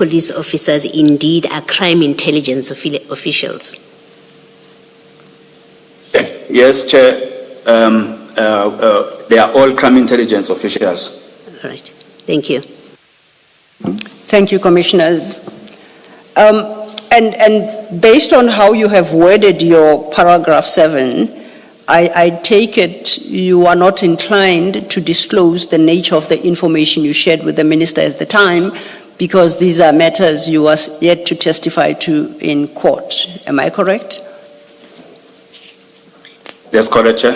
police officers indeed are crime intelligence officials? Yes, Chair. They are all crime intelligence officials. All right. Thank you. Thank you, Commissioners. And based on how you have worded your paragraph 7, I take it you are not inclined to disclose the nature of the information you shared with the Minister at the time, because these are matters you are yet to testify to in court. Am I correct? Yes, correct, Chair.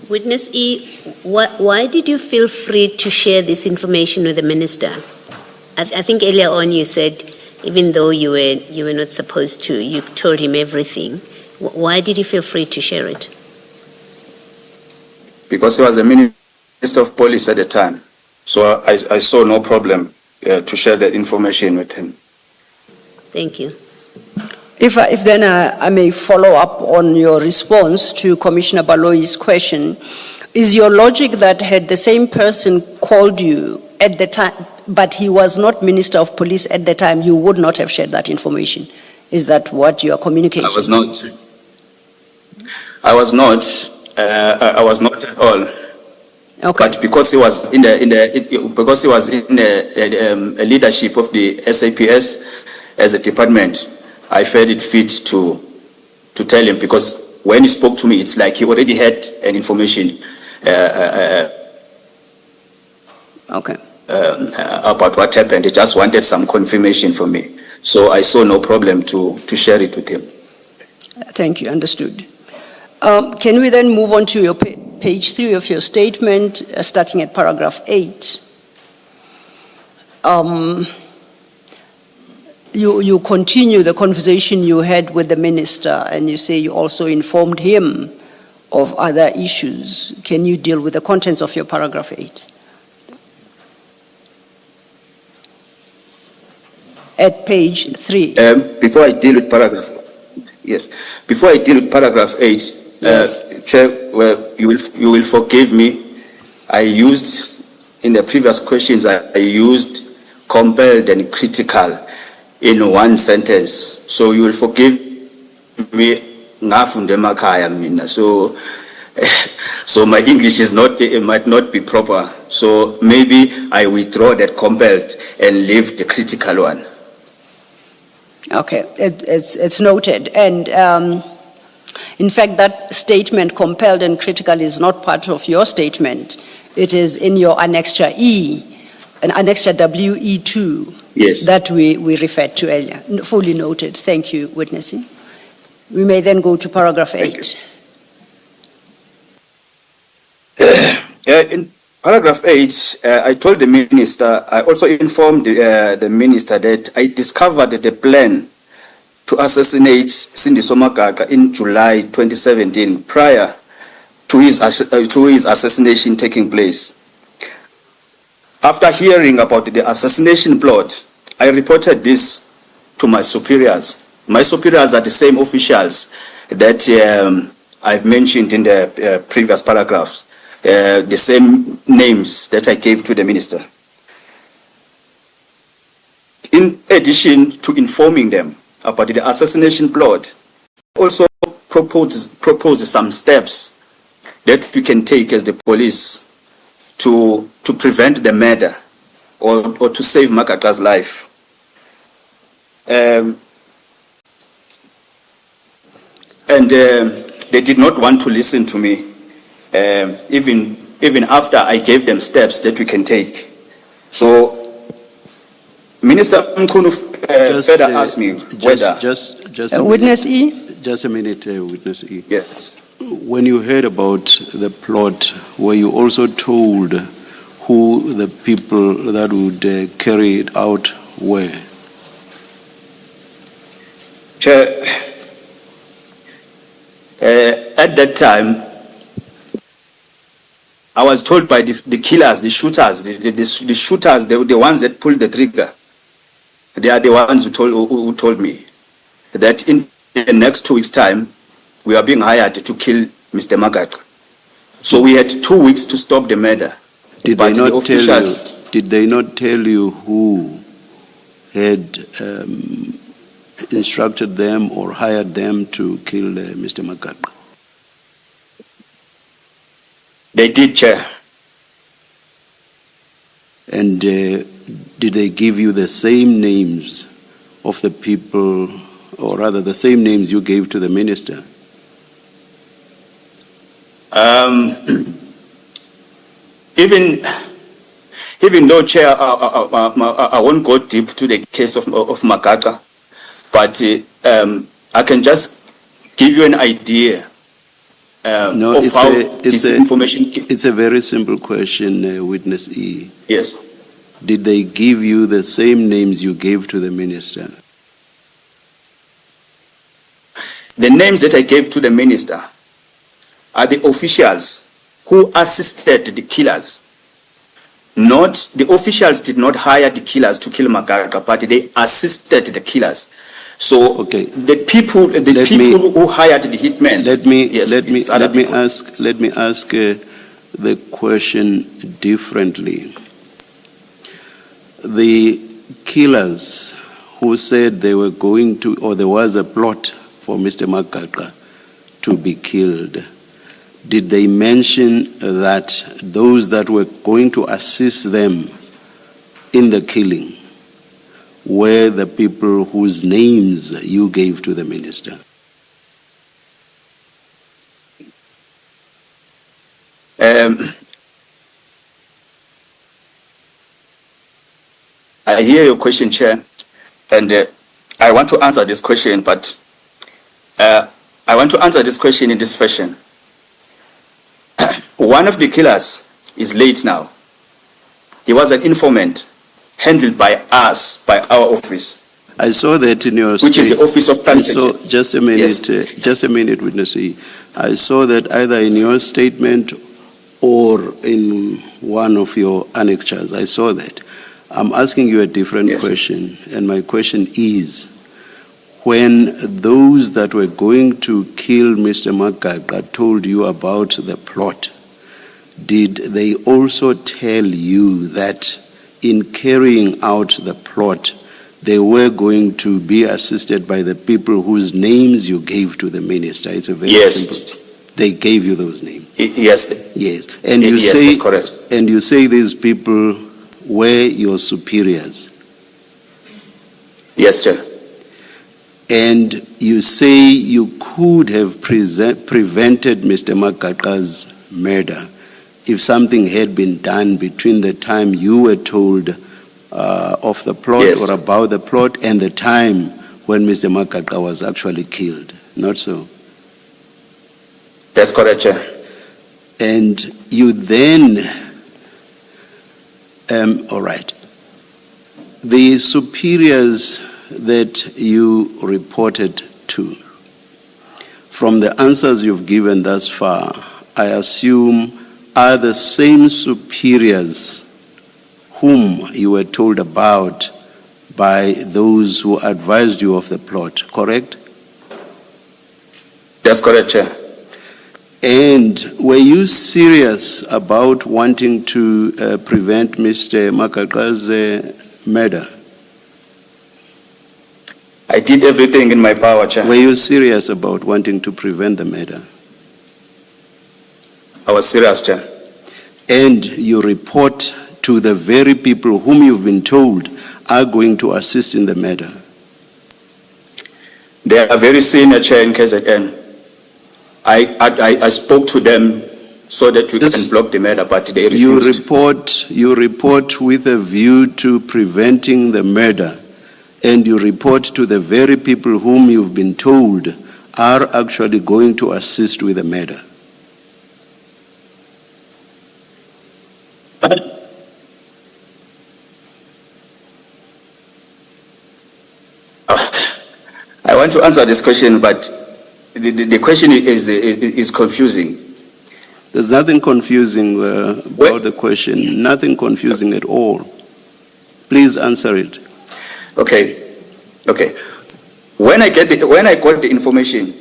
Witness E, why did you feel free to share this information with the Minister? I think earlier on you said, even though you were not supposed to, you told him everything. Why did you feel free to share it? Because he was the Minister of Police at the time. So I saw no problem to share the information with him. Thank you. If then I may follow up on your response to Commissioner Baloyi's question, is your logic that had the same person called you at the time, but he was not Minister of Police at the time, you would not have shared that information? Is that what you are communicating? I was not. I was not at all. Okay. But because he was in the leadership of the SAPS as a department, I felt it fit to tell him, because when he spoke to me, it's like he already had an information okay. About what happened. He just wanted some confirmation from me. So I saw no problem to share it with him. Thank you, understood. Can we then move on to your page 3 of your statement, starting at paragraph 8? You continue the conversation you had with the Minister, and you say you also informed him of other issues. Can you deal with the contents of your paragraph 8? At page 3. Before I deal with paragraph 8, yes. Chair, well, you will forgive me. I used, in the previous questions, I used compelled and critical in one sentence. So you will forgive me. So my English might not be proper. So maybe I withdraw that compelled and leave the critical one. Okay, it's noted. And in fact, that statement, compelled and critical, is not part of your statement. It is in your annexure E, an annexure WE2, yes, that we referred to earlier. Fully noted. Thank you, witnessing. We may then go to paragraph 8. In paragraph 8, I told the Minister, I also informed the Minister that I discovered the plan to assassinate Cindy Somagaga in July 2017, prior to his assassination taking place. After hearing about the assassination plot, I reported this to my superiors. My superiors are the same officials that I've mentioned in the previous paragraphs, the same names that I gave to the Minister. In addition to informing them about the assassination plot, also propose some steps that we can take as the police to prevent the murder or to save Makaka's life. They did not want to listen to me, even after I gave them steps that we can take. So Minister Mkhunu further asked me whether... Just Witness E? Just a minute, Witness E. Yes. When you heard about the plot, were you also told who the people that would carry it out were? Chair, at that time, I was told by the killers, the shooters, the shooters, the ones that pulled the trigger. They are the ones who told me that in the next 2 weeks' time, we are being hired to kill Mr. Makaka. So we had 2 weeks to stop the murder. Did did they not tell you who had instructed them or hired them to kill Mr. Makaka? They did, Chair. And did they give you the same names of the people, or rather the same names you gave to the minister? Even though, Chair, I won't go deep to the case of Makaka, but I can just give you an idea No, of how this information came. it's a very simple question, Witness E. Yes. Did they give you the same names you gave to the minister? The names that I gave to the minister are the officials who assisted the killers. Not the officials did not hire the killers to kill Makaka, but they assisted the killers. So Okay. the people who hired the hitmen. Let me ask the question differently. The killers who said they were going to, or there was a plot for Mr. Makaka to be killed, did they mention that those that were going to assist them in the killing were the people whose names you gave to the minister? I hear your question, Chair, and I want to answer this question, but I want to answer this question in this fashion. One of the killers is late now. He was an informant handled by us, by our office. I saw that in your Which is the Office of Public Security. Just a minute, Yes. just a minute, Witness E. I saw that either in your statement or in one of your annexures. I saw that. I'm asking you a different Yes. question, and my question is, when those that were going to kill Mr. Makaka told you about the plot, did they also tell you that in carrying out the plot, they were going to be assisted by the people whose names you gave to the minister? It's a very Yes. simple. They gave you those names. Yes. Yes. And you Yes, say, that's correct. and you say these people were your superiors. Yes, Chair. And you say you could have prevented Mr. Makaka's murder if something had been done between the time you were told of the plot Yes. or about the plot and the time when Mr. Makaka was actually killed. Not so? That's correct, Chair. And you then, all right, the superiors that you reported to, from the answers you've given thus far, I assume are the same superiors whom you were told about by those who advised you of the plot, correct? That's correct, Chair. And were you serious about wanting to prevent Mr. Makaka's murder? I did everything in my power, Chair. Were you serious about wanting to prevent the murder? I was serious, Chair. And you report to the very people whom you've been told are going to assist in the murder? They are very senior, Chair, in KZN. I spoke to them so that we can block the murder, but they refused. You report with a view to preventing the murder, and you report to the very people whom you've been told are actually going to assist with the murder. I want to answer this question, but the question is confusing. There's nothing confusing about the question, nothing confusing at all. Please answer it. Okay. When I got the information,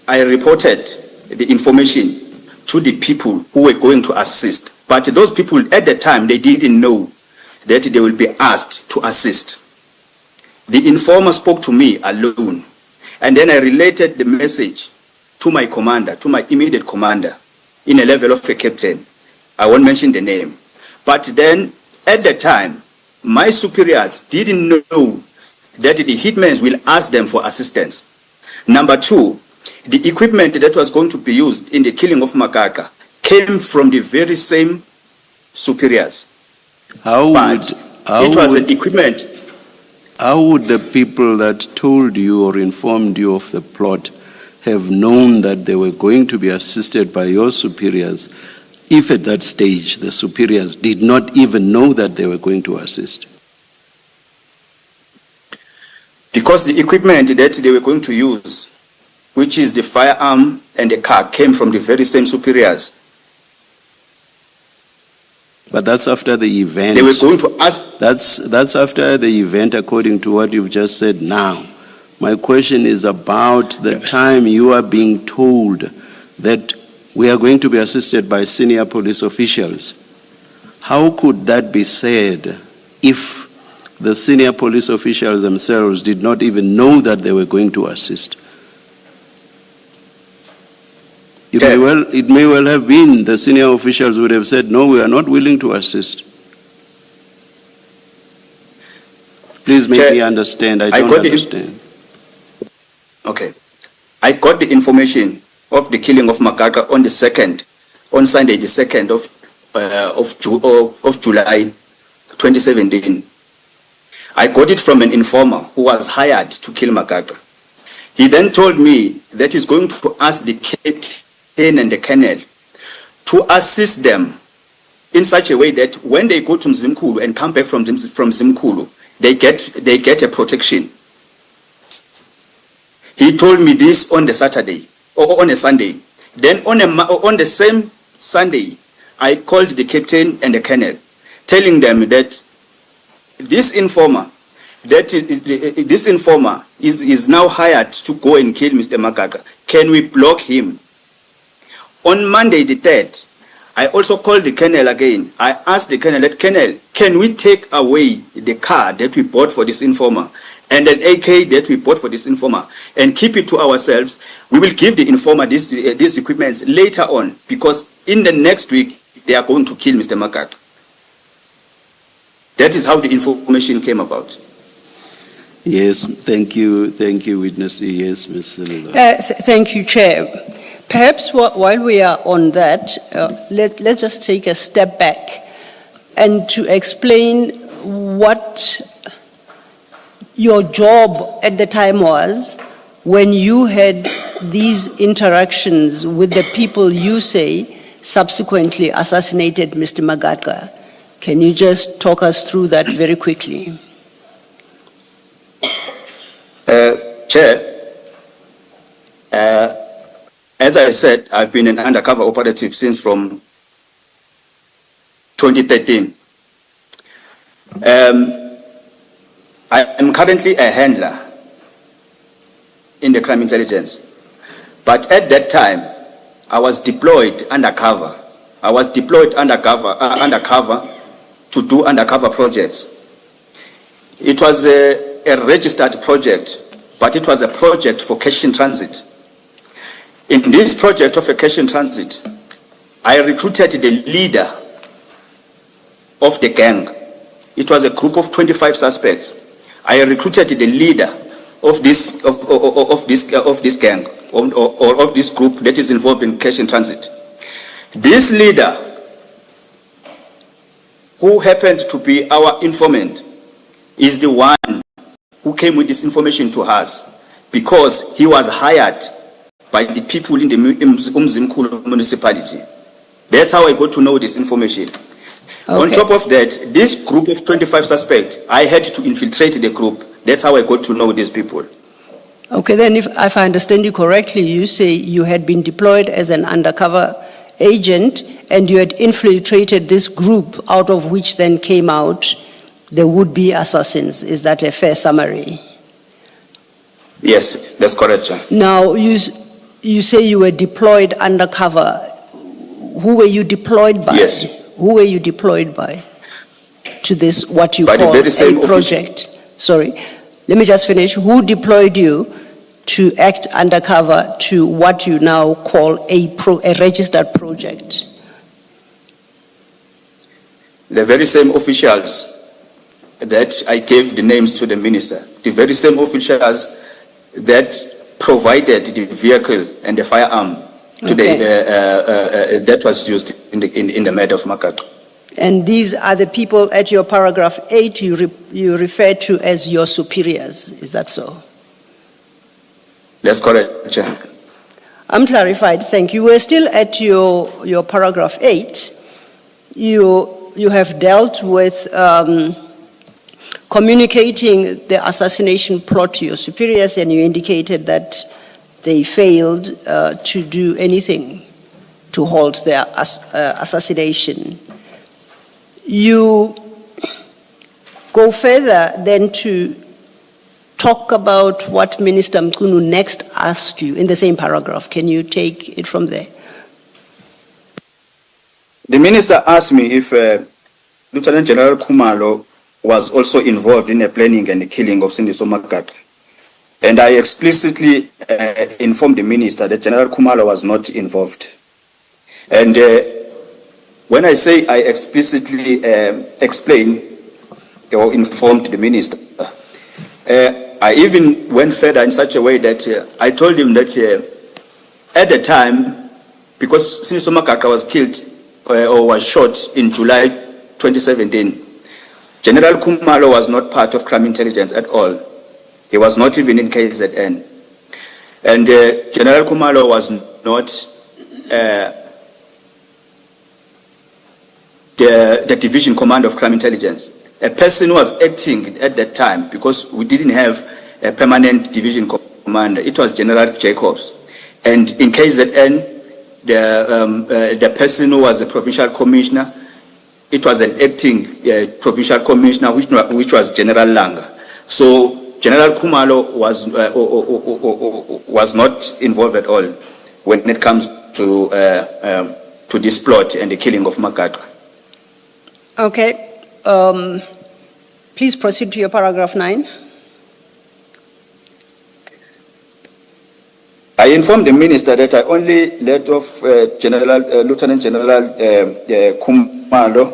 I reported the information to the people who were going to assist. But those people at the time, they didn't know that they will be asked to assist. The informer spoke to me alone, and then I related the message to my commander, to my immediate commander, in a level of a captain. I won't mention the name. But then, at the time, my superiors didn't know that the hitmen will ask them for assistance. Number two, the equipment that was going to be used in the killing of Makaka came from the very same superiors. An equipment. How would the people that told you or informed you of the plot have known that they were going to be assisted by your superiors if at that stage the superiors did not even know that they were going to assist? Because the equipment that they were going to use, which is the firearm and the car, came from the very same superiors. But that's after the event. They were going to ask. That's after the event, according to what you've just said now. My question is about the time you are being told that we are going to be assisted by senior police officials. How could that be said if the senior police officials themselves did not even know that they were going to assist? It may well have been the senior officials would have said, no, we are not willing to assist. Please make me understand. I don't understand. Okay. I got the information of the killing of Makaka on Sunday, the 2nd of July 2017. I got it from an informer who was hired to kill Makaka. He then told me that he's going to ask the captain and the colonel to assist them in such a way that when they go to Mzimkhulu and come back from Mzimkhulu, they get a protection. He told me this on the Saturday or on a Sunday. Then on the same Sunday, I called the captain and the colonel, telling them that this informer is now hired to go and kill Mr. Makaka. Can we block him? On Monday the 3rd, I also called the colonel again. I asked the colonel, Colonel, can we take away the car that we bought for this informer and an AK that we bought for this informer and keep it to ourselves? We will give the informer these equipments later on, because in the next week, they are going to kill Mr. Makaka. That is how the information came about. Yes, thank you, witness. Yes, Ms. Silva. Thank you, Chair. Perhaps while we are on that, let's just take a step back and to explain what your job at the time was when you had these interactions with the people you say subsequently assassinated Mr. Makaka. Can you just talk us through that very quickly? Chair, as I said, I've been an undercover operative since from 2013. I am currently a handler in the crime intelligence. But at that time, I was deployed undercover. I was deployed undercover to do undercover projects. It was a registered project, but it was a project for cash in transit. In this project of a cash in transit, I recruited the leader of the gang. It was a group of 25 suspects. I recruited the leader of this gang or of this group that is involved in cash in transit. This leader, who happened to be our informant, is the one who came with this information to us because he was hired by the people in the Mzimkhulu municipality. That's how I got to know this information. Okay. On top of that, this group of 25 suspects, I had to infiltrate the group. That's how I got to know these people. Okay, then if I understand you correctly, you say you had been deployed as an undercover agent and you had infiltrated this group out of which then came out the would-be assassins. Is that a fair summary? Yes, that's correct, sir. Now, you say you were deployed undercover. Who were you deployed by? Yes. Who were you deployed by to this, what you By the call very same a project? Sorry, let me just finish. Who deployed you to act undercover to what you now call a registered project? The very same officials that I gave the names to the minister, the very same officials that provided the vehicle and the firearm to that was used in the matter of Makaka. And these are the people at your paragraph 8 you refer to as your superiors. Is that so? That's correct, Chair. I'm clarified, thank you. We're still at your paragraph 8. You have dealt with communicating the assassination plot to your superiors, and you indicated that they failed to do anything to halt their assassination. You go further then to talk about what Minister Mkunu next asked you in the same paragraph. Can you take it from there? The minister asked me if Lieutenant General Khumalo was also involved in the planning and the killing of Sindiso Makaka. And I explicitly informed the minister that General Khumalo was not involved. And when I say I explicitly explained or informed the minister, I even went further in such a way that I told him that at the time, because Sindiso Makaka was killed or was shot in July 2017, General Khumalo was not part of crime intelligence at all. He was not even in KZN. And General Khumalo was not the division commander of crime intelligence. A person who was acting at that time, because we didn't have a permanent division commander, it was General Jacobs. And in KZN, the person who was the provincial commissioner, it was an acting provincial commissioner, which was General Langa. So General Khumalo was not involved at all when it comes to this plot and the killing of Makaka. Okay. Please proceed to your paragraph 9. I informed the minister that I only let off Lieutenant General Khumalo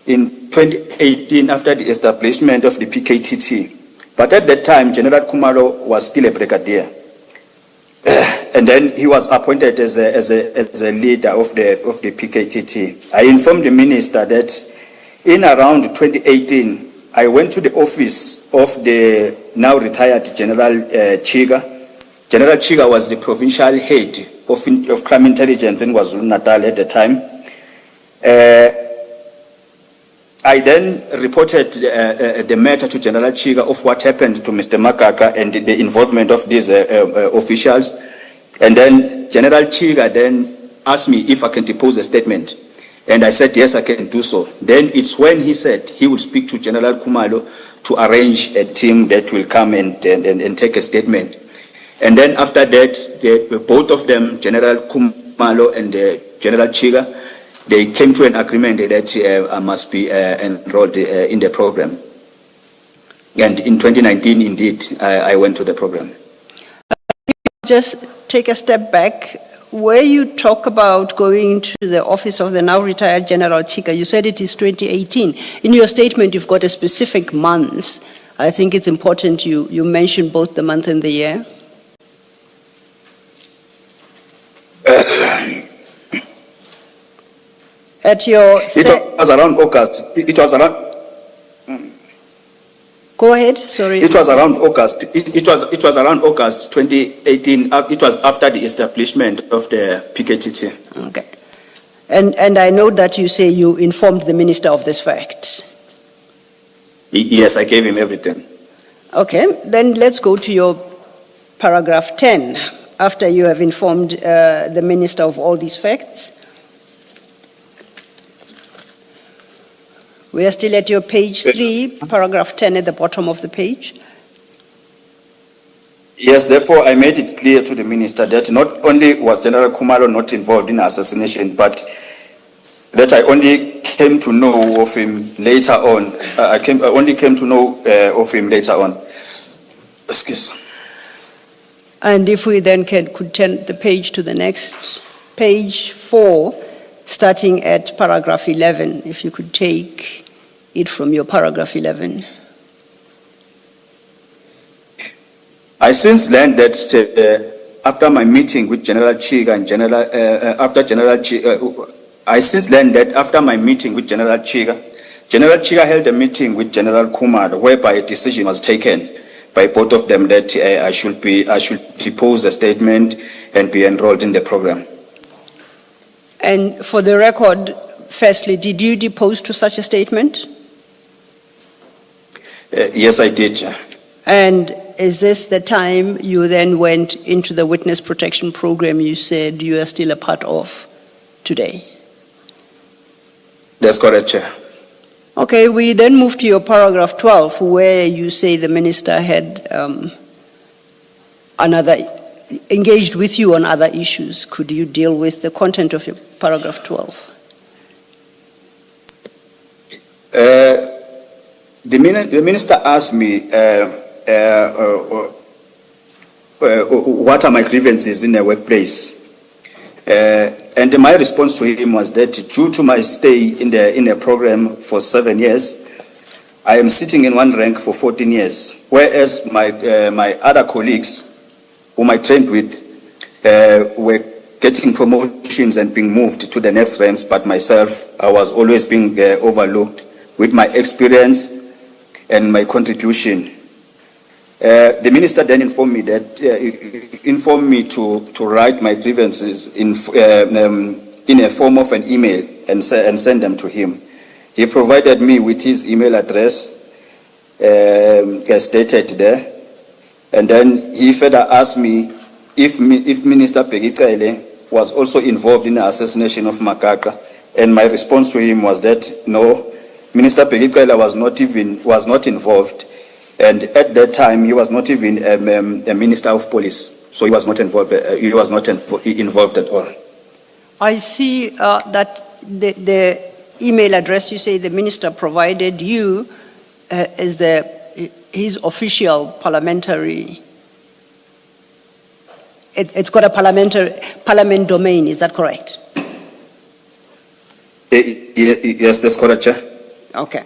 in 2018 after the establishment of the PKTT. But at that time, General Khumalo was still a brigadier. And then he was appointed as a leader of the PKTT. I informed the minister that in around 2018, I went to the office of the now retired General Chiga. General Chiga was the provincial head of crime intelligence in KwaZulu-Natal at the time. I then reported the matter to General Chiga of what happened to Mr. Makaka and the involvement of these officials. And then General Chiga then asked me if I can depose a statement. And I said, yes, I can do so. Then it's when he said he would speak to General Khumalo to arrange a team that will come and take a statement. And then after that, both of them, General Khumalo and General Chiga, they came to an agreement that I must be enrolled in the program. And in 2019, indeed, I went to the program. Just take a step back. Where you talk about going to the office of the now retired General Chiga, you said it is 2018. In your statement, you've got a specific month. I think it's important you mention both the month and the year. At your... It was around August. It was around... Go ahead, sorry. It was around August. It was around August 2018. It was after the establishment of the PKTT. Okay. And I know that you say you informed the minister of this fact. Yes, I gave him everything. Okay, then let's go to your paragraph 10. After you have informed the minister of all these facts. We are still at your page 3, paragraph 10 at the bottom of the page. Yes, therefore I made it clear to the minister that not only was General Khumalo not involved in assassination, but that I only came to know of him later on. I only came to know of him later on. Excuse. And if we then could turn the page to the next page 4, starting at paragraph 11, if you could take it from your paragraph 11. I since learned that after my meeting with General Chiga and I since learned that after my meeting with General Chiga held a meeting with General Kumar, whereby a decision was taken by both of them that I should depose a statement and be enrolled in the program. And for the record, firstly, did you depose to such a statement? Yes, I did. And is this the time you then went into the witness protection program you said you are still a part of today? That's correct, Chair. Okay, we then move to your paragraph 12, where you say the minister had engaged with you on other issues. Could you deal with the content of your paragraph 12? The minister asked me what are my grievances in the workplace. And my response to him was that due to my stay in the program for 7 years, I am sitting in one rank for 14 years, whereas my other colleagues whom I trained with were getting promotions and being moved to the next ranks, but myself, I was always being overlooked with my experience and my contribution. The minister then informed me to write my grievances in a form of an email and send them to him. He provided me with his email address, as stated there, and then he further asked me if Minister Pegicele was also involved in the assassination of Makaka, and my response to him was that no, Minister Pegicele was not involved. And at that time, he was not even a minister of police, so he was not involved. He was not involved at all. I see that the email address you say the minister provided you is his official parliamentary. It's got a parliament domain. Is that correct? Yes, that's correct, Chair. Okay.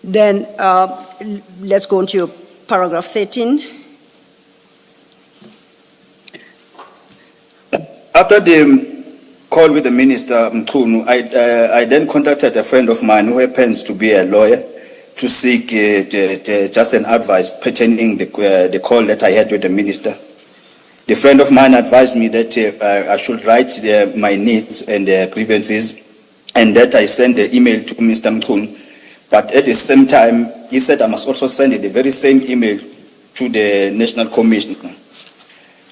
Then let's go on to your paragraph 13. After the call with the minister, Mkhunu, I then contacted a friend of mine who happens to be a lawyer to seek just an advice pertaining the call that I had with the minister. The friend of mine advised me that I should write my needs and grievances, and that I send the email to Mr. Mkhunu. But at the same time, he said I must also send the very same email to the National Commissioner.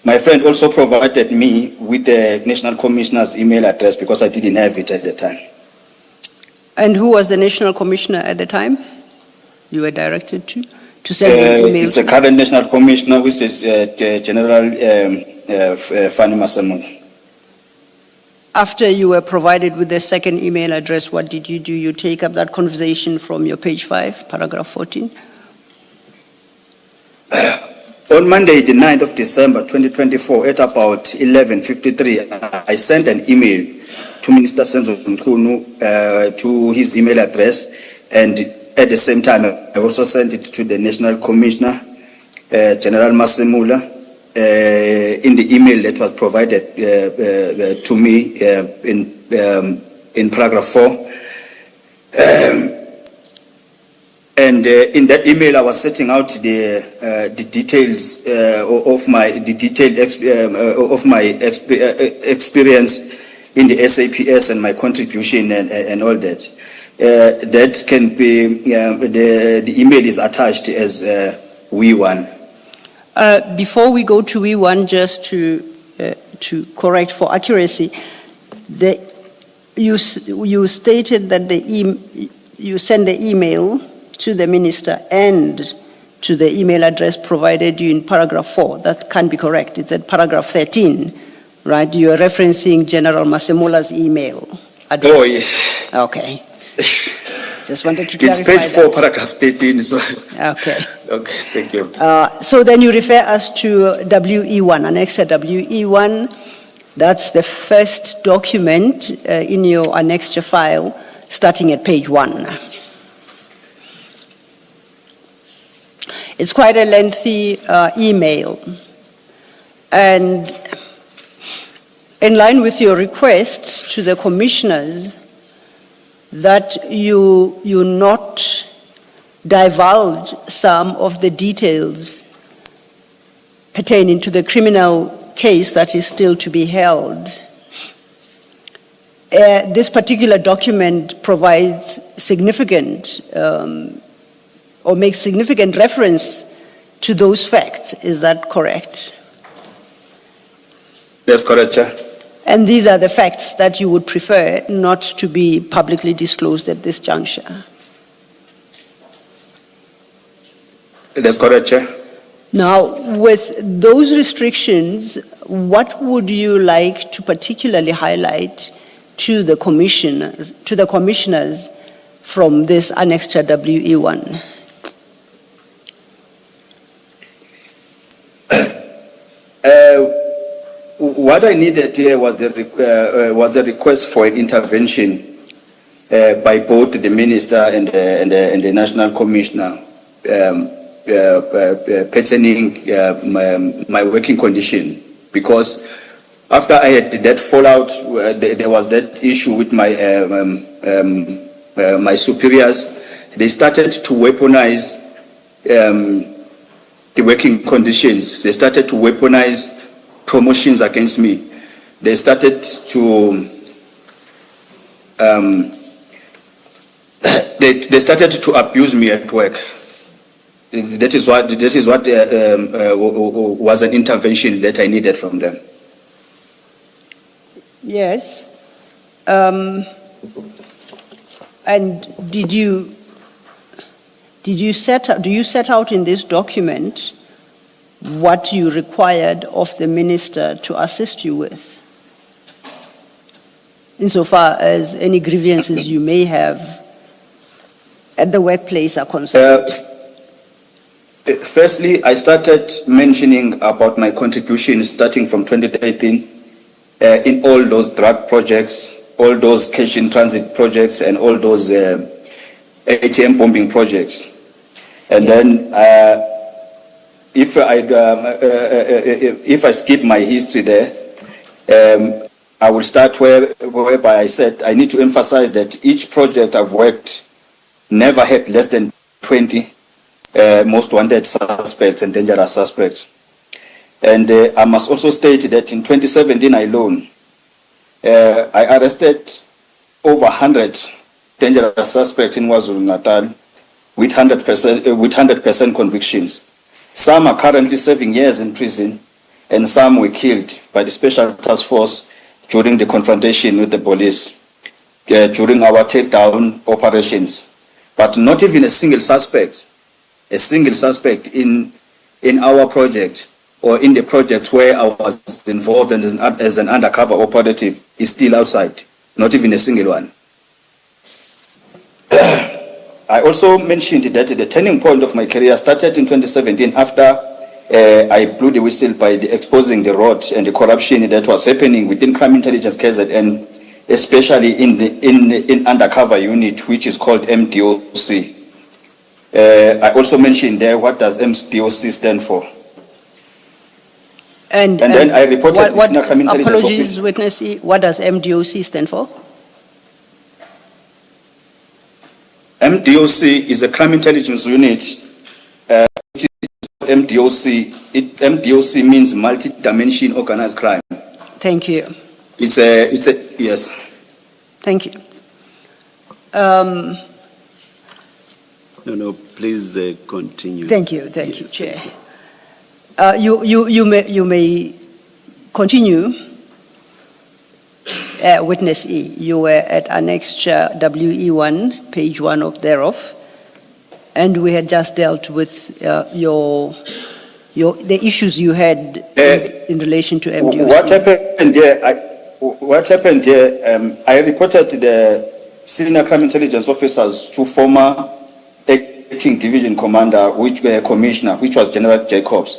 My friend also provided me with the National Commissioner's email address because I didn't have it at the time. And who was the National Commissioner at the time you were directed to send an email? It's a current National Commissioner, which is General Fanny Masamula. After you were provided with the second email address, what did you do? You take up that conversation from your page 5, paragraph 14? On Monday, the 9th of December, 2024, at about 11:53, I sent an email to Minister Senzo Mkhunu to his email address, and at the same time, I also sent it to the National Commissioner, General Masamula, in the email that was provided to me in paragraph 4. And in that email, I was setting out the details of my experience in the SAPS and my contribution and all that. That can be the email is attached as We1. Before we go to We1, just to correct for accuracy, you stated that you sent the email to the minister and to the email address provided you in paragraph 4. That can't be correct. It's at paragraph 13, right? You are referencing General Masamula's email address? Oh, yes. Okay. Just wanted to It's clarify page 4, that. paragraph 13. So. Okay. Okay, thank you. So then you refer us to WE1, Annexure WE1. That's the first document in your annexure file, starting at page 1. It's quite a lengthy email. And in line with your requests to the commissioners that you not divulge some of the details pertaining to the criminal case that is still to be held. This particular document provides significant or makes significant reference to those facts. Is that correct? That's correct, Chair. And these are the facts that you would prefer not to be publicly disclosed at this juncture? That's correct, Chair. Now, with those restrictions, what would you like to particularly highlight to the commissioners from this annexure WE1? What I needed here was the request for an intervention by both the minister and the national commissioner pertaining my working condition, because after I had that fallout, there was that issue with my my superiors. They started to weaponize the working conditions. They started to weaponize promotions against me. They started to they started to abuse me at work. That is what was an intervention that I needed from them. Yes. And do you set out in this document what you required of the minister to assist you with, insofar as any grievances you may have at the workplace are concerned? Firstly, I started mentioning about my contribution starting from 2013 in all those drug projects, all those cash in transit projects, and all those ATM bombing projects. And then if I skip my history there, I will start whereby I said I need to emphasize that each project I've worked never had less than 20 most wanted suspects and dangerous suspects. And I must also state that in 2017 alone, I arrested over 100 dangerous suspects in KwaZulu-Natal with 100% convictions. Some are currently serving years in prison, and some were killed by the Special Task Force during the confrontation with the police, during our takedown operations. But not even a single suspect in our project or in the project where I was involved as an undercover operative is still outside, not even a single one. I also mentioned that the turning point of my career started in 2017 after I blew the whistle by exposing the rot and the corruption that was happening within Crime Intelligence KZN, especially in undercover unit, which is called MDOC. I also mentioned there, what does MDOC stand for? And then I reported this in a Crime Intelligence apologies, office. Witness E, what does MDOC stand for? MDOC is a crime intelligence unit. Which is MDOC. MDOC means multi-dimension organized crime. Thank you. It's a yes. Thank you. No, please continue. Thank you, Yes, Chair. thank you. You may continue. Witness E, you were at Annexure WE1, page 1 of thereof, and we had just dealt with the issues you had in relation to MDOC. What happened there? what happened here, I reported the senior crime intelligence officers to former acting division commander, commissioner, which was General Jacobs.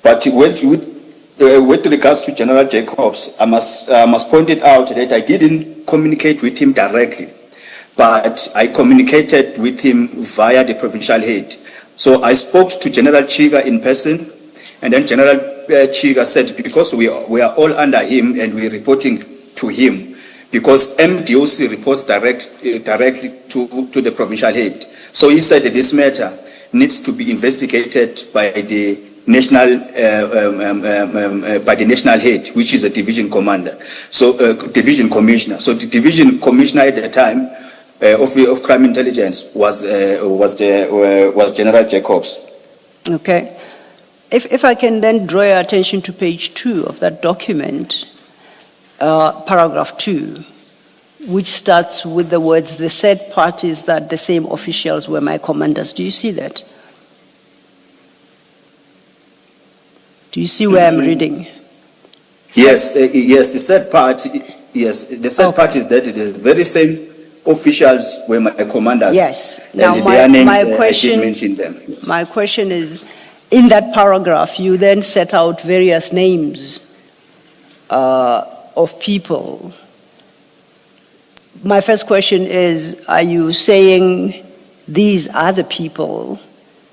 But with regards to General Jacobs, I must point it out that I didn't communicate with him directly, but I communicated with him via the provincial head. So I spoke to General Chiga in person, and then General Chiga said, because we are all under him and we're reporting to him, because MDOC reports directly to the provincial head. So he said that this matter needs to be investigated by the national head, which is a division commander, so division commissioner. So the division commissioner at the time of crime intelligence was General Jacobs. Okay. If I can then draw your attention to page 2 of that document, paragraph 2, which starts with the words, the said parties that the same officials were my commanders. Do you see that? Do you see where I'm reading? Yes, yes, the said part, yes, the said part is that the very same officials were my commanders. Yes. And Now, their names, my question, I did mention them. Yes. My question is, in that paragraph, you then set out various names of people. My first question is, are you saying these are the people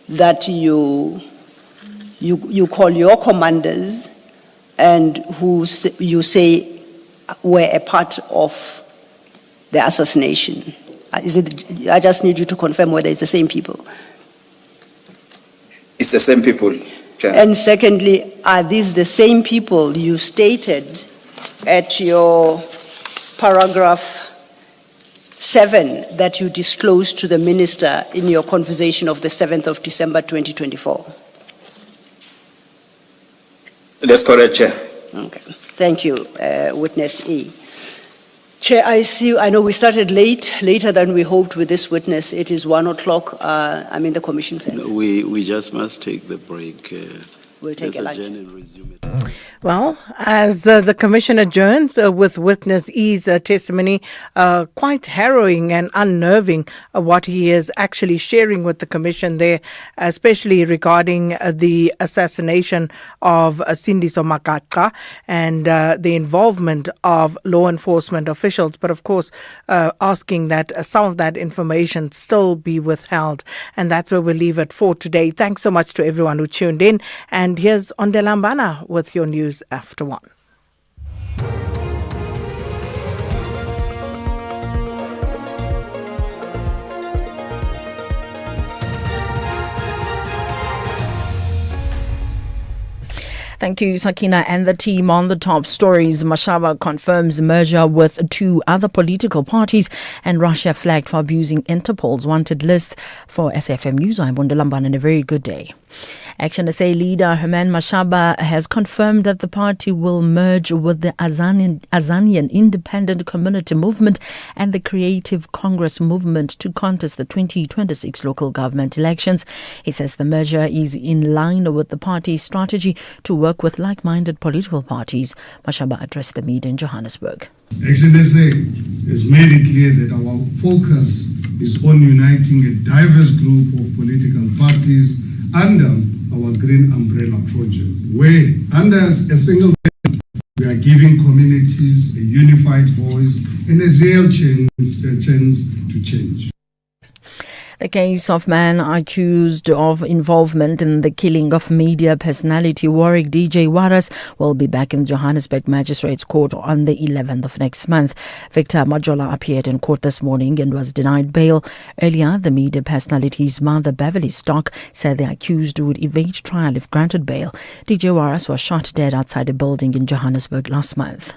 that you call your commanders and who you say were a part of the assassination? I just need you to confirm whether it's the same people. It's the same people, Chair. And secondly, are these the same people you stated at your paragraph 7 that you disclosed to the minister in your conversation of the 7th of December 2024? That's correct, Chair. Okay. Thank you, Witness E. Chair, I know we started later than we hoped with this witness. It is 1 o'clock. I'm in the commission center. We just must take the break. We'll take a lunch. And resume it. Well, as the commission adjourns with witness E's testimony, quite harrowing and unnerving what he is actually sharing with the commission there, especially regarding the assassination of Sindiso Makaka and the involvement of law enforcement officials, but of course asking that some of that information still be withheld. And that's where we'll leave it for today. Thanks so much to everyone who tuned in. And here's Ondelambana with your news after 1. Thank you, Sakina and the team. On the top stories, Mashaba confirms merger with 2 other political parties, and Russia flagged for abusing Interpol's wanted list. For SFM News, I'm Wonderlamban, and a very good day. Action SA leader Herman Mashaba has confirmed that the party will merge with the Azanian Independent Community Movement and the Creative Congress Movement to contest the 2026 local government elections. He says the merger is in line with the party's strategy to work with like-minded political parties. Mashaba addressed the media in Johannesburg. Action SA has made it clear that our focus is on uniting a diverse group of political parties under our Green Umbrella project, where under a single banner, we are giving communities a unified voice and a real chance to change. The case of man accused of involvement in the killing of media personality Warwick DJ Waras will be back in Johannesburg Magistrates Court on the 11th of next month. Victor Majola appeared in court this morning and was denied bail. Earlier, the media personality's mother, Beverly Stock, said the accused would evade trial if granted bail. DJ Waras was shot dead outside a building in Johannesburg last month.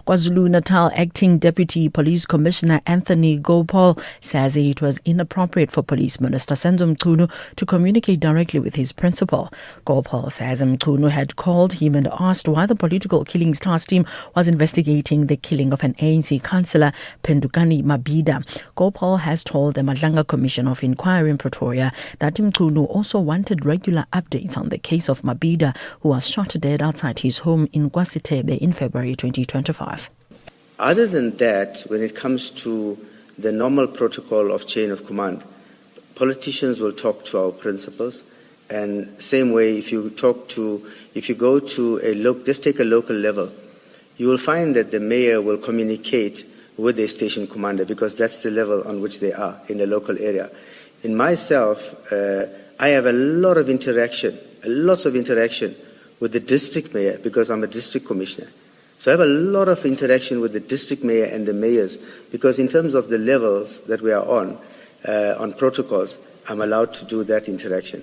KwaZulu-Natal Acting Deputy Police Commissioner Anthony Gopal says it was inappropriate for Police Minister Senzo Mchunu to communicate directly with his principal. Gopal says Mchunu had called him and asked why the Political Killings Task Team was investigating the killing of an ANC councillor, Pendukani Mabhida. Gopal has told the Madlanga Commission of Inquiry in Pretoria that Mchunu also wanted regular updates on the case of Mabhida, who was shot dead outside his home in Kwasitebe in February 2025. Other than that, when it comes to the normal protocol of chain of command, politicians will talk to our principals, and same way if you go to just take a local level, you will find that the mayor will communicate with their station commander because that's the level on which they are in the local area. In myself, I have lots of interaction with the district mayor because I'm a district commissioner. So I have a lot of interaction with the district mayor and the mayors because in terms of the levels that we are on protocols, I'm allowed to do that interaction.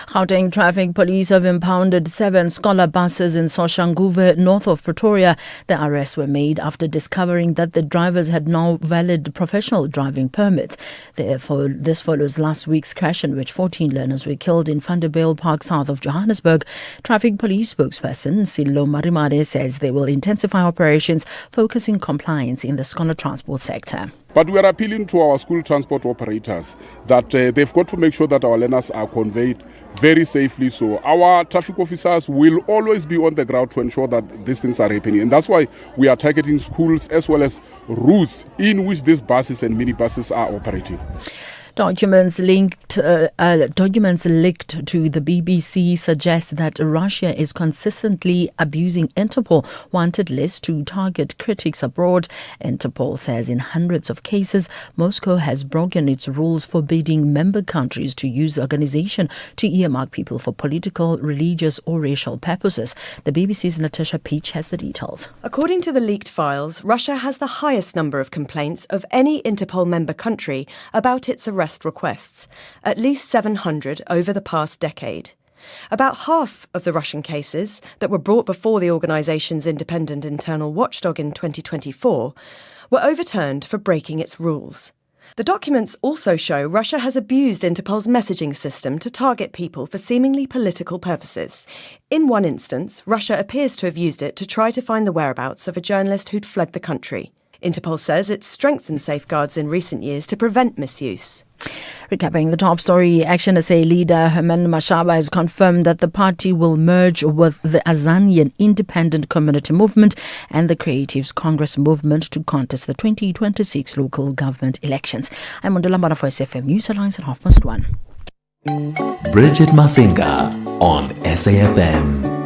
Gauteng Traffic Police have impounded 7 scholar buses in Soshanguve, north of Pretoria. The arrests were made after discovering that the drivers had no valid professional driving permits. Therefore, this follows last week's crash in which 14 learners were killed in Vanderbijl Park, south of Johannesburg. Traffic Police spokesperson Silo Marimare says they will intensify operations focusing compliance in the scholar transport sector. But we are appealing to our school transport operators that they've got to make sure that our learners are conveyed very safely. So our traffic officers will always be on the ground to ensure that these things are happening. And that's why we are targeting schools as well as routes in which these buses and minibuses are operating. Documents leaked to the BBC suggest that Russia is consistently abusing Interpol wanted list to target critics abroad. Interpol says in hundreds of cases, Moscow has broken its rules forbidding member countries to use the organization to earmark people for political, religious or racial purposes. The BBC's Natasha Peach has the details. According to the leaked files, Russia has the highest number of complaints of any Interpol member country about its arrest requests, at least 700 over the past decade. About half of the Russian cases that were brought before the organisation's independent internal watchdog in 2024 were overturned for breaking its rules. The documents also show Russia has abused Interpol's messaging system to target people for seemingly political purposes. In one instance, Russia appears to have used it to try to find the whereabouts of a journalist who'd fled the country. Interpol says it's strengthened safeguards in recent years to prevent misuse. Recapping the top story, Action SA leader Herman Mashaba has confirmed that the party will merge with the Azanian Independent Community Movement and the Creatives Congress Movement to contest the 2026 local government elections. I'm Mondela for SFM News Alliance at 1:30. Bridget Masinga on SAFM.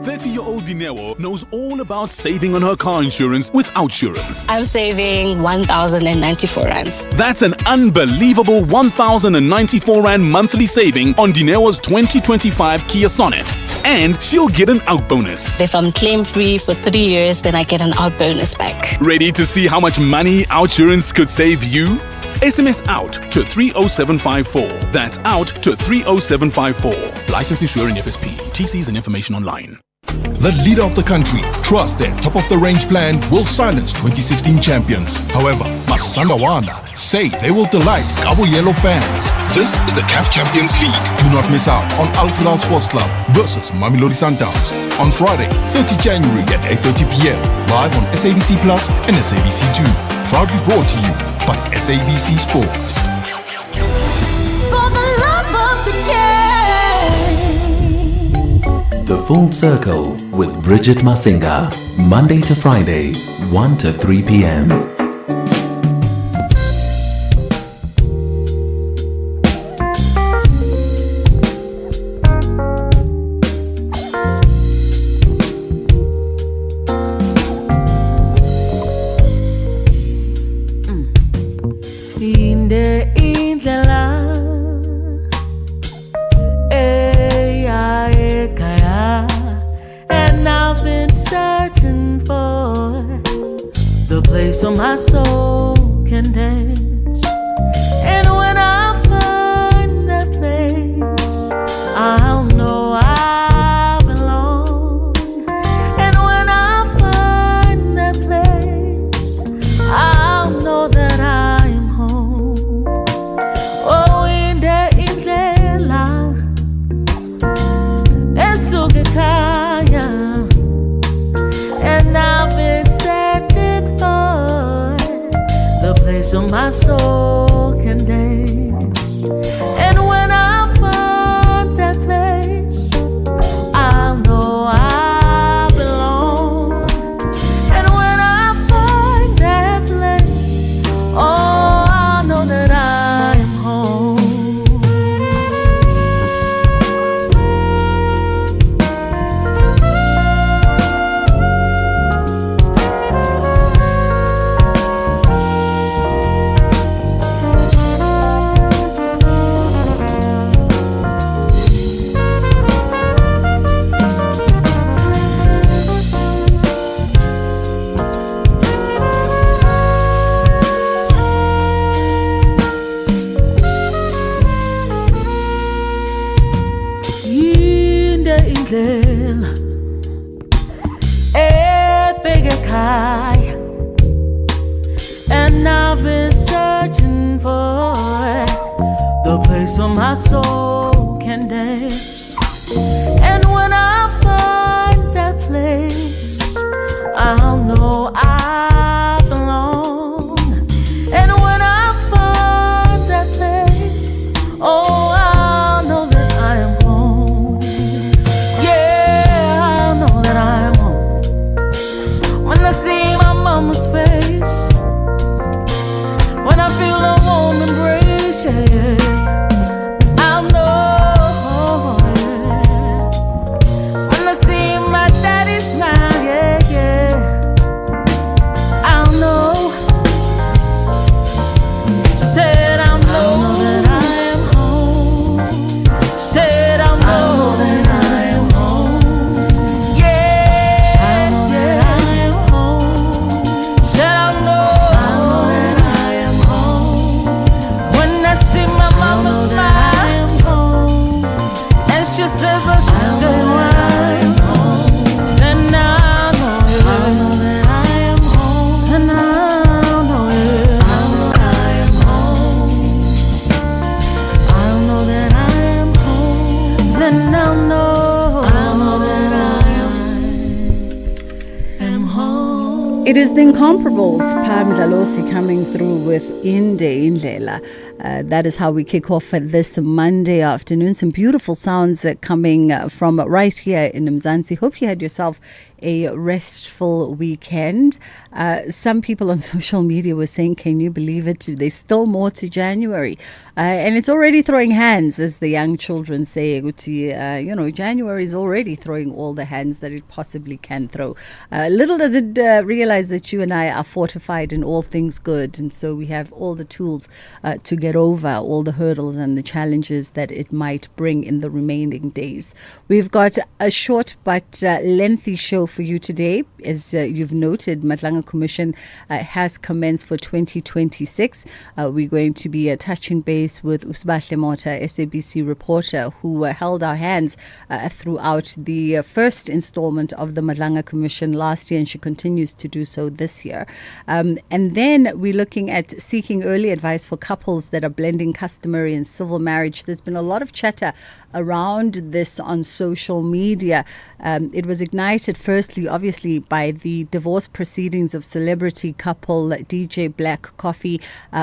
30-year-old Dineo knows all about saving on her car insurance with Outsurance. I'm saving 1,094 rands. That's an unbelievable 1,094 rand monthly saving on Dineo's 2025 Kia Sonet. And she'll get an out bonus. If I'm claim-free for 3 years, then I get an out bonus back. Ready to see how much money Outsurance could save you? SMS out to 30754. That's out to 30754. Licensed insurer in FSP. TCs and information online. The leader of the country trusts their top-of-the-range plan will silence 2016 champions. However, Masandawana say they will delight Cabo Yellow fans. This is the CAF Champions League. Do not miss out on Al Hilal Sports Club versus Mamelodi Sundowns on Friday, 30 January at 8:30 p.m. live on SABC Plus and SABC2. Proudly brought to you by SABC Sport. For the love of the game. The Full Circle with Bridget Masinga. Monday to Friday, 1 to 3 p.m. So my soul can dance, and when I find that place, I'll know I belong. And when I find that place, I'll know that I am home. Oh, in the indlela esuke ekhaya, and I've been searching for the place where my soul can dance. And when I find that place, I know I belong. And when I find indlela ebhekekayo, and I've been searching for the place where my soul can dance. And when I find that place, I'll know I belong. And when I find that place, oh, I'll know that I am home. Yeah, I'll know that I am home. When I see my mama's face, when I feel a warm embrace, yeah, I'll know. Yeah. When I see my daddy smile, yeah, yeah, I'll know. Said I'll know that I am home. Said I'll know that I am home. Yeah, I'll know that I am home. Said I'll know that I am home. When I see my mama smile, and she says, oh, she's still alive, then I'll know that I am home. And I'll know that I am home. I'll know that I am home. Then I'll know that I am home. It is the incomparables, Pam Dlalosi, coming through with Inde Indlela. That is how we kick off this Monday afternoon. Some beautiful sounds coming from right here in Mzansi. Hope you had yourself a restful weekend. Some people on social media were saying, can you believe it? There's still more to January. And it's already throwing hands, as the young children say. January is already throwing all the hands that it possibly can throw. Little does it realize that you and I are fortified in all things good. And so we have all the tools to get over all the hurdles and the challenges that it might bring in the remaining days. We've got a short but lengthy show for you today. As you've noted, Madlanga Commission has commenced for 2026. We're going to be touching base with Usbahle Mota, SABC reporter, who held our hands throughout the first installment of the Madlanga Commission last year, and she continues to do so this year. And then we're looking at seeking early advice for couples that are blending customary and civil marriage. There's been a lot of chatter around this on social media. It was ignited firstly, obviously, by the divorce proceedings of celebrity couple DJ Black Coffee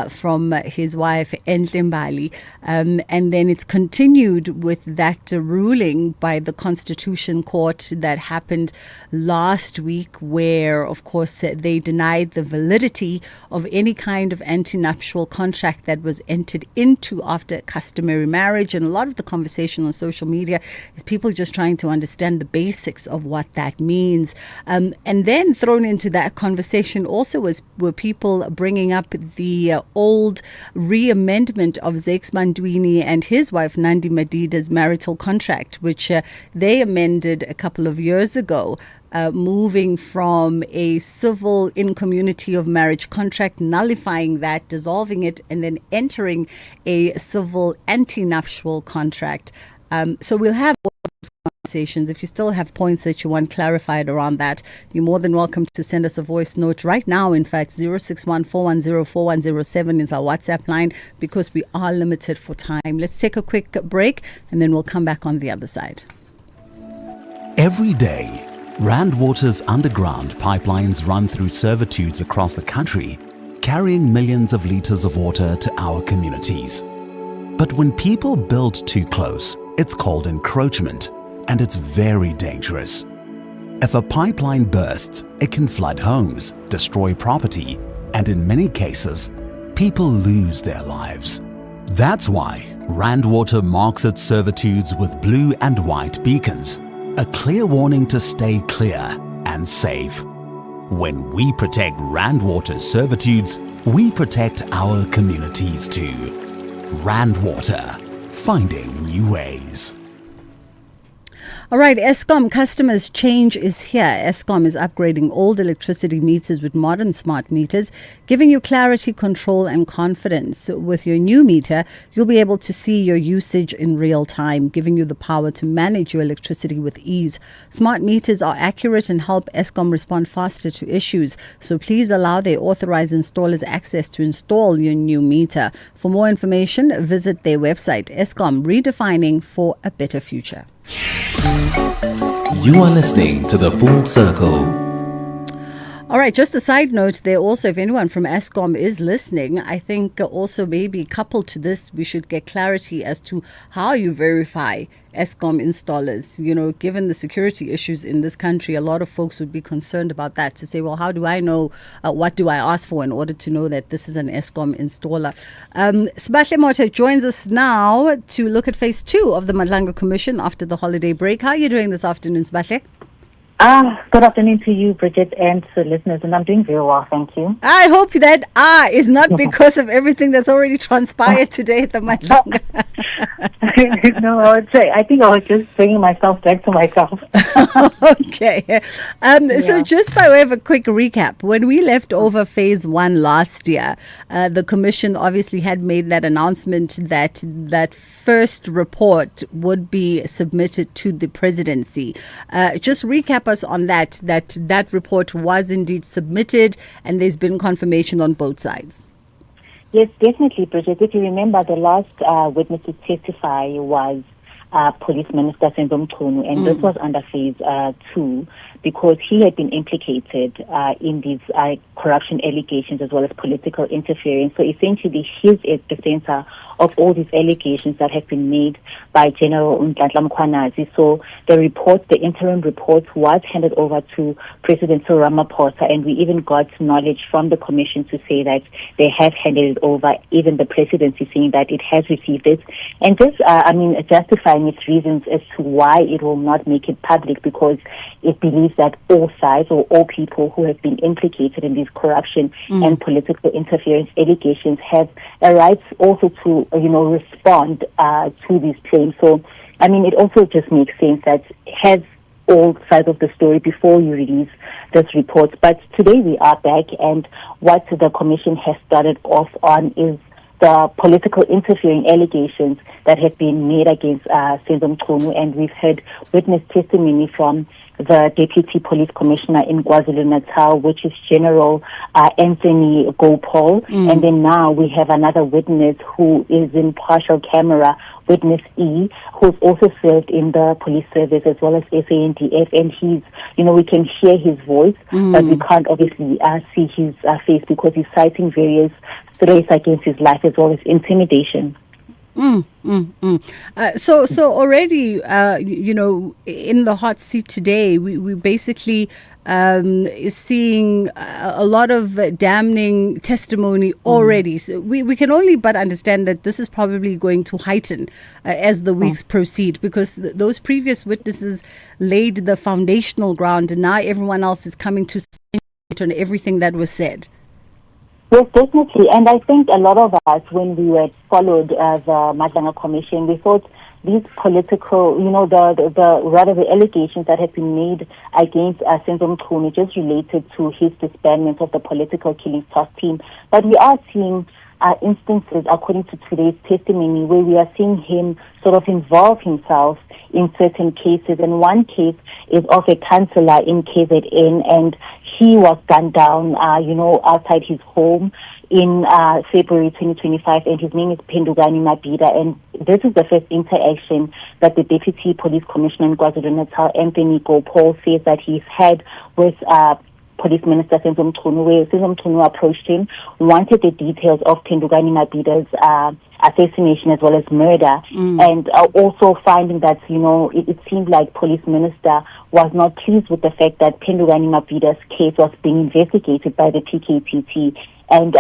from his wife Entlembali. And then it's continued with that ruling by the Constitution Court that happened last week, where, of course, they denied the validity of any kind of antenuptial contract that was entered into after customary marriage. And a lot of the conversation on social media is people just trying to understand the basics of what that means. And then thrown into that conversation also were people bringing up the old re-amendment of Zakes Mandwini and his wife Nandi Madida's marital contract, which they amended a couple of years ago. Moving from a civil in community of marriage contract, nullifying that, dissolving it, and then entering a civil anti-nuptial contract. So we'll have all those conversations. If you still have points that you want clarified around that, you're more than welcome to send us a voice note right now. In fact, 061-410-4107 is our WhatsApp line, because we are limited for time. Let's take a quick break and then we'll come back on the other side. Every day, Rand Water's underground pipelines run through servitudes across the country, carrying millions of litres of water to our communities. But when people build too close, it's called encroachment, and it's very dangerous. If a pipeline bursts, it can flood homes, destroy property, and in many cases, people lose their lives. That's why Rand Water marks its servitudes with blue and white beacons, a clear warning to stay clear and safe. When we protect Rand Water's servitudes, we protect our communities too. Rand Water, finding new ways. All right, Eskom customers, change is here. Eskom is upgrading old electricity meters with modern smart meters, giving you clarity, control and confidence. With your new meter, you'll be able to see your usage in real time, giving you the power to manage your electricity with ease. Smart meters are accurate and help Eskom respond faster to issues. So please allow their authorized installers access to install your new meter. For more information, visit their website, Eskom, redefining for a better future. You are listening to The Full Circle. All right, just a side note there also, if anyone from Eskom is listening, I think also maybe coupled to this, we should get clarity as to how you verify Eskom installers. You know, given the security issues in this country, a lot of folks would be concerned about that, to say, well, how do I know, what do I ask for in order to know that this is an Eskom installer? Sibahle Mota joins us now to look at phase 2 of the Madlanga Commission after the holiday break. How are you doing this afternoon, Sibahle? Good afternoon to you, Bridget, and to listeners, and I'm doing very well, thank you. I hope that is not because of everything that's already transpired today at the Madlanga. No, I would say, I think I was just bringing myself back to myself. Okay. So just by way of a quick recap, when we left over phase 1 last year, the Commission obviously had made that announcement that that first report would be submitted to the presidency. Just recap us on that report was indeed submitted and there's been confirmation on both sides. Yes, definitely, Bridget. If you remember, the last witness to testify was Police Minister Senzo Mchunu, and this was under phase 2 because he had been implicated in these corruption allegations as well as political interference. So essentially, he's at the center of all these allegations that have been made by General Nhlanhla Mkhwanazi. So the report, the interim report, was handed over to President Cyril Ramaphosa, and we even got knowledge from the Commission to say that they have handed it over, even the presidency saying that it has received it. And this, justifying its reasons as to why it will not make it public, because it believes that all sides or all people who have been implicated in these corruption and political interference allegations have a right also to, respond to these claims. So, it also just makes sense that have all sides of the story before you release this report. But today we are back, and what the Commission has started off on is the political interfering allegations that have been made against Senzo Mchunu, and we've heard witness testimony from the Deputy Police Commissioner in KwaZulu-Natal, which is General Anthony Gopal. And then now we have another witness who is in partial camera, witness E, who's also served in the police service as well as SANDF, and he's, we can hear his voice, but we can't obviously see his face because he's citing various threats against his life as well as intimidation. So already, in the hot seat today, we basically is seeing a lot of damning testimony already. So we can only but understand that this is probably going to heighten as the weeks proceed, because those previous witnesses laid the foundational ground, and now everyone else is coming to on everything that was said. Yes, definitely. And I think a lot of us, when we were followed the Madlanga Commission, we thought these political, the allegations that have been made against Senzo Mchunu just related to his disbandment of the political killing task team. But we are seeing instances, according to today's testimony, where we are seeing him sort of involve himself in certain cases. And one case is of a councillor in KZN, and he was gunned down, outside his home in February 2025, and his name is Pendugani Mabhida. And this is the first interaction that the Deputy Police Commissioner in KwaZulu-Natal, Anthony Gopal, says that he's had with Police Minister Senzo Mchunu, where Senzo Mchunu approached him, wanted the details of Pendugani Mabhida's assassination as well as murder, and also finding that, it seemed like Police Minister was not pleased with the fact that Pendugani Mabhida's case was being investigated by the PKPT. And,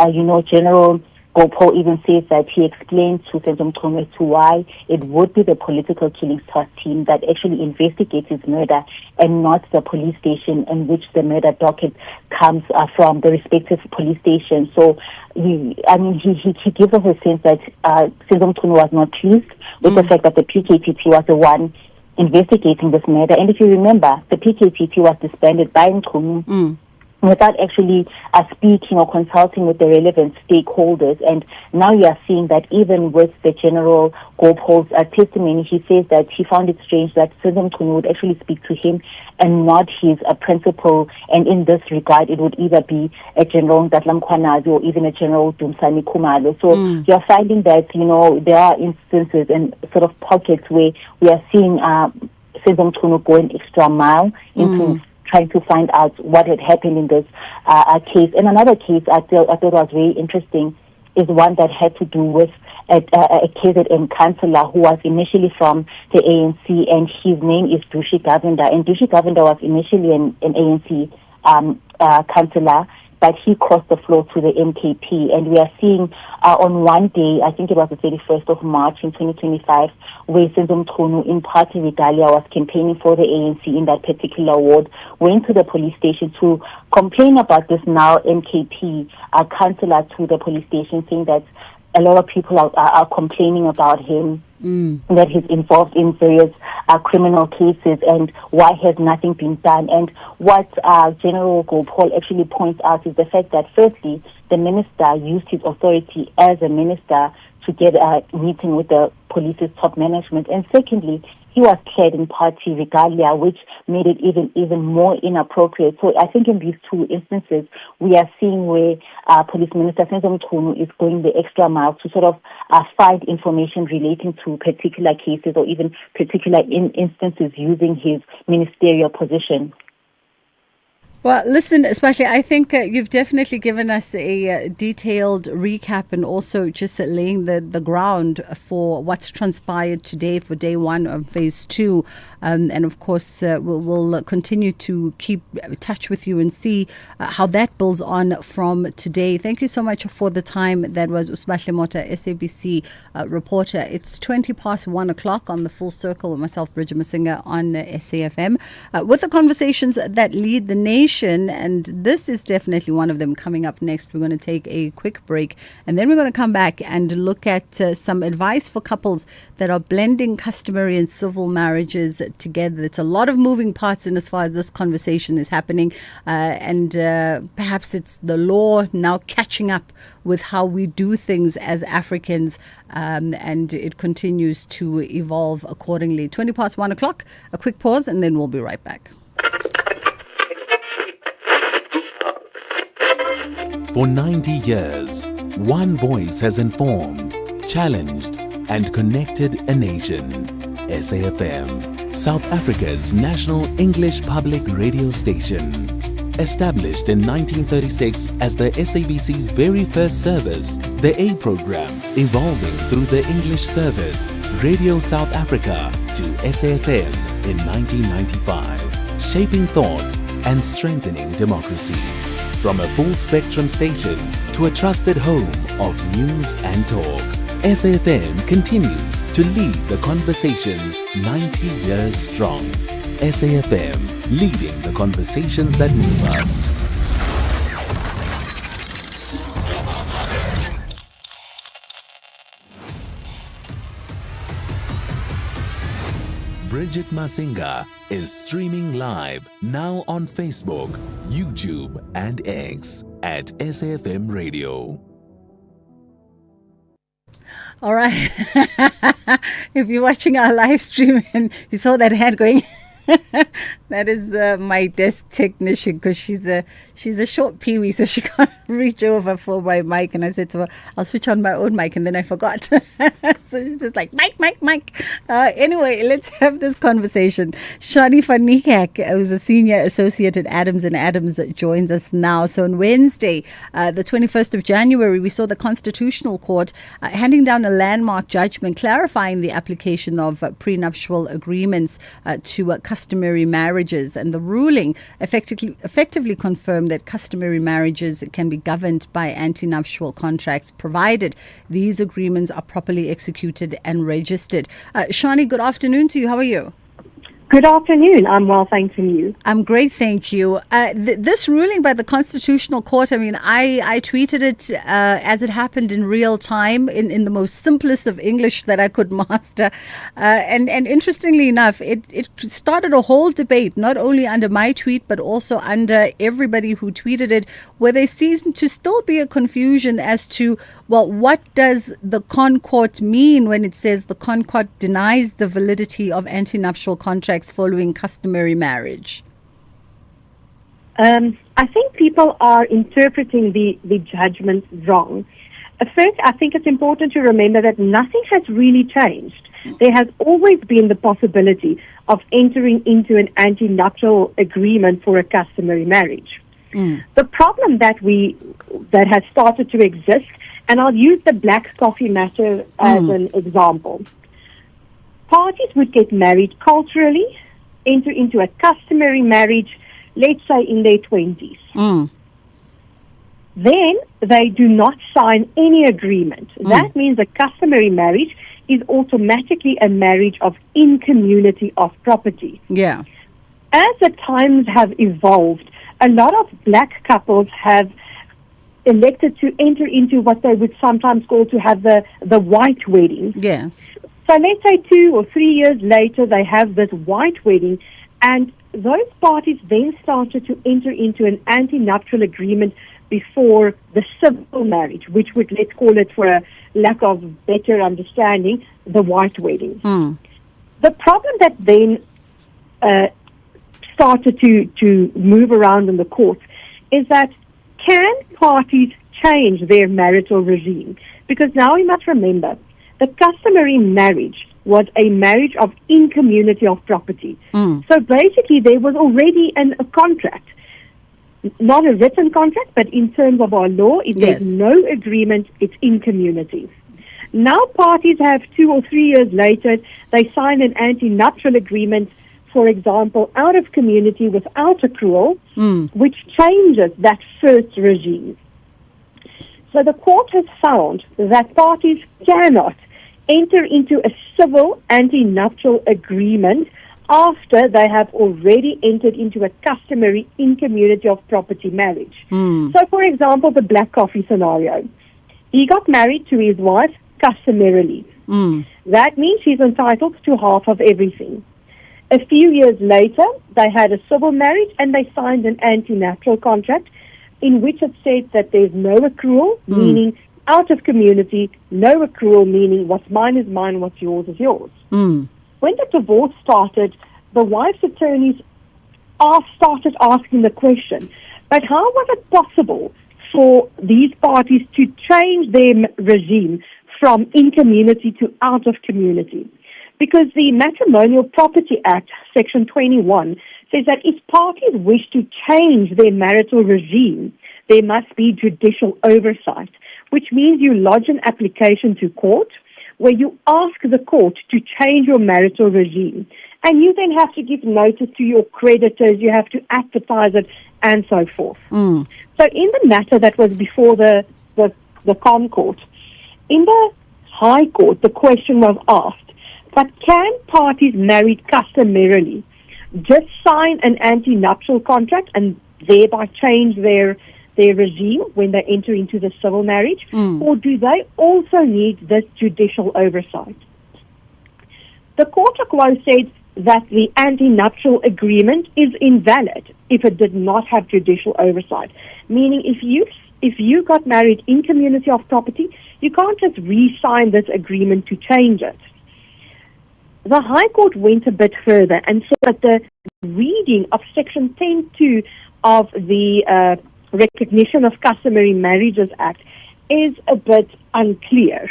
General Gopal even says that he explained to Senzo Mchunu as to why it would be the political killings task team that actually investigates his murder and not the police station in which the murder docket comes from, the respective police station. So, he gives us a sense that Senzo Mchunu was not pleased with the fact that the PKPT was the one investigating this matter. And if you remember, the PKPT was disbanded by Nkunu without actually speaking or consulting with the relevant stakeholders. And now you are seeing that even with the General Gopal's testimony, he says that he found it strange that Sindom Nkunu would actually speak to him and not his principal. And in this regard, it would either be a General Ntatla Mkhwanazi or even a General Dumsani Khumalo. So you're finding that, there are instances and sort of pockets where we are seeing Sindom Nkunu go an extra mile into trying to find out what had happened in this case. And another case I thought was very interesting is one that had to do with a KZN councillor who was initially from the ANC, and his name is Dushi Govender. And Dushi Govender was initially an ANC councillor, but he crossed the floor to the MKP. And we are seeing on one day, I think it was the 31st of March in 2025, where Sindom Nkunu in party regalia was campaigning for the ANC in that particular ward, went to the police station to complain about this now MKP councillor to the police station, saying that a lot of people are complaining about him, that he's involved in various criminal cases, and why has nothing been done. And what General Gopal actually points out is the fact that, firstly, the minister used his authority as a minister to get a meeting with the police's top management, and secondly, he was clad in party regalia, which made it even more inappropriate. So I think in these two instances, we are seeing where Police Minister Sindom Nkunu is going the extra mile to sort of find information relating to particular cases or even particular instances using his ministerial position. Well, listen, especially, I think you've definitely given us a detailed recap and also just laying the ground for what's transpired today for day one of phase two. And of course, we'll continue to keep in touch with you and see how that builds on from today. Thank you so much for the time. That was Usmahle Mota, SABC reporter. It's 1:20 on the Full Circle with myself, Bridget Masinga, on SAFM. With the conversations that lead the nation, and this is definitely one of them coming up next. We're going to take a quick break, and then we're going to come back and look at some advice for couples that are blending customary and civil marriages together. It's a lot of moving parts in as far as this conversation is happening, and perhaps it's the law now catching up with how we do things as Africans, and it continues to evolve accordingly. 1:20, a quick pause, and then we'll be right back. For 90 years, one voice has informed, challenged, and connected a nation. SAFM, South Africa's national English public radio station. Established in 1936 as the SABC's very first service, the A program evolving through the English service, Radio South Africa, to SAFM in 1995, shaping thought and strengthening democracy. From a full-spectrum station to a trusted home of news and talk, SAFM continues to lead the conversations 90 years strong. SAFM, leading the conversations that move us. Bridget Masinga is streaming live now on Facebook, YouTube, and X at SAFM Radio. All right. If you're watching our live stream and you saw that hand going, that is my desk technician, because she's a short peewee, so she can't reach over for my mic. And I said to her, I'll switch on my own mic, and then I forgot. So she's just like, mic. Anyway, let's have this conversation. Shani van Niekerk, who's a senior associate at Adams & Adams, joins us now. So on Wednesday, the 21st of January, we saw the Constitutional Court handing down a landmark judgment clarifying the application of prenuptial agreements to customary marriages. And the ruling effectively confirmed that customary marriages can be governed by antenuptial contracts, provided these agreements are properly executed and registered. Shani, good afternoon to you. How are you? Good afternoon. I'm well, thanks, and you? I'm great, thank you. This ruling by the Constitutional Court, I mean, I tweeted it as it happened in real time in the most simplest of English that I could master. And interestingly enough, it started a whole debate, not only under my tweet, but also under everybody who tweeted it, where there seemed to still be a confusion as to, well, what does the Court mean when it says the Court denies the validity of anti-nuptial contracts following customary marriage? I think people are interpreting the judgment wrong. First, I think it's important to remember that nothing has really changed. There has always been the possibility of entering into an anti-nuptial agreement for a customary marriage. The problem that has started to exist, and I'll use the black coffee matter as an example. Parties would get married culturally, enter into a customary marriage, let's say in their 20s. Then they do not sign any agreement. That means a customary marriage is automatically a marriage of in-community of property. Yeah. As the times have evolved, a lot of black couples have elected to enter into what they would sometimes call to have the white wedding. Yes. So let's say 2 or 3 years later, they have this white wedding, and those parties then started to enter into an anti-nuptial agreement before the civil marriage, which would, let's call it for a lack of better understanding, the white wedding. The problem that then started to move around in the courts is that can parties change their marital regime? Because now we must remember, the customary marriage was a marriage of in-community of property. So basically there was already a contract, not a written contract, but in terms of our law, if there's no agreement, it's in-community. Now parties have 2 or 3 years later, they sign an anti-nuptial agreement, for example, out of community without accrual, which changes that first regime. So the court has found that parties cannot enter into a civil anti-nuptial agreement after they have already entered into a customary in-community of property marriage. So, for example, the black coffee scenario. He got married to his wife customarily. That means she's entitled to half of everything. A few years later, they had a civil marriage and they signed an anti-nuptial contract in which it said that there's no accrual, meaning out of community, no accrual, meaning what's mine is mine, what's yours is yours. When the divorce started, the wife's attorneys started asking the question, but how was it possible for these parties to change their regime from in-community to out of community? Because the Matrimonial Property Act, Section 21, says that if parties wish to change their marital regime, there must be judicial oversight, which means you lodge an application to court where you ask the court to change your marital regime. And you then have to give notice to your creditors, you have to advertise it, and so forth. So in the matter that was before the Court, in the High Court, the question was asked, but can parties married customarily just sign an anti-nuptial contract and thereby change their regime when they enter into the civil marriage, or do they also need this judicial oversight? The Court of Quo said that the anti-nuptial agreement is invalid if it did not have judicial oversight, meaning if you got married in community of property, you can't just re-sign this agreement to change it. The High Court went a bit further and said that the reading of Section 10.2 of the Recognition of Customary Marriages Act is a bit unclear.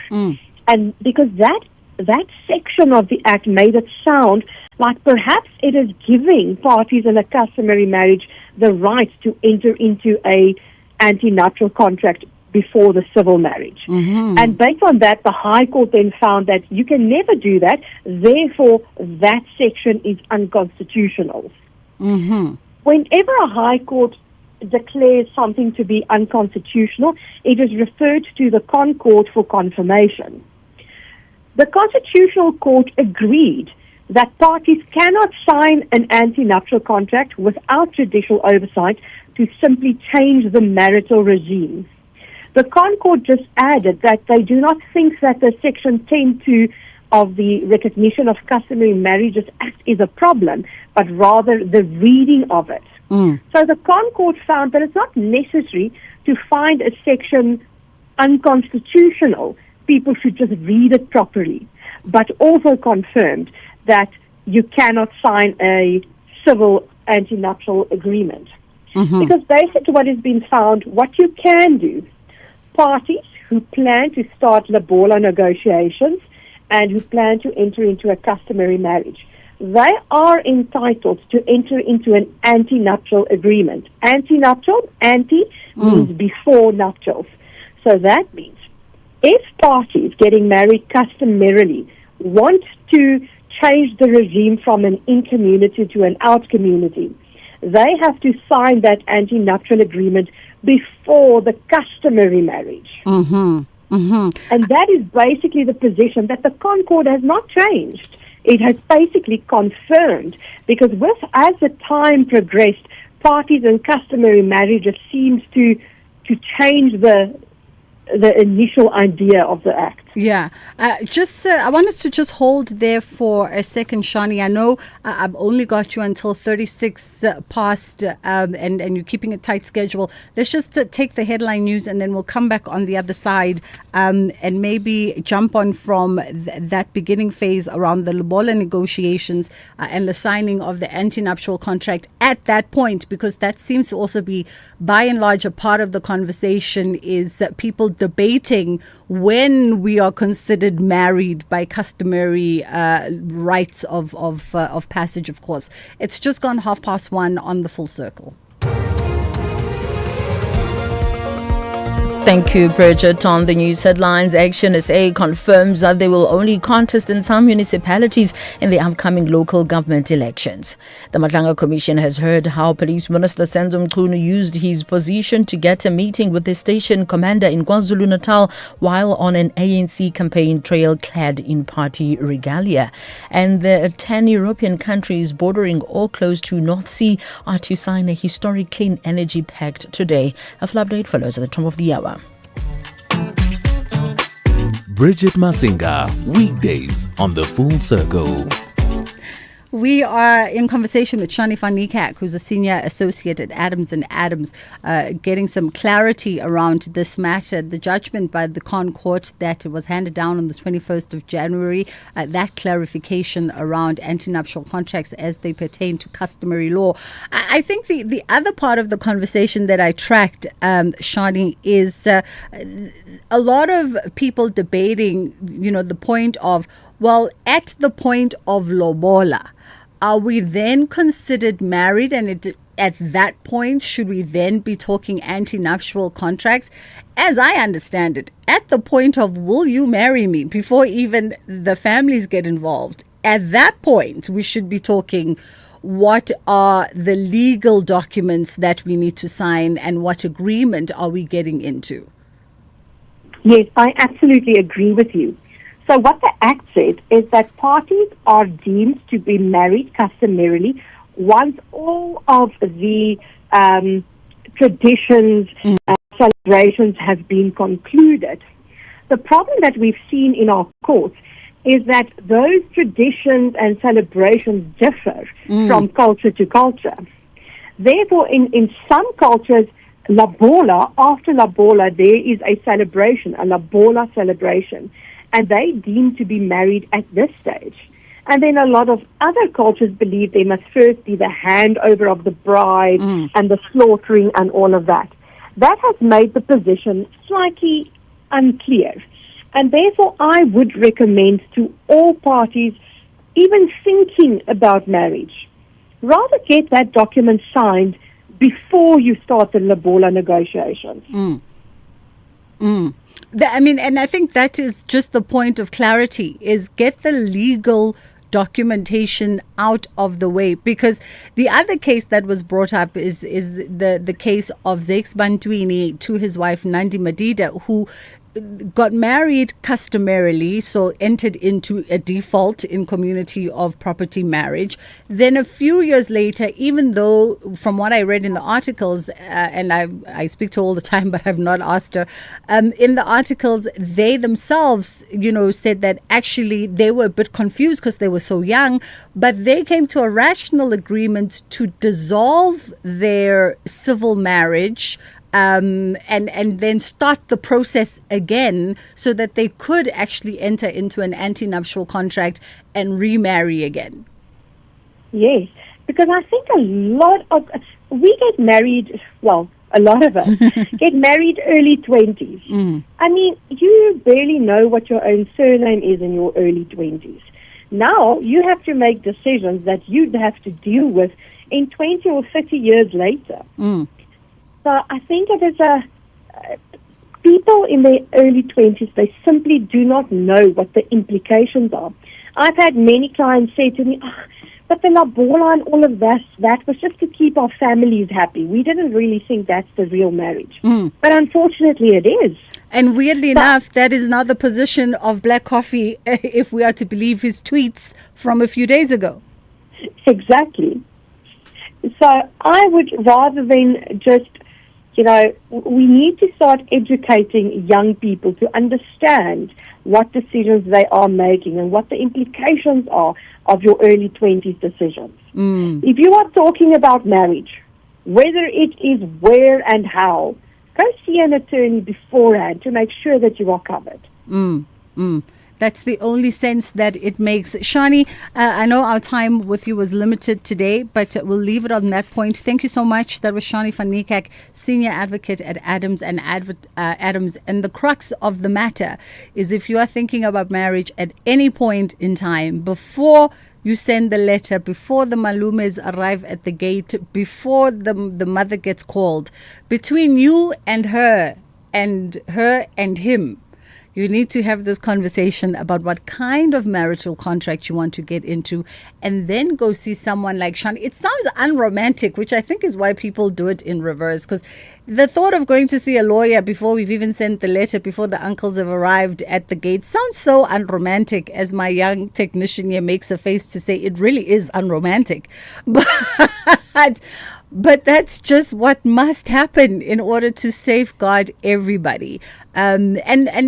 And because that section of the Act made it sound like perhaps it is giving parties in a customary marriage the right to enter into a anti-nuptial contract before the civil marriage. And based on that, the High Court then found that you can never do that, therefore that section is unconstitutional. Whenever a High Court declares something to be unconstitutional, it is referred to the Court for confirmation. The Constitutional Court agreed that parties cannot sign an anti-nuptial contract without judicial oversight to simply change the marital regime. The Concord just added that they do not think that the Section 10.2 of the Recognition of Customary Marriages Act is a problem, but rather the reading of it. So the Concord found that it's not necessary to find a section unconstitutional. People should just read it properly, but also confirmed that you cannot sign a civil anti-nuptial agreement. Because basically what has been found, what you can do, parties who plan to start lobola negotiations and who plan to enter into a customary marriage, they are entitled to enter into an anti-nuptial agreement. Anti-nuptial, means before nuptials. So that means if parties getting married customarily want to change the regime from an in-community to an out-community, they have to sign that anti-nuptial agreement before the customary marriage. And that is basically the position that the Concord has not changed. It has basically confirmed, because as the time progressed, parties and customary marriages seems to change the initial idea of the act. Yeah. I want us to just hold there for a second, Shani. I know I've only got you until 36 past, and you're keeping a tight schedule. Let's just take the headline news, and then we'll come back on the other side and maybe jump on from that beginning phase around the lobola negotiations and the signing of the anti-nuptial contract at that point, because that seems to also be, by and large, a part of the conversation is people debating when we are considered married by customary rites of passage, of course. It's just gone 1:30 on the Full Circle. Thank you, Bridget. On the news headlines, Action SA confirms that they will only contest in some municipalities in the upcoming local government elections. The Matlanga Commission has heard how Police Minister Senzo Mchunu used his position to get a meeting with the station commander in KwaZulu-Natal while on an ANC campaign trail clad in party regalia. And the 10 European countries bordering or close to North Sea are to sign a historic clean energy pact today. A full update follows at the top of the hour. Bridget Masinga, weekdays on the Full Circle. We are in conversation with Shani van Niekerk, who's a senior associate at Adams & Adams, getting some clarity around this matter. The judgment by the Court that was handed down on the 21st of January, that clarification around anti-nuptial contracts as they pertain to customary law. I think the other part of the conversation that I tracked, Shani, is a lot of people debating, the point of, well, at the point of lobola, are we then considered married? And at that point, should we then be talking anti-nuptial contracts? As I understand it, at the point of will you marry me, before even the families get involved, at that point, we should be talking what are the legal documents that we need to sign and what agreement are we getting into? Yes, I absolutely agree with you. So what the Act says is that parties are deemed to be married customarily once all of the traditions and celebrations have been concluded. The problem that we've seen in our courts is that those traditions and celebrations differ from culture to culture. Therefore, in some cultures, lobola, after lobola, there is a celebration, a lobola celebration, and they deem to be married at this stage. And then a lot of other cultures believe there must first be the handover of the bride and the slaughtering and all of that. That has made the position slightly unclear. And therefore, I would recommend to all parties, even thinking about marriage, rather get that document signed before you start the lobola negotiations. And I think that is just the point of clarity, is get the legal documentation out of the way, because the other case that was brought up is the case of Zakes Bantwini to his wife Nandi Madida, who got married customarily, so entered into a default in community of property marriage. Then a few years later, even though from what I read in the articles, and I speak to her all the time, but I've not asked her, in the articles, they themselves, said that actually they were a bit confused because they were so young, but they came to a rational agreement to dissolve their civil marriage and then start the process again so that they could actually enter into an antenuptial contract and remarry again. Yes, because I think we get married, well, a lot of us get married early 20s. I mean, you barely know what your own surname is in your early 20s. Now you have to make decisions that you'd have to deal with in 20 or 30 years later. So I think it is people in their early 20s, they simply do not know what the implications are. I've had many clients say to me, but the lobola and all of that was just to keep our families happy. We didn't really think that's the real marriage. But unfortunately it is. And weirdly enough, that is now the position of Black Coffee, if we are to believe his tweets from a few days ago. Exactly. So I would, rather than just, we need to start educating young people to understand what decisions they are making and what the implications are of your early 20s decisions. If you are talking about marriage, whether it is where and how, go see an attorney beforehand to make sure that you are covered. That's the only sense that it makes. Shani, I know our time with you was limited today, but we'll leave it on that point. Thank you so much. That was Shani van Niekerk, Senior Advocate at Adams and Adams. And the crux of the matter is, if you are thinking about marriage at any point in time, before you send the letter, before the malumes arrive at the gate, before the mother gets called, between you and her and him, you need to have this conversation about what kind of marital contract you want to get into, and then go see someone like Shani. It sounds unromantic, which I think is why people do it in reverse, because the thought of going to see a lawyer before we've even sent the letter, before the uncles have arrived at the gate, sounds so unromantic, as my young technician here makes a face to say it really is unromantic. But that's just what must happen in order to safeguard everybody. And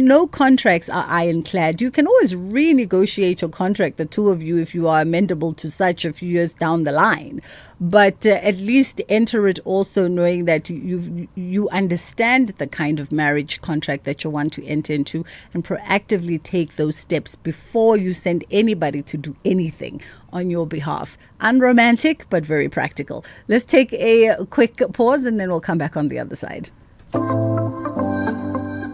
no contracts are ironclad. You can always renegotiate your contract, the two of you, if you are amendable to such a few years down the line. But at least enter it also knowing that you understand the kind of marriage contract that you want to enter into, and proactively take those steps before you send anybody to do anything on your behalf. Unromantic, but very practical. Let's take a quick pause and then we'll come back on the other side.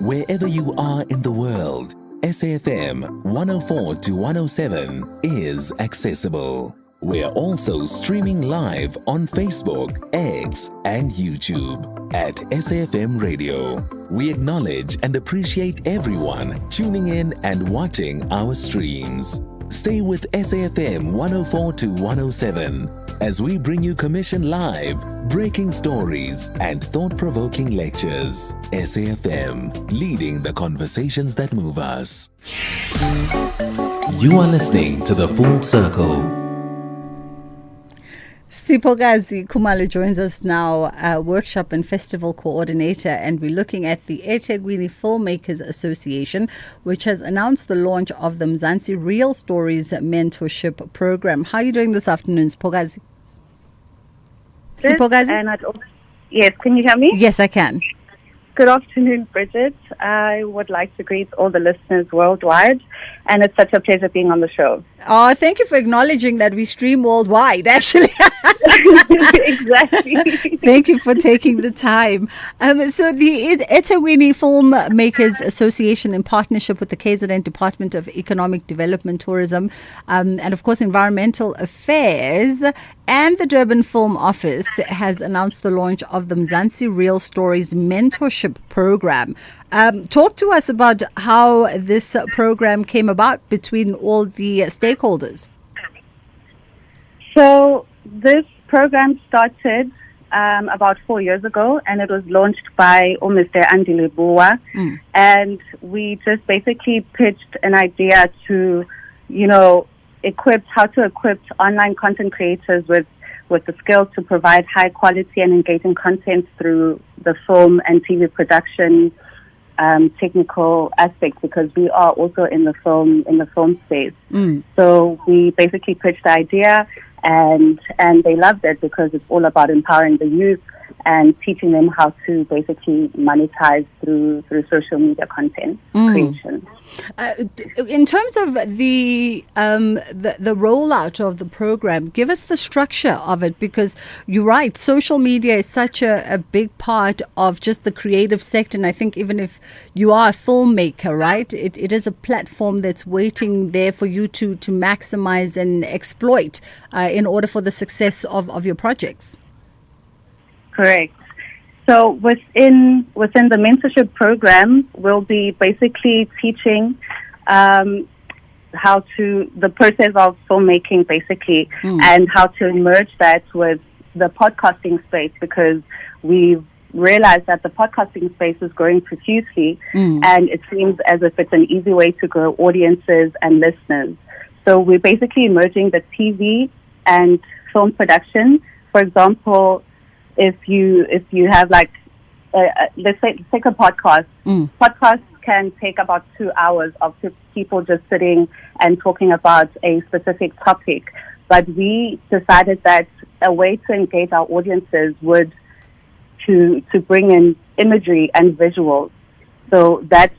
Wherever you are in the world, SAFM 104 to 107 is accessible. We're also streaming live on Facebook, X, and YouTube at SAFM Radio. We acknowledge and appreciate everyone tuning in and watching our streams. Stay with SAFM 104 to 107 as we bring you Commission Live, breaking stories, and thought-provoking lectures. SAFM, leading the conversations that move us. You are listening to The Full Circle. Sipokazi Khumalo joins us now, workshop and festival coordinator, and we're looking at the eThekwini Filmmakers Association, which has announced the launch of the Mzansi Real Stories mentorship program. How are you doing this afternoon, Sipokazi? Sipokazi? Yes, can you hear me? Yes, I can. Good afternoon, Bridget. I would like to greet all the listeners worldwide, and it's such a pleasure being on the show. Oh, thank you for acknowledging that we stream worldwide, actually. Exactly. Thank you for taking the time. So the eThekwini Filmmakers Association, in partnership with the KZN Department of Economic Development, Tourism, and of course Environmental Affairs, and the Durban Film Office, has announced the launch of the Mzansi Real Stories mentorship program. Talk to us about how this program came about between all the stakeholders. So this program started about 4 years ago, and it was launched by Mr. Andile Bua. And we just basically pitched an idea to, how to equip online content creators with the skills to provide high quality and engaging content through the film and TV production technical aspects, because we are also in the film space. So we basically pitched the idea, and they loved it because it's all about empowering the youth and teaching them how to basically monetize through social media content creation. In terms of the rollout of the program, give us the structure of it, because you're right, social media is such a big part of just the creative sector. And I think even if you are a filmmaker, right, it is a platform that's waiting there for you to maximize and exploit in order for the success of your projects. Correct. So within the mentorship program, we'll be basically teaching the process of filmmaking, basically, and how to merge that with the podcasting space, because we've realized that the podcasting space is growing profusely, and it seems as if it's an easy way to grow audiences and listeners. So we're basically merging the TV and film production. For example, if you have let's take a podcast. Podcasts can take about 2 hours of people just sitting and talking about a specific topic. But we decided that a way to engage our audiences would to bring in imagery and visuals. So that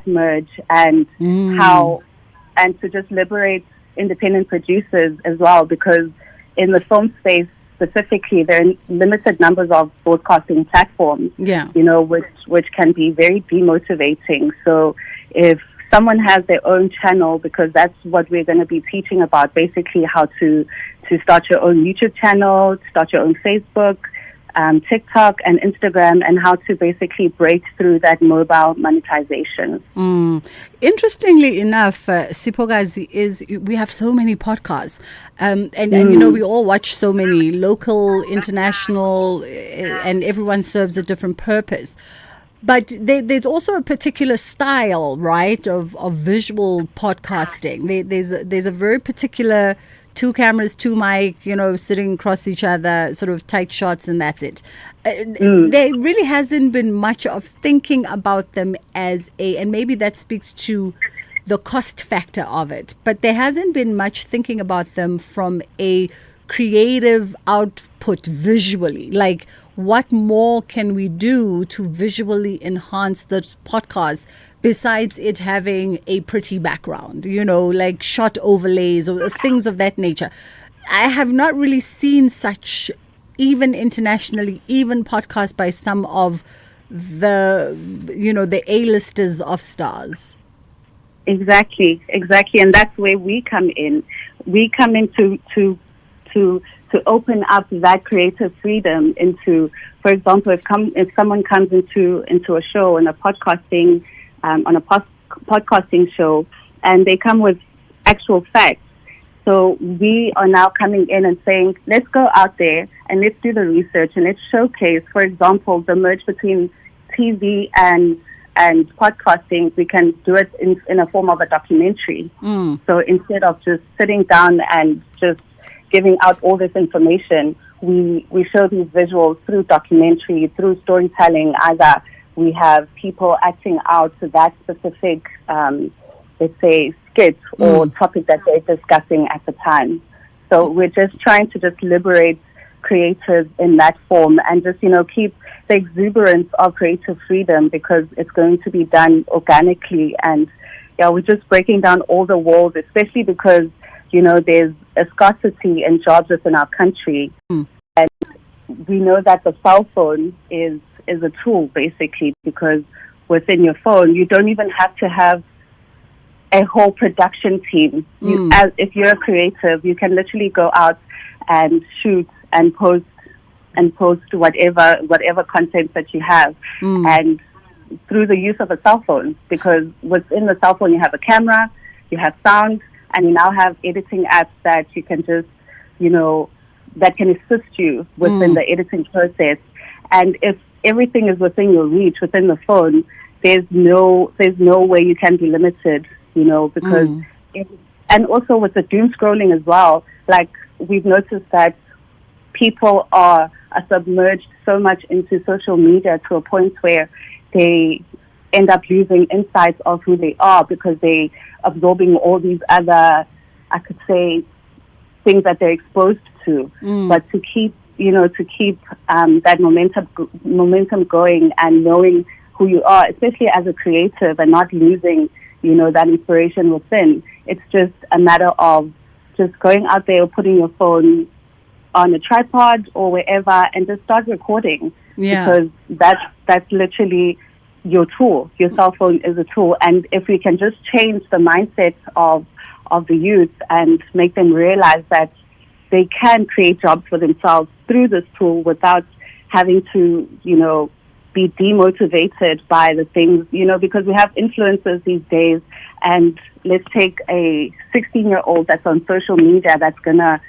merge and to just liberate independent producers as well, because in the film space specifically, there are limited numbers of broadcasting platforms, which can be very demotivating. So if someone has their own channel, because that's what we're going to be teaching about, basically how to start your own YouTube channel, start your own Facebook, TikTok and Instagram, and how to basically break through that mobile monetization. Interestingly enough, Sipogazi, is we have so many podcasts, and we all watch so many local, international, and everyone serves a different purpose. But there's also a particular style, right, of visual podcasting. There's a very particular 2 cameras, 2 mic, sitting across each other, sort of tight shots, and that's it. There really hasn't been much of thinking about them and maybe that speaks to the cost factor of it, but there hasn't been much thinking about them from a creative output visually. Like, what more can we do to visually enhance the podcast besides it having a pretty background, like shot overlays or things of that nature? I have not really seen such, even internationally, even podcasts by some of the A-listers of stars. Exactly. And that's where we come in. We come in to open up that creative freedom into, for example, if someone comes into a show and a podcasting podcasting show, and they come with actual facts. So we are now coming in and saying, let's go out there and let's do the research and let's showcase, for example, the merge between TV and podcasting. We can do it in a form of a documentary. So instead of just sitting down and just giving out all this information, we show these visuals through documentary, through storytelling. Either we have people acting out that specific, let's say, skit or topic that they're discussing at the time. So we're just trying to just liberate creators in that form and just, keep the exuberance of creative freedom, because it's going to be done organically. And we're just breaking down all the walls, especially because, there's a scarcity in jobs within our country. And we know that the cell phone is a tool, basically, because within your phone, you don't even have to have a whole production team. If you're a creative, you can literally go out and shoot and post whatever content that you have, and through the use of a cell phone, because within the cell phone you have a camera, you have sound, and you now have editing apps that you can just, that can assist you within the editing process. And if everything is within your reach, within the phone, there's no way you can be limited, because and also with the doom scrolling as well, like we've noticed that people are submerged so much into social media to a point where they end up losing insights of who they are because they absorbing all these other, I could say, things that they're exposed to. But to keep that momentum going and knowing who you are, especially as a creative, and not losing, that inspiration within. It's just a matter of just going out there, putting your phone on a tripod or wherever, and just start recording. Because that's literally your tool. Your cell phone is a tool, and if we can just change the mindset of the youth and make them realize that they can create jobs for themselves through this tool without having to, be demotivated by the things, because we have influencers these days, and let's take a 16-year-old that's on social media that's gonna,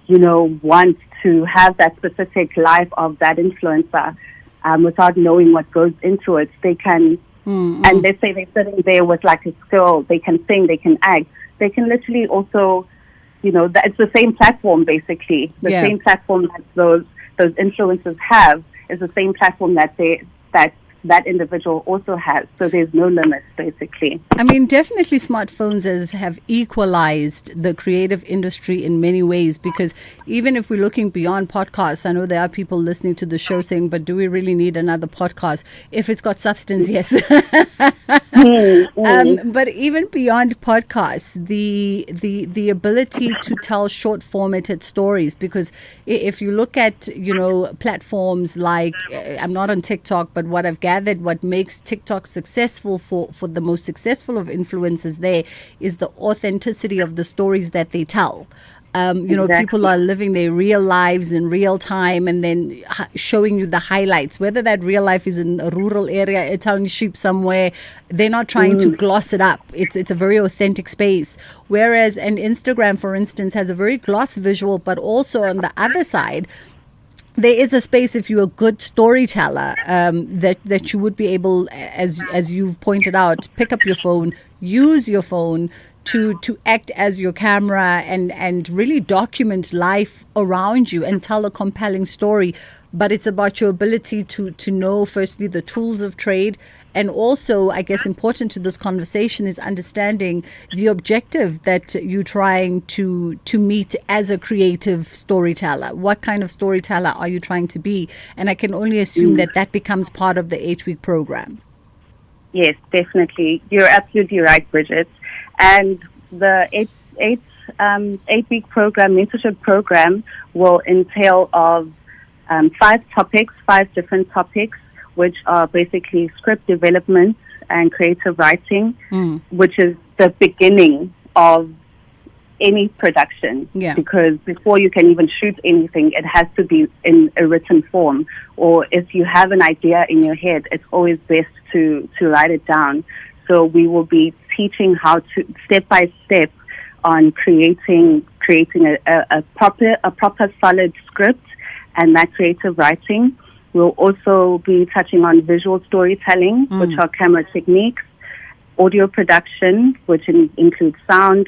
want to have that specific life of that influencer without knowing what goes into it. They can, and let's say they're sitting there with like a skill, they can sing, they can act, they can literally also, it's the same platform basically. The same platform that those influencers have is the same platform that that individual also has. So there's no limits, basically. I mean, definitely smartphones have equalized the creative industry in many ways, because even if we're looking beyond podcasts, I know there are people listening to the show saying, but do we really need another podcast? If it's got substance, yes. But even beyond podcasts, the ability to tell short formatted stories, because if you look at, platforms like, I'm not on TikTok, but what I've gathered, what makes TikTok successful for the most successful of influencers there is the authenticity of the stories that they tell. People are living their real lives in real time and then showing you the highlights, whether that real life is in a rural area, a township somewhere. They're not trying to gloss it up. It's a very authentic space. Whereas an Instagram, for instance, has a very gloss visual, but also on the other side, there is a space, if you're a good storyteller, that you would be able, as you've pointed out, pick up your phone, use your phone to act as your camera and really document life around you and tell a compelling story. But it's about your ability to know, firstly, the tools of trade. And also, I guess, important to this conversation is understanding the objective that you're trying to meet as a creative storyteller. What kind of storyteller are you trying to be? And I can only assume that becomes part of the 8-week program. Yes, definitely. You're absolutely right, Bridget. And the 8-week program, mentorship program, will entail of 5 different topics, which are basically script development and creative writing, which is the beginning of any production. Because before you can even shoot anything, it has to be in a written form. Or if you have an idea in your head, it's always best to write it down. So we will be teaching how to step by step on creating a proper solid script and that creative writing. We'll also be touching on visual storytelling, which are camera techniques, audio production, which includes sound,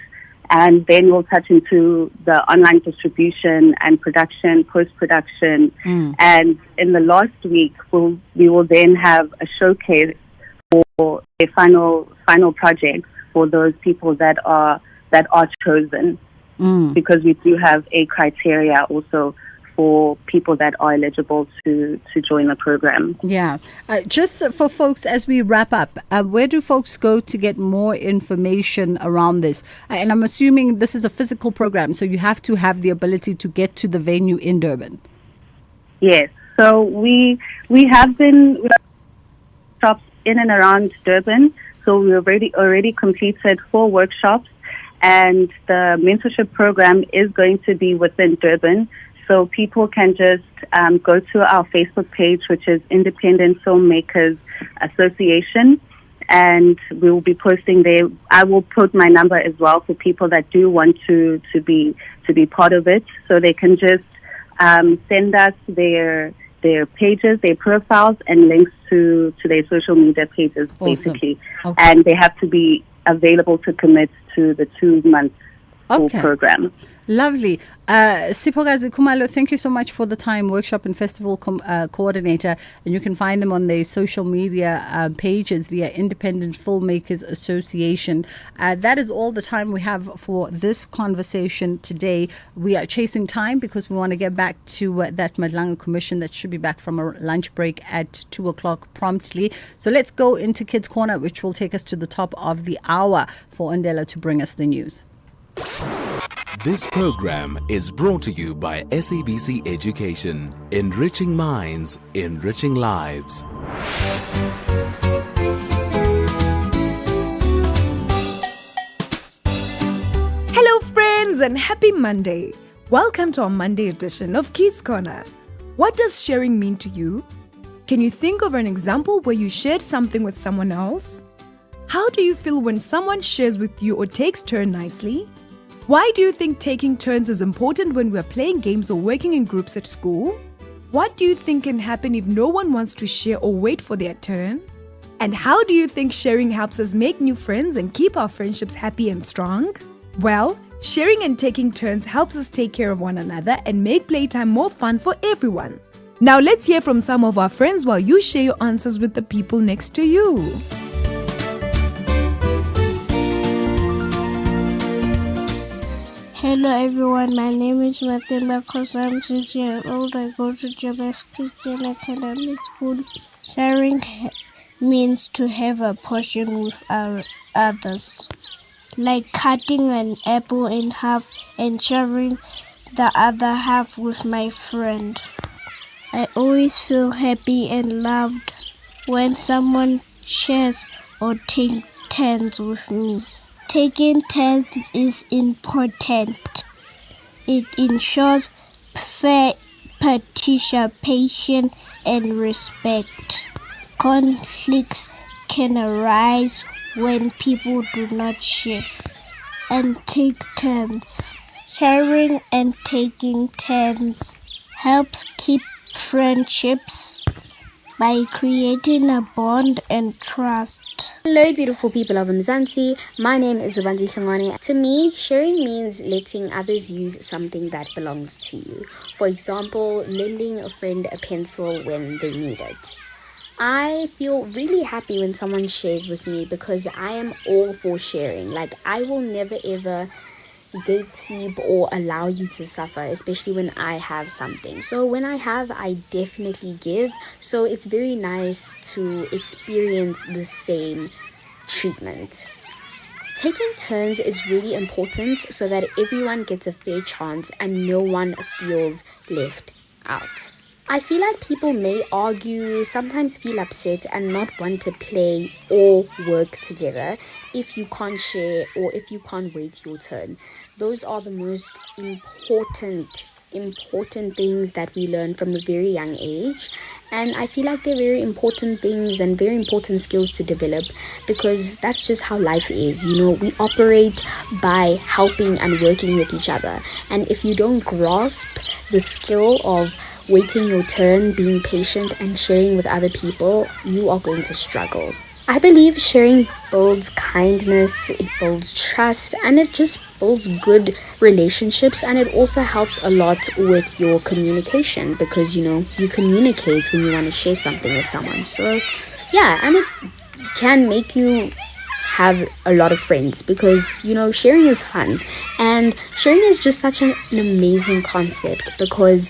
and then we'll touch into the online distribution and production, post-production. And in the last week, we will then have a showcase for a final project for those people that are chosen, because we do have a criteria also for people that are eligible to join the program. Just for folks, as we wrap up, where do folks go to get more information around this? And I'm assuming this is a physical program, so you have to have the ability to get to the venue in Durban. Yes, so we have been workshops in and around Durban, so we already completed 4 workshops, and the mentorship program is going to be within Durban. So people can just go to our Facebook page, which is Independent Filmmakers Association, and we will be posting there. I will put my number as well for people that do want to be part of it. So they can just send us their pages, their profiles, and links to their social media pages, Awesome. basically. Okay. And they have to be available to commit to the 2 months full Okay. program. Lovely. Sipogazi Kumalo, thank you so much for the time. Workshop and Festival Coordinator. And you can find them on their social media pages via Independent Filmmakers Association. That is all the time we have for this conversation today. We are chasing time because we want to get back to that Madlanga Commission that should be back from a lunch break at 2 o'clock promptly. So let's go into Kids Corner, which will take us to the top of the hour for Ndela to bring us the news. This program is brought to you by SABC Education, enriching minds, enriching lives. Hello, friends, and happy Monday. Welcome to our Monday edition of Kids Corner. What does sharing mean to you? Can you think of an example where you shared something with someone else? How do you feel when someone shares with you or takes turn nicely? Why do you think taking turns is important when we're playing games or working in groups at school? What do you think can happen if no one wants to share or wait for their turn? And how do you think sharing helps us make new friends and keep our friendships happy and strong? Well, sharing and taking turns helps us take care of one another and make playtime more fun for everyone. Now let's hear from some of our friends while you share your answers with the people next to you. Hello everyone, my name is Mathemba because I'm 6 years old. I go to Jabez Christian Academy School. Sharing means to have a portion with our others, like cutting an apple in half and sharing the other half with my friend. I always feel happy and loved when someone shares or takes turns with me. Taking turns is important. It ensures fair participation and respect. Conflicts can arise when people do not share and take turns. Sharing and taking turns helps keep friendships by creating a bond and trust. Hello, beautiful people of Mzansi. My name is Zabanzi Shangwani. To me, sharing means letting others use something that belongs to you. For example, lending a friend a pencil when they need it. I feel really happy when someone shares with me because I am all for sharing. Like, I will never ever gatekeep or allow you to suffer, especially when I have something. So when I have, I definitely give. So it's very nice to experience the same treatment. Taking turns is really important so that everyone gets a fair chance and no one feels left out. I feel like people may argue, sometimes feel upset and not want to play or work together if you can't share or if you can't wait your turn. Those are the most important things that we learn from a very young age. And I feel like they're very important things and very important skills to develop because that's just how life is. You know, we operate by helping and working with each other. And if you don't grasp the skill of waiting your turn, being patient and sharing with other people, you are going to struggle. I believe sharing builds kindness, it builds trust, and it just builds good relationships, and it also helps a lot with your communication because, you know, you communicate when you want to share something with someone. So, yeah, and it can make you have a lot of friends because, you know, sharing is fun, and sharing is just such an amazing concept because,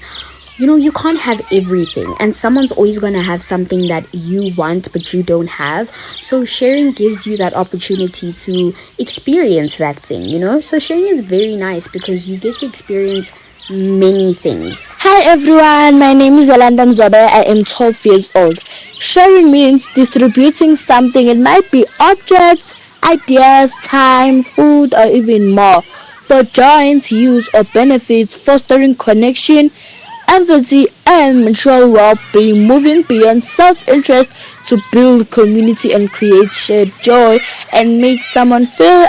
you know, you can't have everything and someone's always going to have something that you want but you don't have. So sharing gives you that opportunity to experience that thing, you know. So sharing is very nice because you get to experience many things. Hi everyone, my name is Alanda Mzobe. I am 12 years old. Sharing means distributing something. It might be objects, ideas, time, food, or even more for joint use or benefits, fostering connection, empathy, and mutual well-being, moving beyond self-interest to build community and create shared joy and make someone feel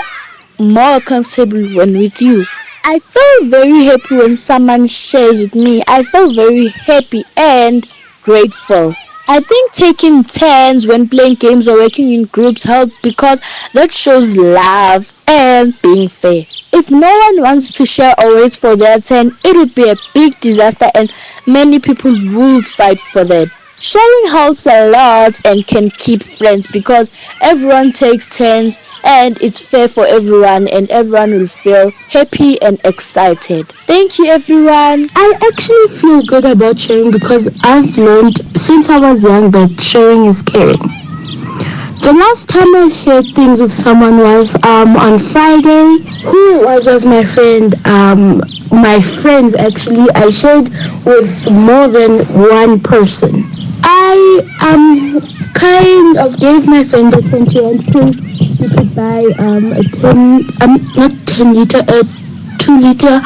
more comfortable when with you. I feel very happy when someone shares with me. I feel very happy and grateful. I think taking turns when playing games or working in groups help because that shows love and being fair. If no one wants to share or wait for their turn, it would be a big disaster and many people would fight for that. Sharing helps a lot and can keep friends because everyone takes turns and it's fair for everyone and everyone will feel happy and excited. Thank you everyone. I actually feel good about sharing because I've learned since I was young that sharing is caring. The last time I shared things with someone was on Friday. Who was my friend? My friends actually. I shared with more than one person. I kind of gave my friend a 21 cent. You could buy a 2-liter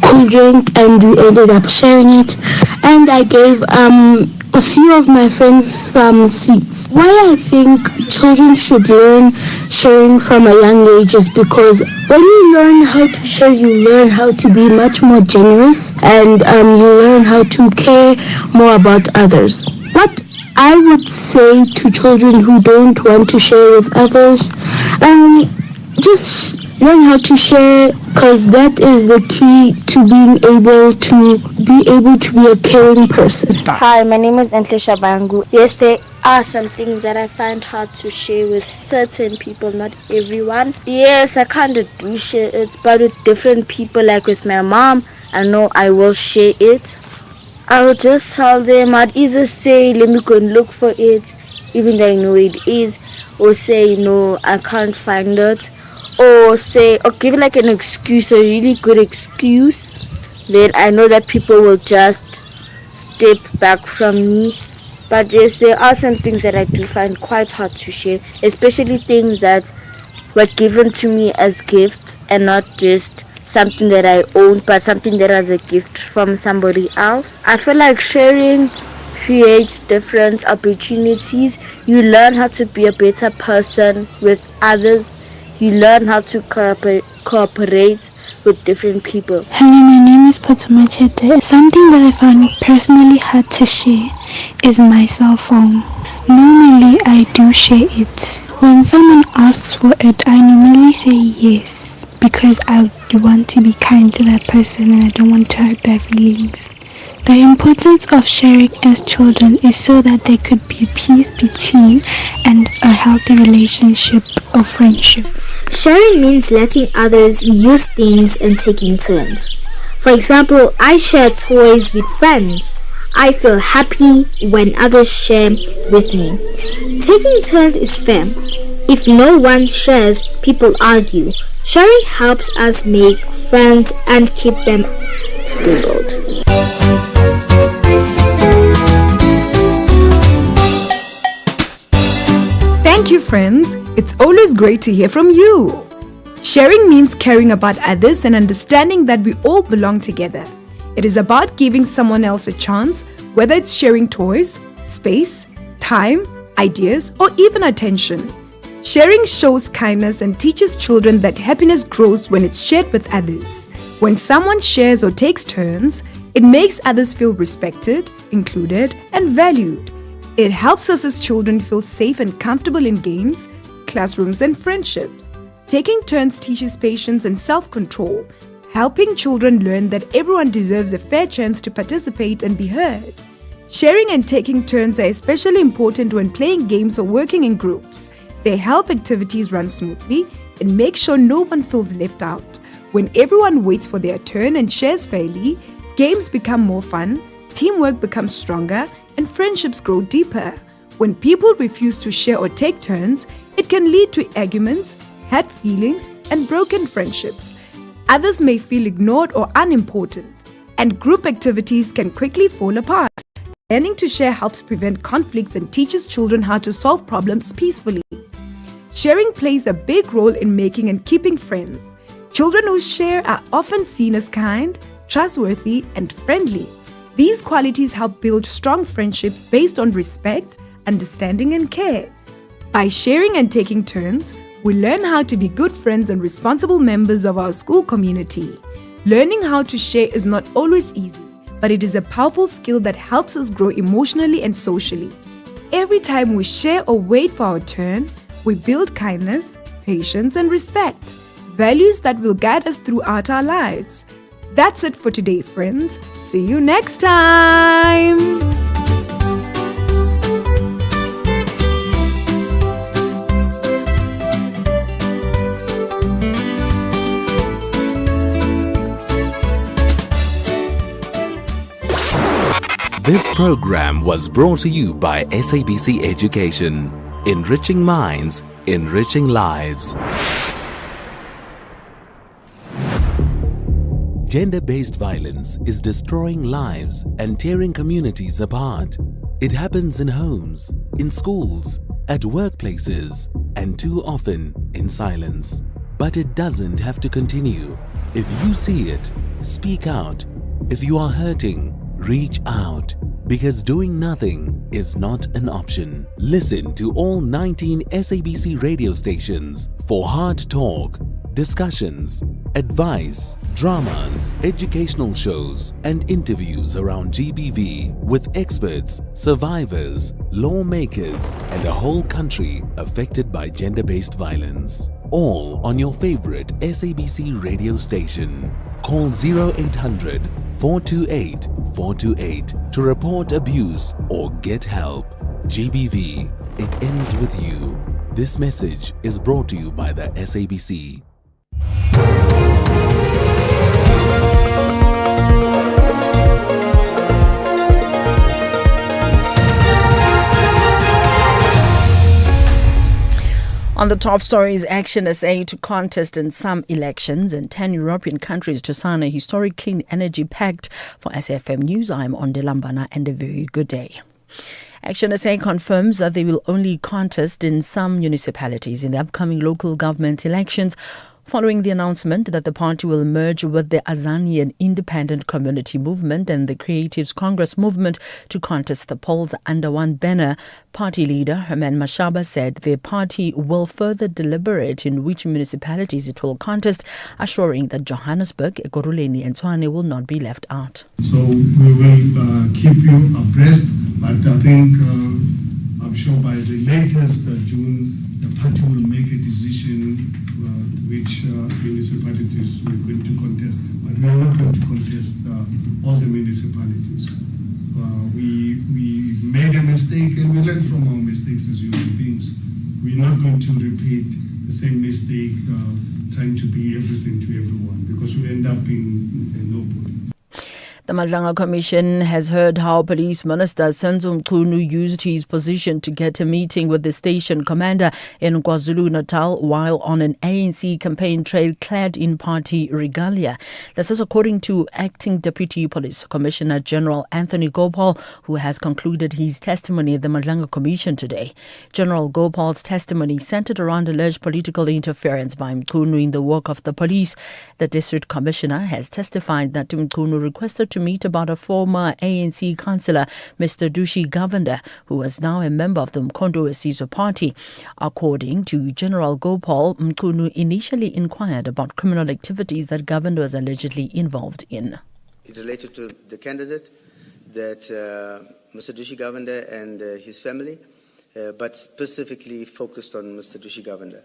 cool drink, and we ended up sharing it. And I gave a few of my friends some sweets. Why I think children should learn sharing from a young age is because when you learn how to share, you learn how to be much more generous and you learn how to care more about others. What I would say to children who don't want to share with others, just learn how to share because that is the key to being able to be a caring person. Hi, my name is Entle Shabangu. Yes, there are some things that I find hard to share with certain people, not everyone. Yes, I kind of do share it, but with different people, like with my mom, I know I will share it. I will just tell them, I'd either say, let me go and look for it, even though I know it is, or say, no, I can't find it, or say, or give like an excuse, a really good excuse. Then I know that people will just step back from me. But yes, there are some things that I do find quite hard to share, especially things that were given to me as gifts and not just something that I owned, but something that was a gift from somebody else. I feel like sharing creates different opportunities. You learn how to be a better person with others. You learn how to cooperate with different people. Hello, my name is Patumachete. Something that I found personally hard to share is my cell phone. Normally, I do share it. When someone asks for it, I normally say yes because I want to be kind to that person and I don't want to hurt their feelings. The importance of sharing as children is so that there could be peace between and a healthy relationship or friendship. Sharing means letting others use things and taking turns. For example, I share toys with friends. I feel happy when others share with me. Taking turns is fair. If no one shares, people argue. Sharing helps us make friends and keep them stable. Thank you, friends. It's always great to hear from you. Sharing means caring about others and understanding that we all belong together. It is about giving someone else a chance, whether it's sharing toys, space, time, ideas, or even attention. Sharing shows kindness and teaches children that happiness grows when it's shared with others. When someone shares or takes turns, it makes others feel respected, included, and valued. It helps us as children feel safe and comfortable in games, classrooms, and friendships. Taking turns teaches patience and self-control, helping children learn that everyone deserves a fair chance to participate and be heard. Sharing and taking turns are especially important when playing games or working in groups. They help activities run smoothly and make sure no one feels left out. When everyone waits for their turn and shares fairly, games become more fun, teamwork becomes stronger, and friendships grow deeper. When people refuse to share or take turns, it can lead to arguments, hurt feelings, and broken friendships. Others may feel ignored or unimportant, and group activities can quickly fall apart. Learning to share helps prevent conflicts and teaches children how to solve problems peacefully. Sharing plays a big role in making and keeping friends. Children who share are often seen as kind, trustworthy, and friendly. These qualities help build strong friendships based on respect, understanding, and care. By sharing and taking turns, we learn how to be good friends and responsible members of our school community. Learning how to share is not always easy, but it is a powerful skill that helps us grow emotionally and socially. Every time we share or wait for our turn, we build kindness, patience, and respect, values that will guide us throughout our lives. That's it for today, friends. See you next time. This program was brought to you by SABC Education. Enriching minds, enriching lives. Gender-based violence is destroying lives and tearing communities apart. It happens in homes, in schools, at workplaces, and too often in silence. But it doesn't have to continue. If you see it, speak out. If you are hurting, reach out, because doing nothing is not an option. Listen to all 19 SABC radio stations for hard talk, discussions, advice, dramas, educational shows, and interviews around GBV with experts, survivors, lawmakers, and a whole country affected by gender-based violence. All on your favorite SABC radio station. Call 0800 428 428 to report abuse or get help. GBV, it ends with you. This message is brought to you by the SABC. On the top stories, Action SA to contest in some elections and 10 European countries to sign a historic clean energy pact. For SFM News, I'm Onde Lambana, and a very good day. Action SA confirms that they will only contest in some municipalities in the upcoming local government elections, following the announcement that the party will merge with the Azanian Independent Community Movement and the Creatives Congress Movement to contest the polls under one banner. Party leader Herman Mashaba said the party will further deliberate in which municipalities it will contest, assuring that Johannesburg, Ekurhuleni and Tshwane will not be left out. So we will keep you abreast, but I think I'm sure by the latest June, the party will make a decision which municipalities we're going to contest. But we are not going to contest all the municipalities. We made a mistake and we learn from our mistakes as human beings. We're not going to repeat the same mistake trying to be everything to everyone, because we end up being nobody. The Madlanga Commission has heard how Police Minister Senzo Mchunu used his position to get a meeting with the station commander in KwaZulu-Natal while on an ANC campaign trail clad in party regalia. This is according to Acting Deputy Police Commissioner General Anthony Gopal, who has concluded his testimony at the Madlanga Commission today. General Gopal's testimony centered around alleged political interference by Mchunu in the work of the police. The District Commissioner has testified that Mchunu requested to meet about a former ANC councillor, Mr. Dushi Govender, who is now a member of the Mkondo Sizwe party. According to General Gopal, Mchunu initially inquired about criminal activities that Govender was allegedly involved in. It related to the candidate, that Mr. Dushi Govender and his family, but specifically focused on Mr. Dushi Govender.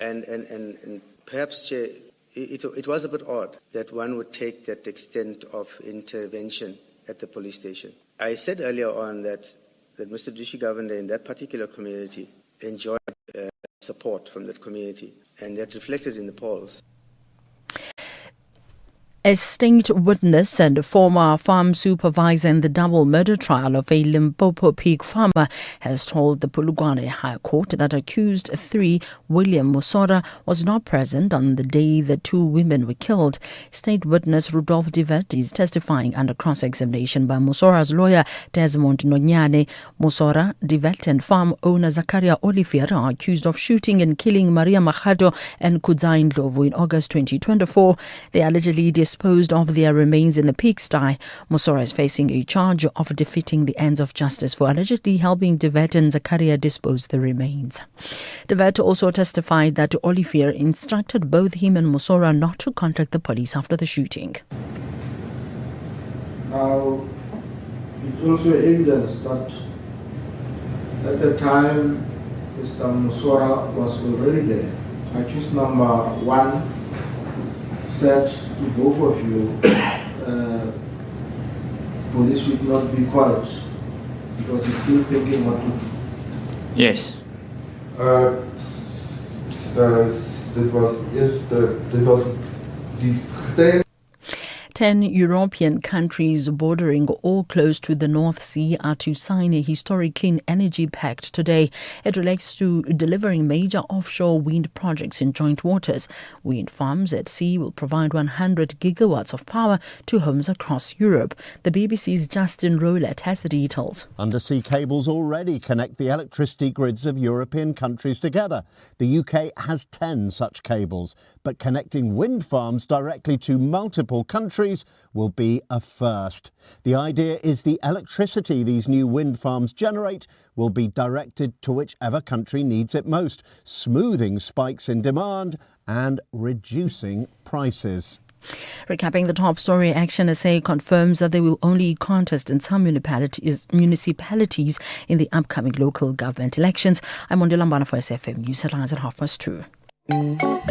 And perhaps, Chair, it was a bit odd that one would take that extent of intervention at the police station. I said earlier on that Mr. Dushi Govender in that particular community enjoyed support from that community, and that reflected in the polls. A state witness and a former farm supervisor in the double murder trial of a Limpopo pig farmer has told the Polokwane High Court that accused 3 William Musora was not present on the day the 2 women were killed. State witness Rudolph Divet is testifying under cross-examination by Musora's lawyer Desmond Nonyane. Musora, Divet and farm owner Zakaria Olivier are accused of shooting and killing Maria Machado and Kudzai Ndlovu in August 2024. They allegedly disposed of their remains in a pigsty. Mosora is facing a charge of defeating the ends of justice for allegedly helping Devet and Zakaria dispose the remains. Devet also testified that Olivier instructed both him and Mosora not to contact the police after the shooting. Now, it's also evidence that at the time Mr. Mosora was already there. Accused number 1 said to both of you, police should not be called because he's still thinking what to do. Yes. That was the 10 European countries bordering or close to the North Sea are to sign a historic clean energy pact today. It relates to delivering major offshore wind projects in joint waters. Wind farms at sea will provide 100 gigawatts of power to homes across Europe. The BBC's Justin Rowlett has the details. Undersea cables already connect the electricity grids of European countries together. The UK has 10 such cables, but connecting wind farms directly to multiple countries will be a first. The idea is the electricity these new wind farms generate will be directed to whichever country needs it most, smoothing spikes in demand and reducing prices. Recapping the top story, Action SA confirms that they will only contest in some municipalities in the upcoming local government elections. I'm Mondela Mbana for SFM News Headlines at 2:30.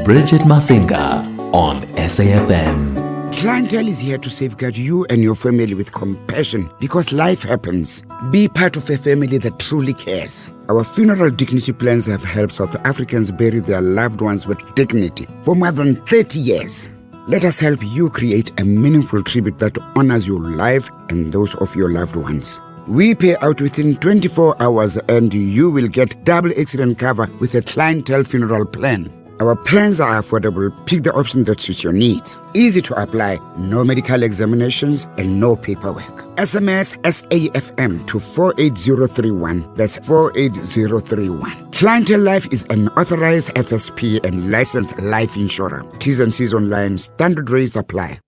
Bridget Masinga on SAFM. Clientele is here to safeguard you and your family with compassion because life happens. Be part of a family that truly cares. Our funeral dignity plans have helped South Africans bury their loved ones with dignity for more than 30 years. Let us help you create a meaningful tribute that honors your life and those of your loved ones. We pay out within 24 hours and you will get double accident cover with a clientele funeral plan. Our plans are affordable. Pick the option that suits your needs. Easy to apply, no medical examinations and no paperwork. SMS SAFM to 48031. That's 48031. Clientele Life is an authorized FSP and licensed life insurer. T's and C's online. Standard rates apply.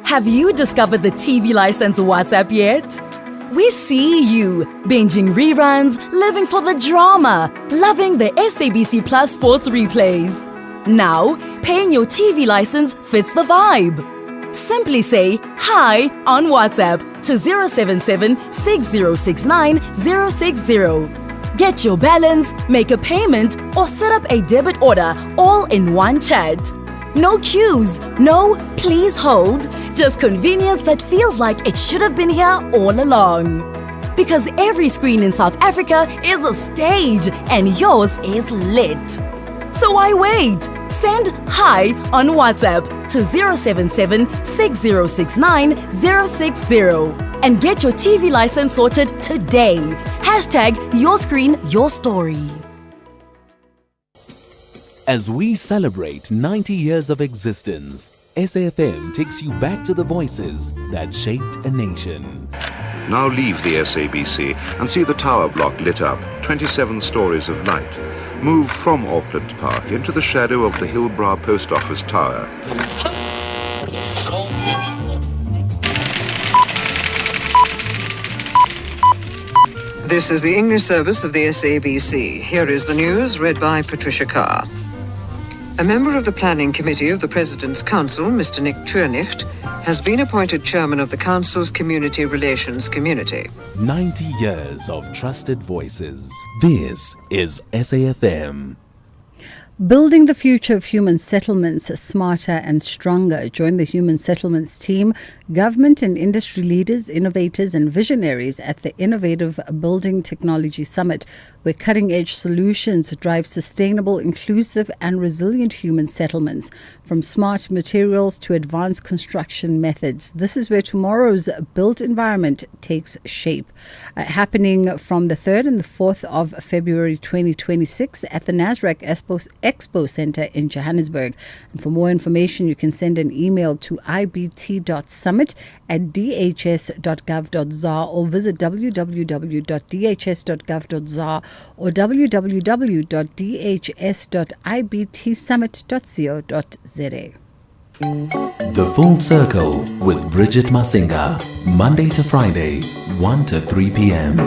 Have you discovered the TV license WhatsApp yet? We see you, binging reruns, living for the drama, loving the SABC Plus sports replays. Now, paying your TV license fits the vibe. Simply say hi on WhatsApp to 077 6069 060. Get your balance, make a payment, or set up a debit order all in one chat. No queues, no please hold, just convenience that feels like it should have been here all along. Because every screen in South Africa is a stage and yours is lit. So why wait? Send hi on WhatsApp to 077 6069 060 and get your TV license sorted today. Hashtag your screen, your story. As we celebrate 90 years of existence, SAFM takes you back to the voices that shaped a nation. Now leave the SABC and see the tower block lit up, 27 stories of light. Move from Auckland Park into the shadow of the Hillbrow Post Office Tower. This is the English service of the SABC. Here is the news, read by Patricia Carr. A member of the Planning Committee of the President's Council, Mr. Nick Turnich, has been appointed chairman of the Council's Community Relations Community. 90 years of trusted voices. This is SAFM. Building the future of human settlements smarter and stronger. Join the human settlements team, government and industry leaders, innovators and visionaries at the Innovative Building Technology Summit, where cutting-edge solutions drive sustainable, inclusive and resilient human settlements, from smart materials to advanced construction methods. This is where tomorrow's built environment takes shape. Happening from the 3rd and the 4th of February 2026 at the NASREC Expo Center in Johannesburg. And for more information, you can send an email to ibt.summit@dhs.gov.za or visit www.dhs.gov.za or www.dhs.ibtsummit.co.za. The Full Circle with Bridget Masinga. Monday to Friday, 1 to 3 p.m.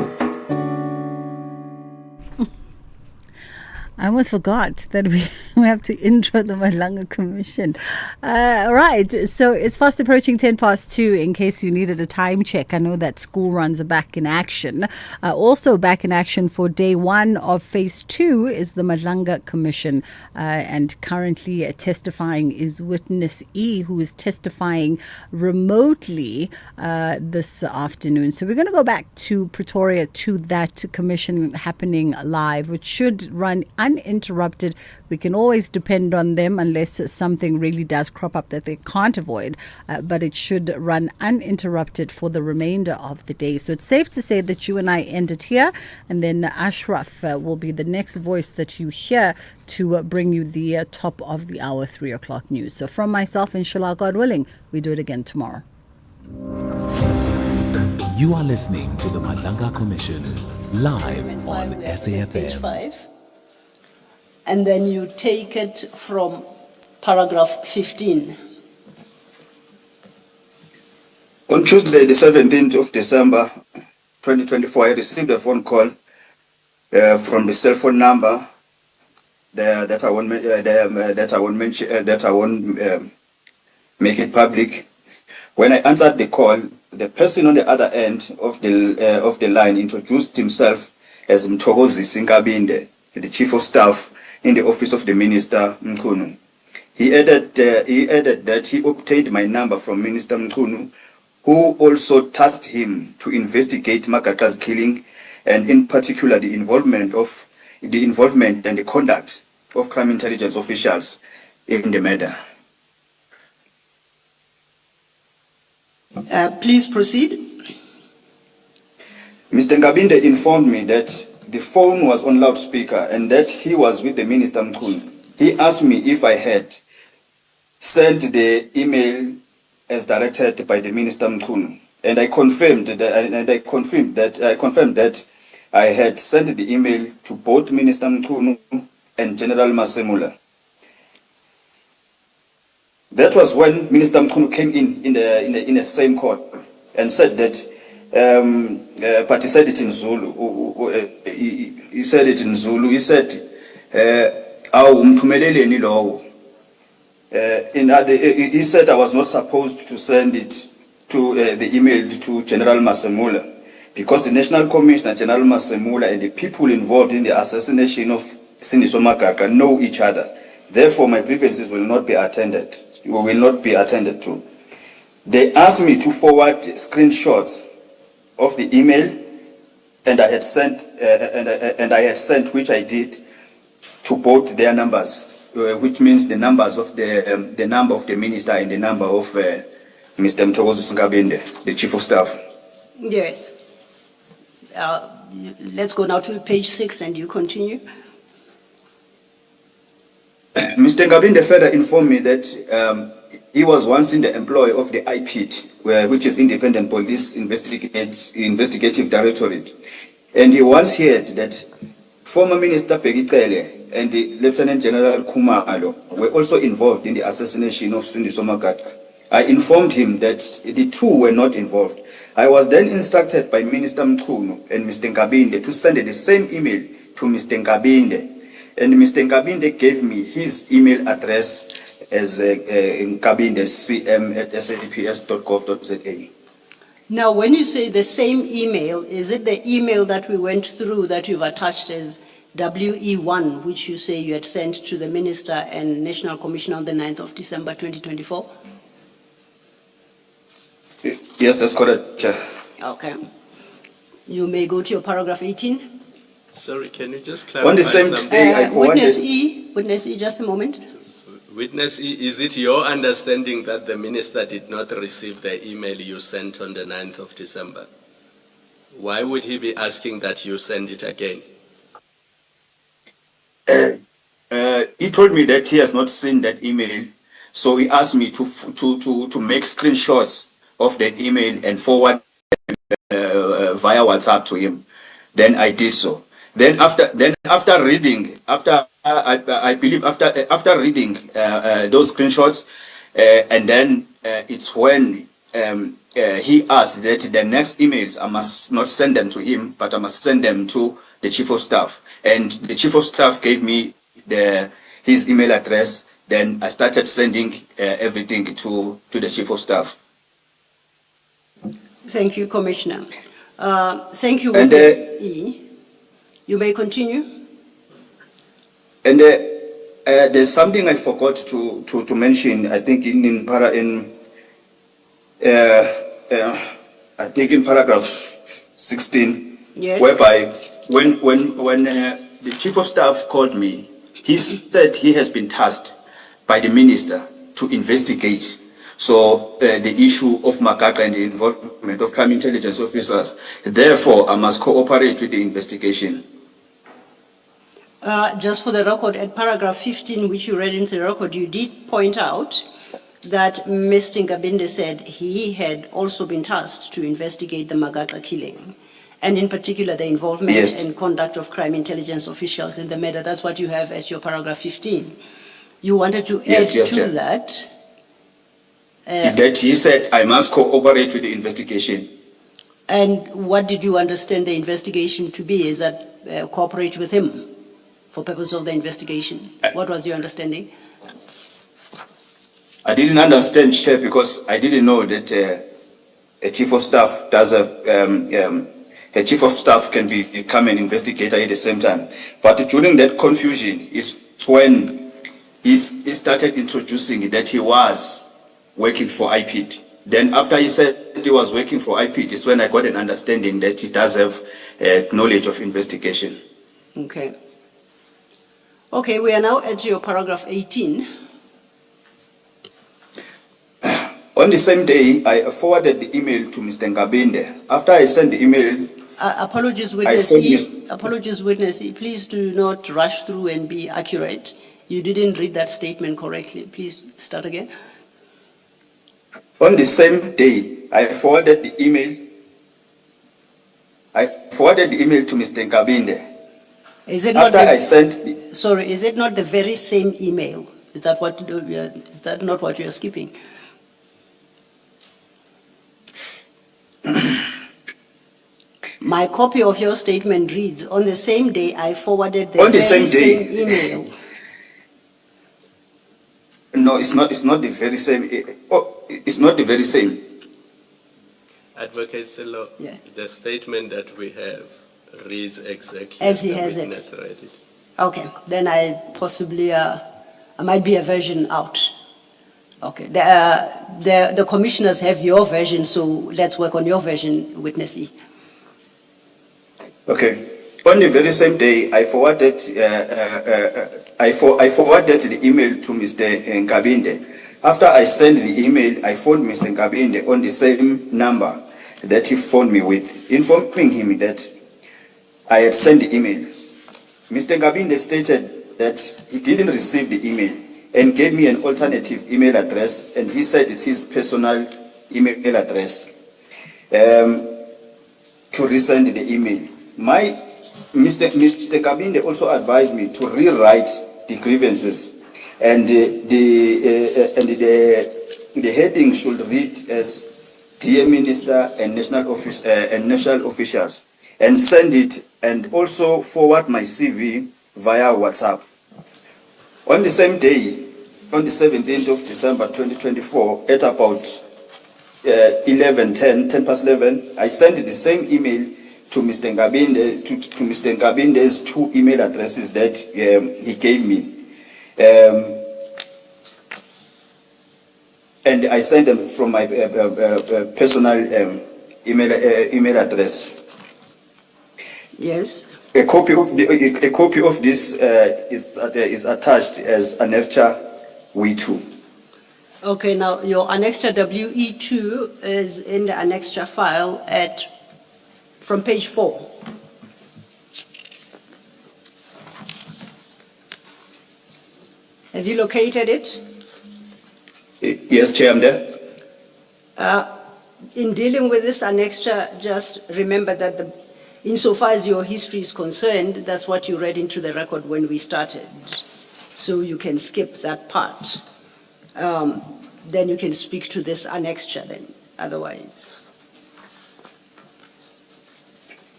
I almost forgot that we have to intro the Malanga Commission. Right, so it's fast approaching 10 past 2 in case you needed a time check. I know that school runs are back in action. Also back in action for day 1 of phase 2 is the Malanga Commission. And currently testifying is Witness E, who is testifying remotely this afternoon. So we're going to go back to Pretoria to that commission happening live, which should run uninterrupted. We can always depend on them unless something really does crop up that they can't avoid, but it should run uninterrupted for the remainder of the day. So it's safe to say that you and I end it here, and then Ashraf will be the next voice that you hear to bring you the top of the hour 3 o'clock news. So from myself, inshallah, God willing, we do it again tomorrow. You are listening to the Malanga Commission live on SAFM. Page 5. And then you take it from paragraph 15. On Tuesday, the 17th of December, 2024, I received a phone call from the cell phone number that I won't make it public. When I answered the call, the person on the other end of the line introduced himself as Mthokozi Sinkabinde, the Chief of Staff in the office of the Minister Mkhunu. He added that he obtained my number from Minister Mkhunu, who also tasked him to investigate Makaka's killing, and in particular the involvement and the conduct of crime intelligence officials in the matter. Please proceed. Mr. Ngabinde informed me that the phone was on loudspeaker and that he was with the Minister Mkhunu. He asked me if I had sent the email as directed by the Minister Mkhunu, and I confirmed that I had sent the email to both Minister Mkhunu and General Masemula. That was when Minister Mkhunu came in the same court and said that. But he said it in Zulu. He said it in Zulu. He said, he said I was not supposed to send it to the email to General Masemula because the National Commissioner, General Masemula, and the people involved in the assassination of Sindiso Makaka know each other. Therefore, my grievances will not be attended to. They asked me to forward screenshots of the email, and I had sent, which I did, to both their numbers, which means the numbers of the number of the minister and the number of Mr. Mthokozi Sinkabinde, the Chief of Staff. Yes. Let's go now to page 6 and you continue. Mr. Ngabinde further informed me that he was once in the employ of the IPIT, which is Independent Police Investigative Directorate. And he once heard that former Minister Pegitele and the Lieutenant General Kumalo were also involved in the assassination of Sindiso Makaka. I informed him that the two were not involved. I was then instructed by Minister Mkhunu and Mr. Ngabinde to send the same email to Mr. Ngabinde. And Mr. Ngabinde gave me his email address as ngabindecm@saps.gov.za. Now, when you say the same email, is it the email that we went through that you've attached as WE1, which you say you had sent to the Minister and National Commission on the 9th of December 2024? Yes, that's correct, Chair. Okay. You may go to your paragraph 18. Sorry, can you just clarify on the same something? day, Witness E, just a moment. Witness E, is it your understanding that the minister did not receive the email you sent on the 9th of December? Why would he be asking that you send it again? He told me that he has not seen that email, so he asked me to make screenshots of the email and forward via WhatsApp to him. Then I did so. Then after reading those screenshots, and then it's when he asked that the next emails, I must not send them to him, but I must send them to the Chief of Staff. And the Chief of Staff gave me his email address. Then I started sending everything to the Chief of Staff. Thank you, Commissioner. Thank you, And, Witness E. You may continue. And there's something I forgot to mention. I think in paragraph 16, Yes. whereby when the Chief of Staff called me, he said he has been tasked by the minister to investigate. So the issue of Magaqa and the involvement of crime intelligence officers. Therefore, I must cooperate with the investigation. Just for the record, at paragraph 15, which you read into the record, you did point out that Mr. Ngabinde said he had also been tasked to investigate the Magaqa killing, and in particular the involvement and conduct of crime intelligence officials in the matter. That's what you have at your paragraph 15. You wanted to add to that. Is that he said I must cooperate with the investigation. And what did you understand the investigation to be? Is that cooperate with him for purpose of the investigation? What was your understanding? I didn't understand, Chair, because I didn't know that a Chief of Staff does a Chief of Staff can become an investigator at the same time. But during that confusion, it's when he started introducing that he was working for IPID. Then after he said he was working for IPID, is when I got an understanding that he does have knowledge of investigation. Okay. Okay, we are now at your paragraph 18. On the same day, I forwarded the email to Mr. Ngabinde. After I sent the email... Apologies, Witness E. Apologies, Witness E. Please do not rush through and be accurate. You didn't read that statement correctly. Please start again. On the same day, I forwarded the email. To Mr. Ngabinde. Is it not? After I sent. Sorry, is it not the very same email? Is that not what you are skipping? My copy of your statement reads, on the same day I forwarded the very same email. No, it's not the very same. It's not the very same. Advocate Silo, the statement that we have reads exactly as he the has witness it. read it. Okay, then I possibly, I might be a version out. Okay, the commissioners have your version, so let's work on your version, Witness E. Okay. On the very same day, I forwarded the email to Mr. Ngabinde. After I sent the email, I phoned Mr. Ngabinde on the same number that he phoned me with, informing him that I had sent the email. Mr. Ngabinde stated that he didn't receive the email and gave me an alternative email address, and he said it's his personal email address to resend the email. Mr. Ngabinde also advised me to rewrite the grievances, and the heading should read as Dear Minister and National Officials, and send it, and also forward my CV via WhatsApp. On the same day, on the 17th of December 2024, at about 10 past 11, I sent the same email to Mr. Ngabinde, to Mr. Ngabinde's two email addresses that he gave me. And I sent them from my personal email address. Yes. A copy of this is attached as Annexure W2. Okay, now your Annexure WE2 is in the Annexure file from page 4. Have you located it? Yes, Chair, I'm there. In dealing with this annexure, just remember that insofar as your history is concerned, that's what you read into the record when we started. So you can skip that part. then you can speak to this annexure then, otherwise.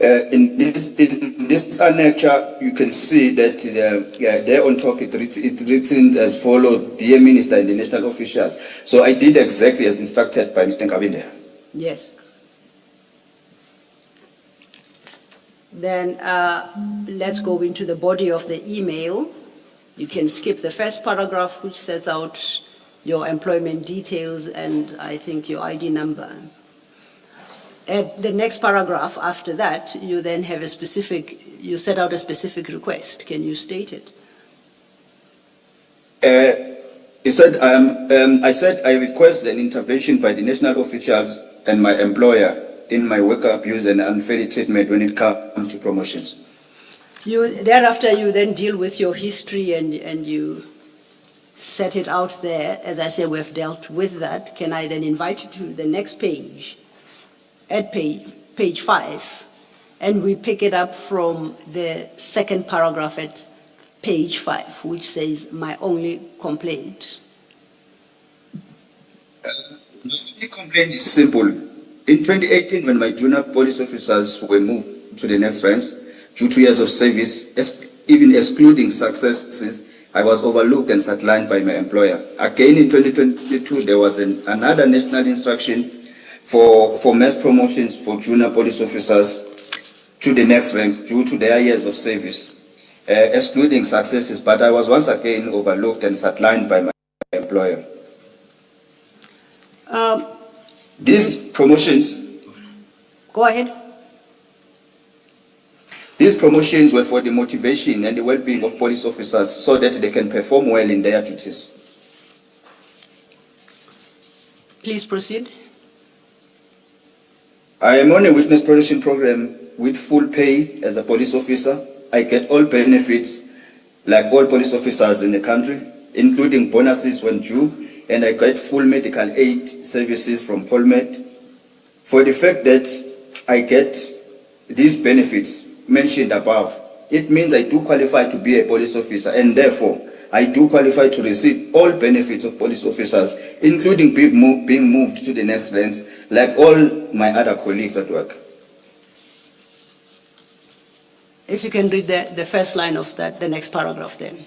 In this annexure, you can see that there on top it's written as follows: Dear Minister and the national officials. So I did exactly as instructed by Mr. Nkabinde. Yes. Then let's go into the body of the email. You can skip the first paragraph, which sets out your employment details and I think your ID number. At the next paragraph after that, you then have you set out a specific request. Can you state it? I said I request an intervention by the national officials and my employer in my work abuse and unfair treatment when it comes to promotions. Thereafter, you then deal with your history and you set it out there. As I say, we've dealt with that. Can I then invite you to the next page? At page 5, and we pick it up from the second paragraph at page 5, which says, my only complaint. The complaint is simple. In 2018, when my junior police officers were moved to the next ranks, due to years of service, even excluding successes, I was overlooked and sidelined by my employer. Again, in 2022, there was another national instruction for mass promotions for junior police officers to the next ranks due to their years of service, excluding successes, but I was once again overlooked and sidelined by my employer. These promotions... Go ahead. These promotions were for the motivation and the well-being of police officers so that they can perform well in their duties. Please proceed. I am on a witness protection program with full pay as a police officer. I get all benefits like all police officers in the country, including bonuses when due, and I get full medical aid services from PolMed. For the fact that I get these benefits mentioned above, it means I do qualify to be a police officer, and therefore I do qualify to receive all benefits of police officers, including being moved to the next ranks, like all my other colleagues at work. If you can read the first line of that, the next paragraph then.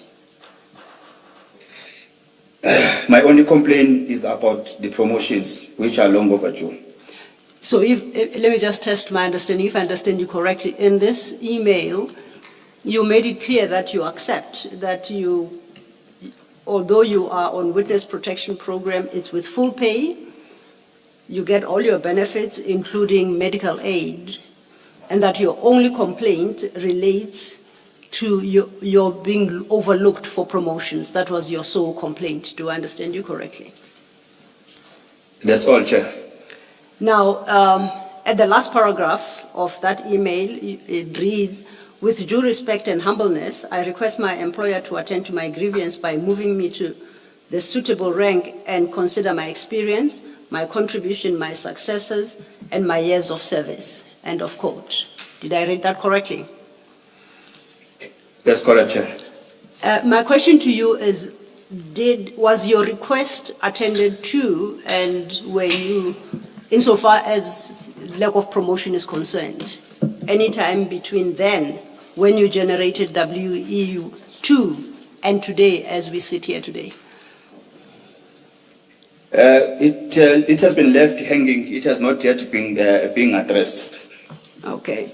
My only complaint is about the promotions, which are long overdue. So let me just test my understanding. If I understand you correctly, in this email, you made it clear that you accept that although you are on witness protection program, it's with full pay, you get all your benefits, including medical aid, and that your only complaint relates to your being overlooked for promotions. That was your sole complaint. Do I understand you correctly? That's all, Chair. Now, at the last paragraph of that email, it reads, with due respect and humbleness, I request my employer to attend to my grievance by moving me to the suitable rank and consider my experience, my contribution, my successes, and my years of service. End of quote. Did I read that correctly? That's correct, Chair. My question to you is, was your request attended to, and were you, insofar as lack of promotion is concerned, any time between then, when you generated WEU2, and today, as we sit here today? It has been left hanging. It has not yet been addressed. Okay.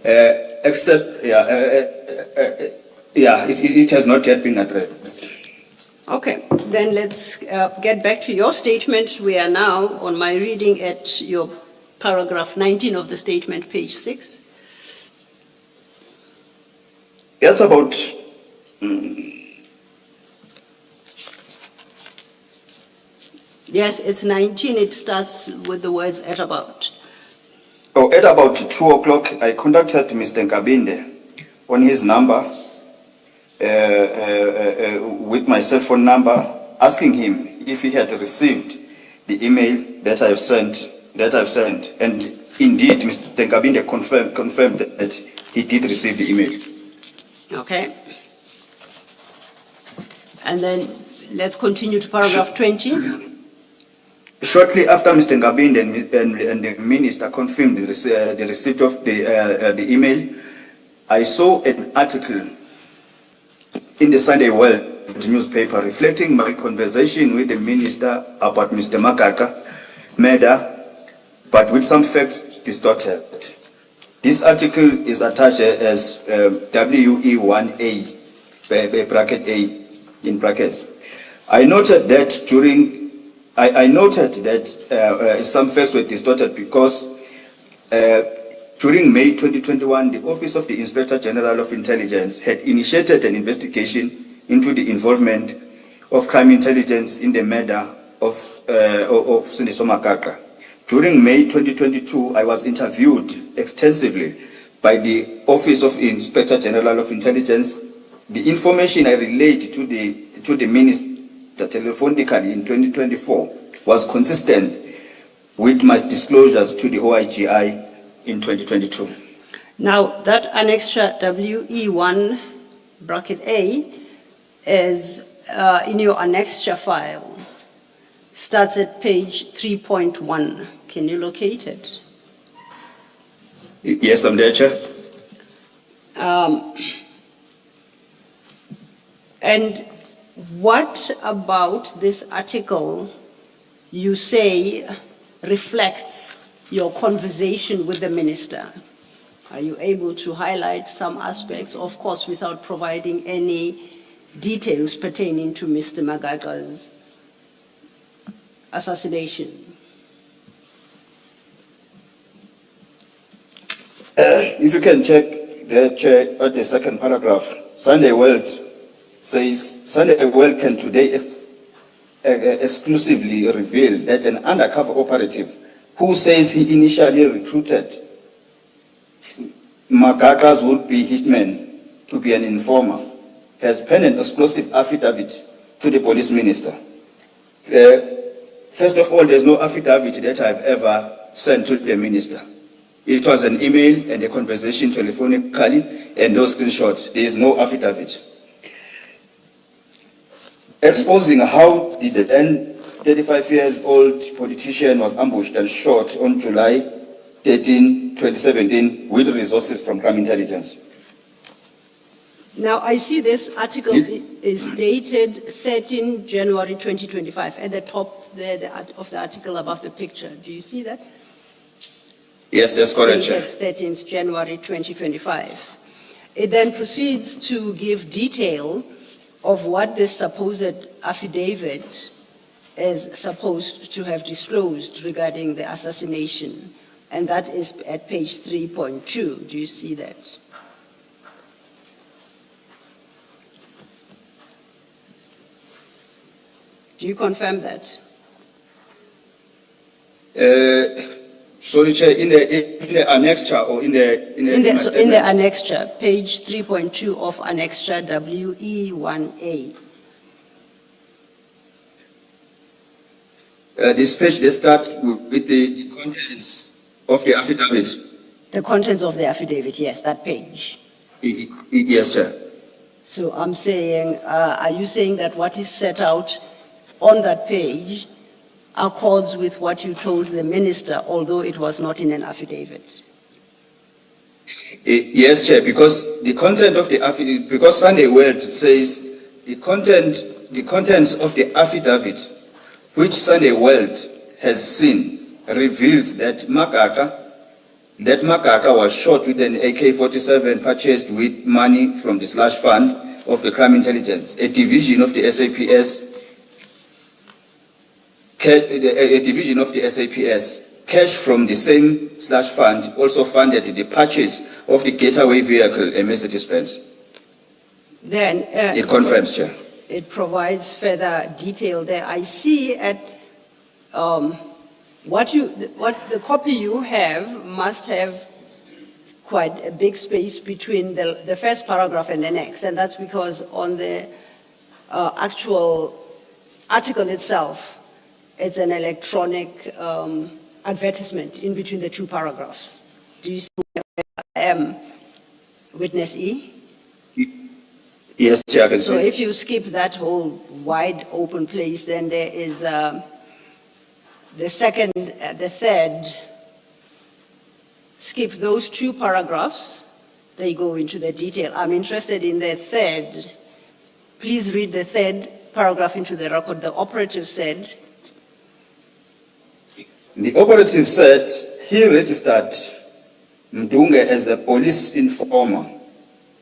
It has not yet been addressed. Okay, then let's get back to your statement. We are now on my reading at your paragraph 19 of the statement, page 6. That's about... Yes, it's 19. It starts with the words at about. Oh, at about 2 o'clock, I contacted Mr. Nkabinde on his number, with my cell phone number, asking him if he had received the email that I've sent. And indeed, Mr. Nkabinde confirmed that he did receive the email. Okay. And then let's continue to paragraph 20. Shortly after Mr. Ngabinde and the minister confirmed the receipt of the email, I saw an article in the Sunday World newspaper reflecting my conversation with the minister about Mr. Makaka murder, but with some facts distorted. This article is attached as WE1A, bracket A, in brackets. I noted that some facts were distorted because during May 2021, the Office of the Inspector General of Intelligence had initiated an investigation into the involvement of crime intelligence in the murder of Sindiso Makaka. During May 2022, I was interviewed extensively by the Office of Inspector General of Intelligence. The information I relayed to the minister telephonically in 2024 was consistent with my disclosures to the OIGI in 2022. Now, that annexure WE1 bracket A is in your annexure file, starts at page 3.1. Can you locate it? Yes, I'm there, Chair. And what about this article you say reflects your conversation with the minister? Are you able to highlight some aspects, of course, without providing any details pertaining to Mr. Magaga's assassination? If you can check the second paragraph, Sunday World says, Sunday World can today exclusively reveal that an undercover operative who says he initially recruited Magaga's would-be hitman to be an informer has penned an explosive affidavit to the police minister. First of all, there's no affidavit that I've ever sent to the minister. It was an email and a conversation telephonically and those screenshots. There is no affidavit. Exposing how the then 35-year-old politician was ambushed and shot on July 13, 2017 with resources from crime intelligence. Now, I see this article is dated 13 January 2025 at the top there of the article above the picture. Do you see that? Yes, that's correct. Dated 13th January 2025. It then proceeds to give detail of what this supposed affidavit is supposed to have disclosed regarding the assassination, and that is at page 3.2. Do you see that? Do you confirm that? Sorry, Chair, in the annexure or in the annexure, page 3.2 of annexure WE1A. This page, they start with the contents of the affidavit. The contents of the affidavit, yes, that page. Yes, Chair. So I'm saying, are you saying that what is set out on that page accords with what you told the minister, although it was not in an affidavit? Yes, Chair, because the content of the affidavit, because Sunday World says the contents of the affidavit, which Sunday World has seen, revealed that Makaka was shot with an AK-47 purchased with money from the slush fund of the crime intelligence, a division of the SAPS. Cash from the same slush fund also funded the purchase of the getaway vehicle, a Mercedes-Benz. Then it confirms, Chair. It provides further detail there. I see at what the copy you have must have quite a big space between the first paragraph and the next, and that's because on the actual article itself, it's an electronic advertisement in between the two paragraphs. Do you see where I am, witness E? Yes, Chair, I can see. So if you skip that whole wide open place, then there is the second, the third, skip those two paragraphs. They go into the detail. I'm interested in the third. Please read the third paragraph into the record. The operative said. The operative said he registered Mdunge as a police informer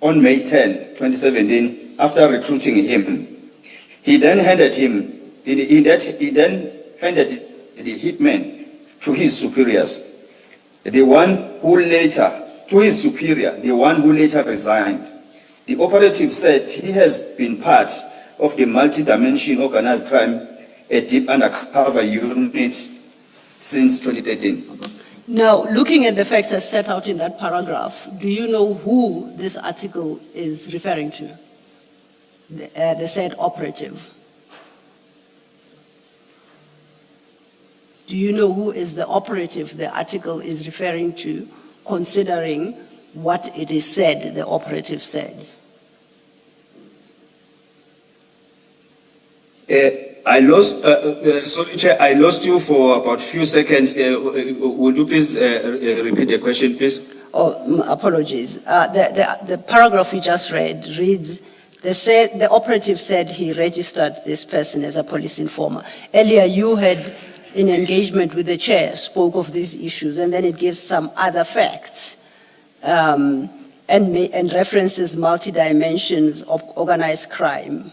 on May 10, 2017, after recruiting him. He then handed the hitman to his superiors, the one who later resigned. The operative said he has been part of the multi-dimension organized crime, a deep undercover unit, since 2013. Now, looking at the facts as set out in that paragraph, do you know who this article is referring to? The said operative. Do you know who is the operative the article is referring to, considering what it is said, the operative said? I lost, sorry, Chair, I lost you for about a few seconds. Would you please repeat the question, please? Oh, apologies. The paragraph we just read reads, the operative said he registered this person as a police informer. Earlier, you had, in engagement with the chair, spoke of these issues, and then it gives some other facts and references multi-dimensions of organized crime,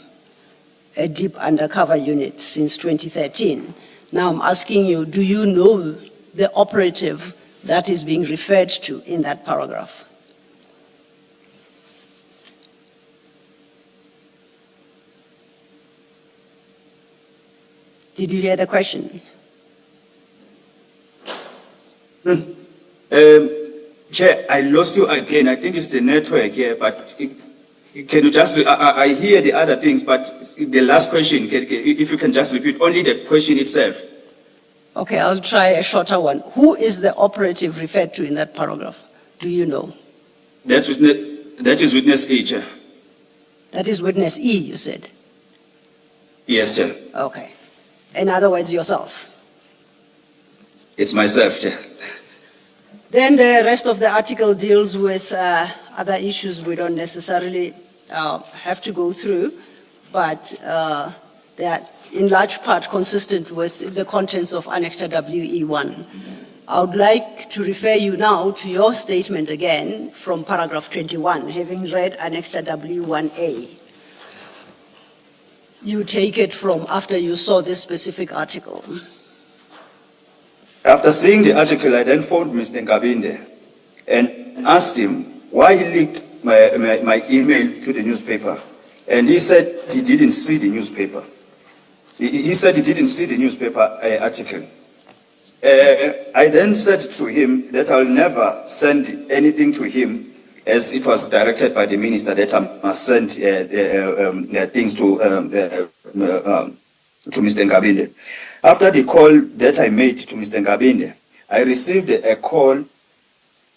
a deep undercover unit since 2013. Now I'm asking you, do you know the operative that is being referred to in that paragraph? Did you hear the question? Chair, I lost you again. I think it's the network here, but can you just, I hear the other things, but the last question, if you can just repeat only the question itself. Okay, I'll try a shorter one. Who is the operative referred to in that paragraph? Do you know? That is witness E, Chair. That is witness E, you said? Yes, Chair. Okay. In other words, yourself? It's myself, Chair. Then the rest of the article deals with other issues we don't necessarily have to go through, but they are in large part consistent with the contents of Annexure WE1. I would like to refer you now to your statement again from paragraph 21, having read Annexure W1A. You take it from after you saw this specific article. After seeing the article, I then phoned Mr. Nkabinde and asked him why he leaked my email to the newspaper. And he said he didn't see the newspaper. He said he didn't see the newspaper article. I then said to him that I'll never send anything to him, as it was directed by the minister that I must send things to Mr. Nkabinde. After the call that I made to Mr. Nkabinde, I received a call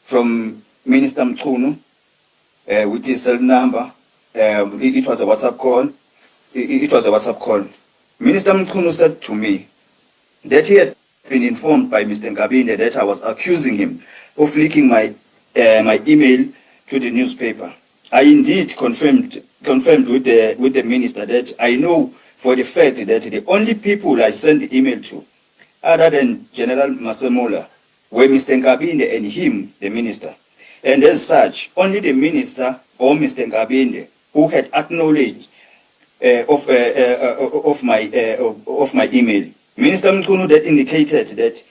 from Minister Mchunu with his cell number. It was a WhatsApp call. Minister Mchunu said to me that he had been informed by Mr. Nkabinde that I was accusing him of leaking my email to the newspaper. I indeed confirmed with the minister that I know for the fact that the only people I sent the email to, other than General Masemola, were Mr. Nkabinde and him, the minister. And as such, only the minister or Mr. Nkabinde who had acknowledged of my email. Minister Mchunu that indicated that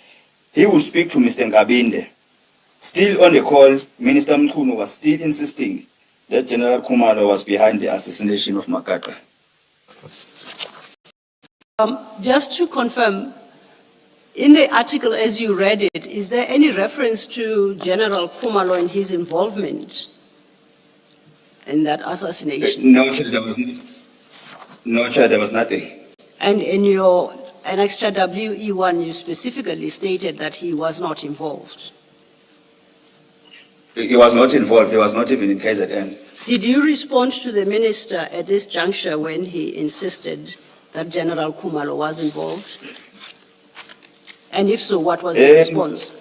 he would speak to Mr. Nkabinde. Still on the call, Minister Mchunu was still insisting that General Khumalo was behind the assassination of Makaka. Just to confirm, in the article as you read it, is there any reference to General Khumalo and his involvement in that assassination? No, Chair, there was nothing. And in your Annexure WE1, you specifically stated that he was not involved. He was not involved. He was not even in KZN. Did you respond to the minister at this juncture when he insisted that General Khumalo was involved? And if so, what was the response?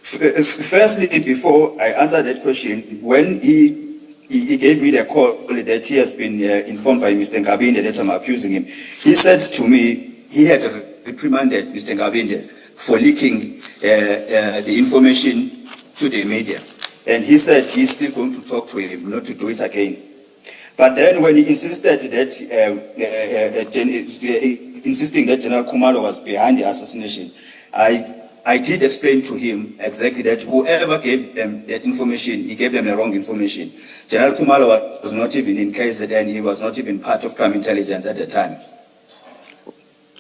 Firstly, before I answer that question, when he gave me the call that he has been informed by Mr. Ngabinde that I'm accusing him, he said to me he had reprimanded Mr. Ngabinde for leaking the information to the media. And he said he's still going to talk to him, not to do it again. But then when he insisted that, insisting that General Kumalo was behind the assassination, I did explain to him exactly that whoever gave them that information, he gave them the wrong information. General Kumalo was not even in KZN, he was not even part of crime intelligence at the time.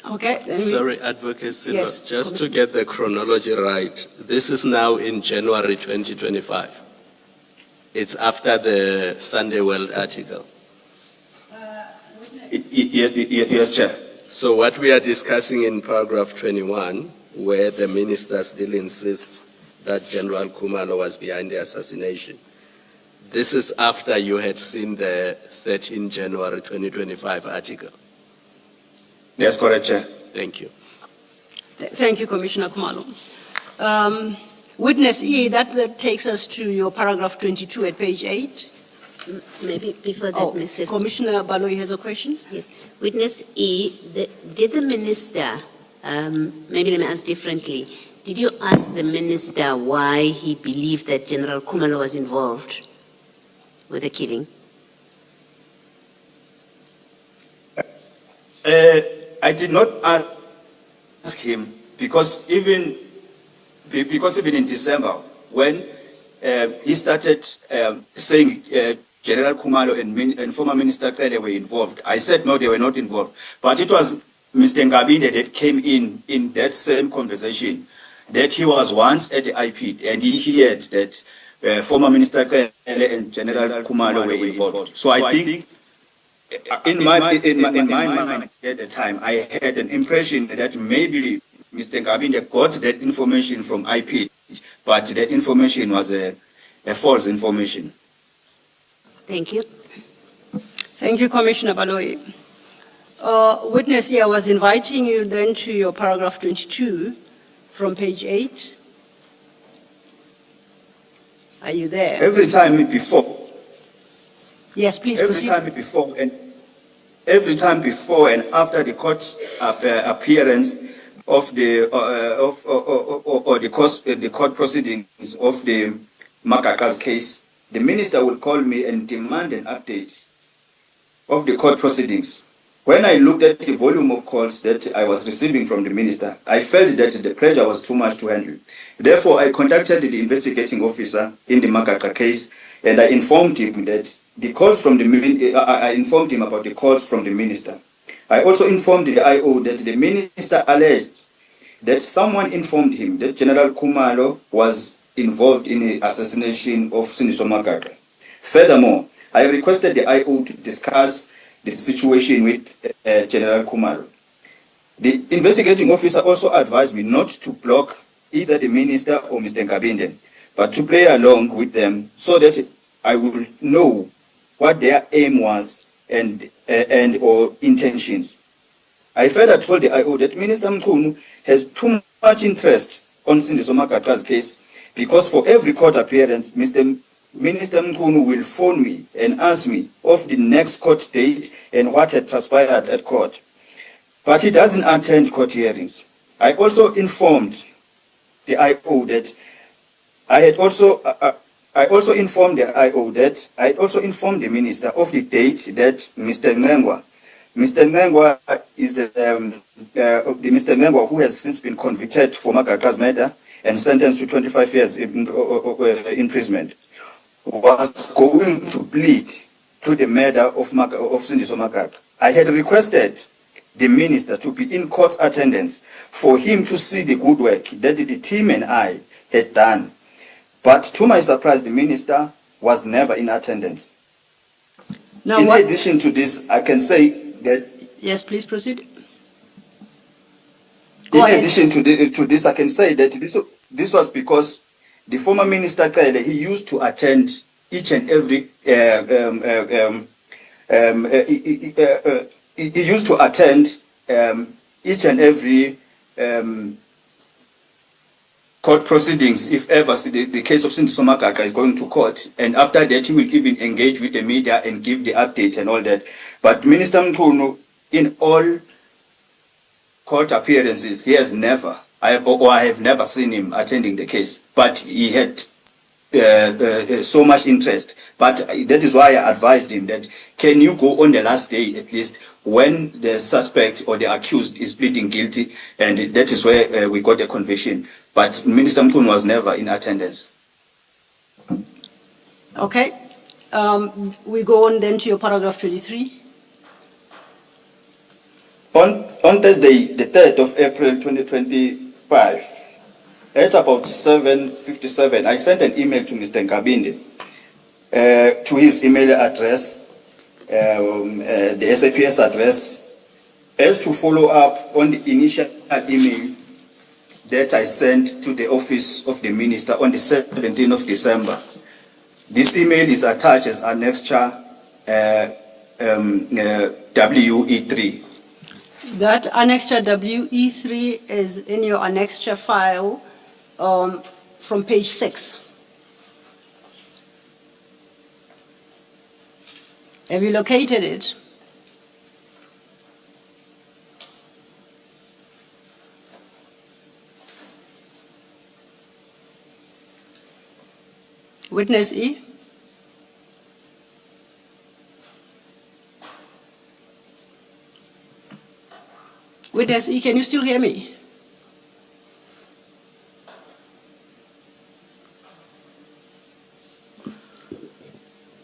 Okay. Sorry, Advocate Silva, Yes, just to get the chronology right, this is now in January 2025. It's after the Sunday World article. Yes, Chair. So what we are discussing in paragraph 21, where the minister still insists that General Kumalo was behind the assassination, this is after you had seen the 13 January 2025 article. That's correct, Chair. Thank you. Thank you, Commissioner Kumalo. Witness E, that takes us to your paragraph 22 at page 8. Maybe before that, Mr. Commissioner Baloyi has a question. Yes. Witness E, did the minister, maybe let me ask differently, did you ask the minister why he believed that General Kumalo was involved with the killing? I did not ask him because even in December, when he started saying General Kumalo and former Minister Kele were involved, I said no, they were not involved. But it was Mr. Ngabinde that came in that same conversation, that he was once at the IP and he heard that former Minister Kele and General Kumalo were involved. So I think in my mind at the time, I had an impression that maybe Mr. Ngabinde got that information from IP, but that information was a false information. Thank you. Thank you, Commissioner Baloyi. Witness here, I was inviting you then to your paragraph 22 from page 8. Are you there? Every time before. Yes, please proceed. Every time before and after the court appearance of the court proceedings of the Makaka's case, the minister would call me and demand an update of the court proceedings. When I looked at the volume of calls that I was receiving from the minister, I felt that the pressure was too much to handle. Therefore, I contacted the investigating officer in the Makaka case, and I informed him that the calls from I informed him about the calls from the minister. I also informed the IO that the minister alleged that someone informed him that General Kumalo was involved in the assassination of Siniso Makaka. Furthermore, I requested the IO to discuss the situation with General Kumalo. The investigating officer also advised me not to block either the minister or Mr. Ngabinde, but to play along with them so that I will know what their aim was and or intentions. I further told the IO that Minister Mkhunu has too much interest on Siniso Makaka's case because for every court appearance, Minister Mkhunu will phone me and ask me of the next court date and what had transpired at court. But he doesn't attend court hearings. I also informed the IO that I also informed the minister of the date that Mr. Ngengwa is the Mr. Ngengwa who has since been convicted for Makaka's murder and sentenced to 25 years imprisonment, was going to plead to the murder of Siniso Makaka. I had requested the minister to be in court attendance for him to see the good work that the team and I had done. But to my surprise, the minister was never in attendance. Now, in addition to this, I can say that... Yes, please proceed. In addition to this, I can say that this was because the former minister, he used to attend each and every... he used to attend each and every court proceedings, if ever the case of Cindy Somakaka is going to court, and after that he will even engage with the media and give the update and all that. But Minister Mkhunu, in all court appearances, he has never, I have never seen him attending the case, but he had so much interest. But that is why I advised him that, can you go on the last day at least when the suspect or the accused is pleading guilty, and that is where we got a conviction. But Minister Mkhunu was never in attendance. Okay. We go on then to your paragraph 23. On Thursday, the 3rd of April 2025, at about 7:57, I sent an email to Mr. Nkabinde to his email address, the SAPS address, as to follow up on the initial email that I sent to the office of the minister on the 17th of December. This email is attached as annexure WE3. That annexure WE3 is in your annexure file from page 6. Have you located it? Witness E? Witness E, can you still hear me?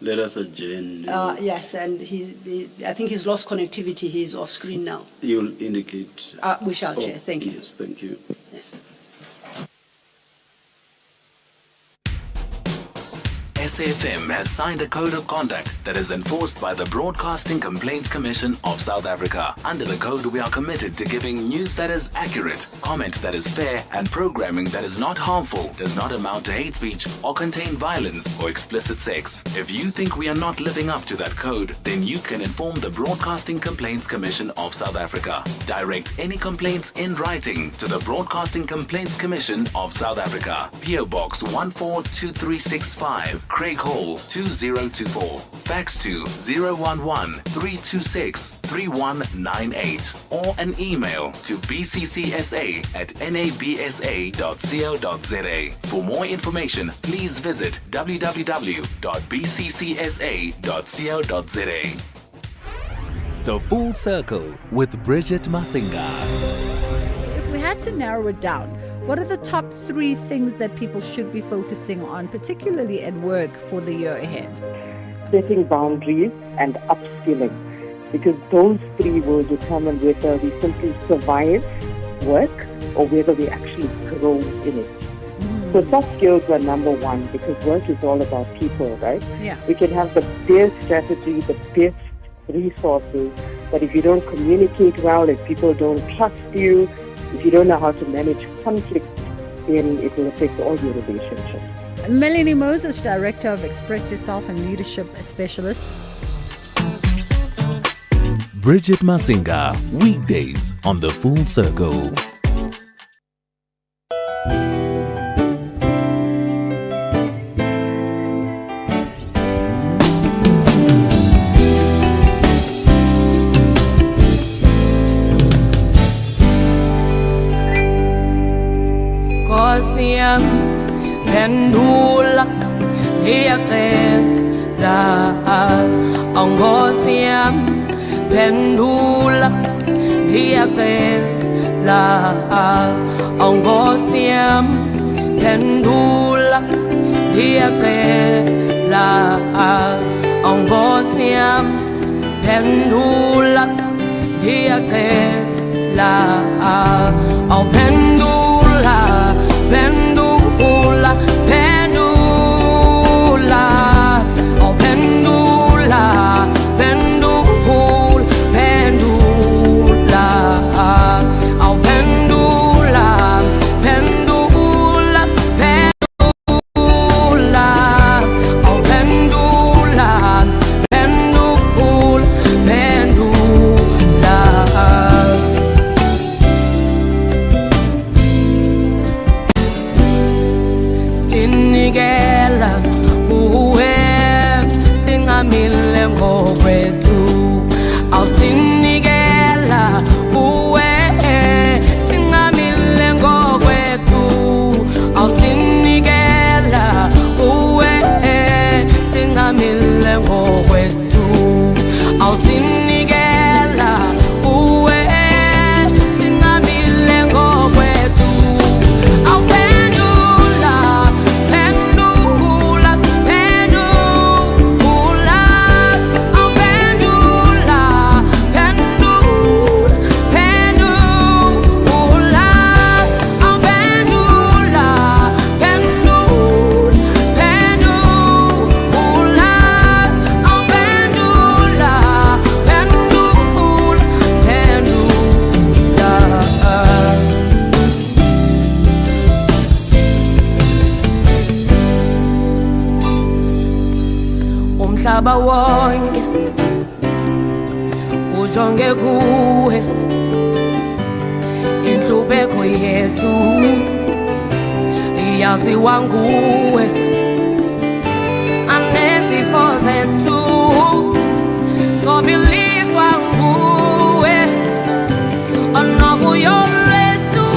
Let us adjourn. Yes, and I think he's lost connectivity. He's off screen now. You'll indicate. We shall, Chair. Thank you. Yes, thank you. Yes. SAFM has signed a code of conduct that is enforced by the Broadcasting Complaints Commission of South Africa. Under the code, we are committed to giving news that is accurate, comment that is fair, and programming that is not harmful, does not amount to hate speech, or contain violence or explicit sex. If you think we are not living up to that code, then you can inform the Broadcasting Complaints Commission of South Africa. Direct any complaints in writing to the Broadcasting Complaints Commission of South Africa. PO Box 142365. Craig Hall 2024. Fax to 011-326-3198 or an email to bccsa@nabsa.co.za. For more information, please visit www.bccsa.co.za. The Full Circle with Bridget Masinga. If we had to narrow it down, what are the top 3 things that people should be focusing on, particularly at work, for the year ahead? Setting boundaries and upskilling, because those 3 will determine whether we simply survive work or whether we actually grow in it. So soft skills are number 1, because work is all about people, right? Yeah. We can have the best strategy, the best resources, but if you don't communicate well, if people don't trust you, if you don't know how to manage conflict, then it will affect all your relationships. Melanie Moses, Director of Express Yourself and Leadership Specialist. Bridget Masinga, weekdays on The Full Circle. Pendula iyaqeda angosi yami pendula iyaqeda angosi yami pendula iyaqeda angosi yami pendula iyaqeda pendula pendula pendula oh pendula pendula pendula oh pendula pendula pendula oh pendula pendula pendula umhlaba wonke ujonge kuwe inhlupeko yethu yaziwa nguwe anezifo zethu sobilizwa nguwe onovuyo lwethu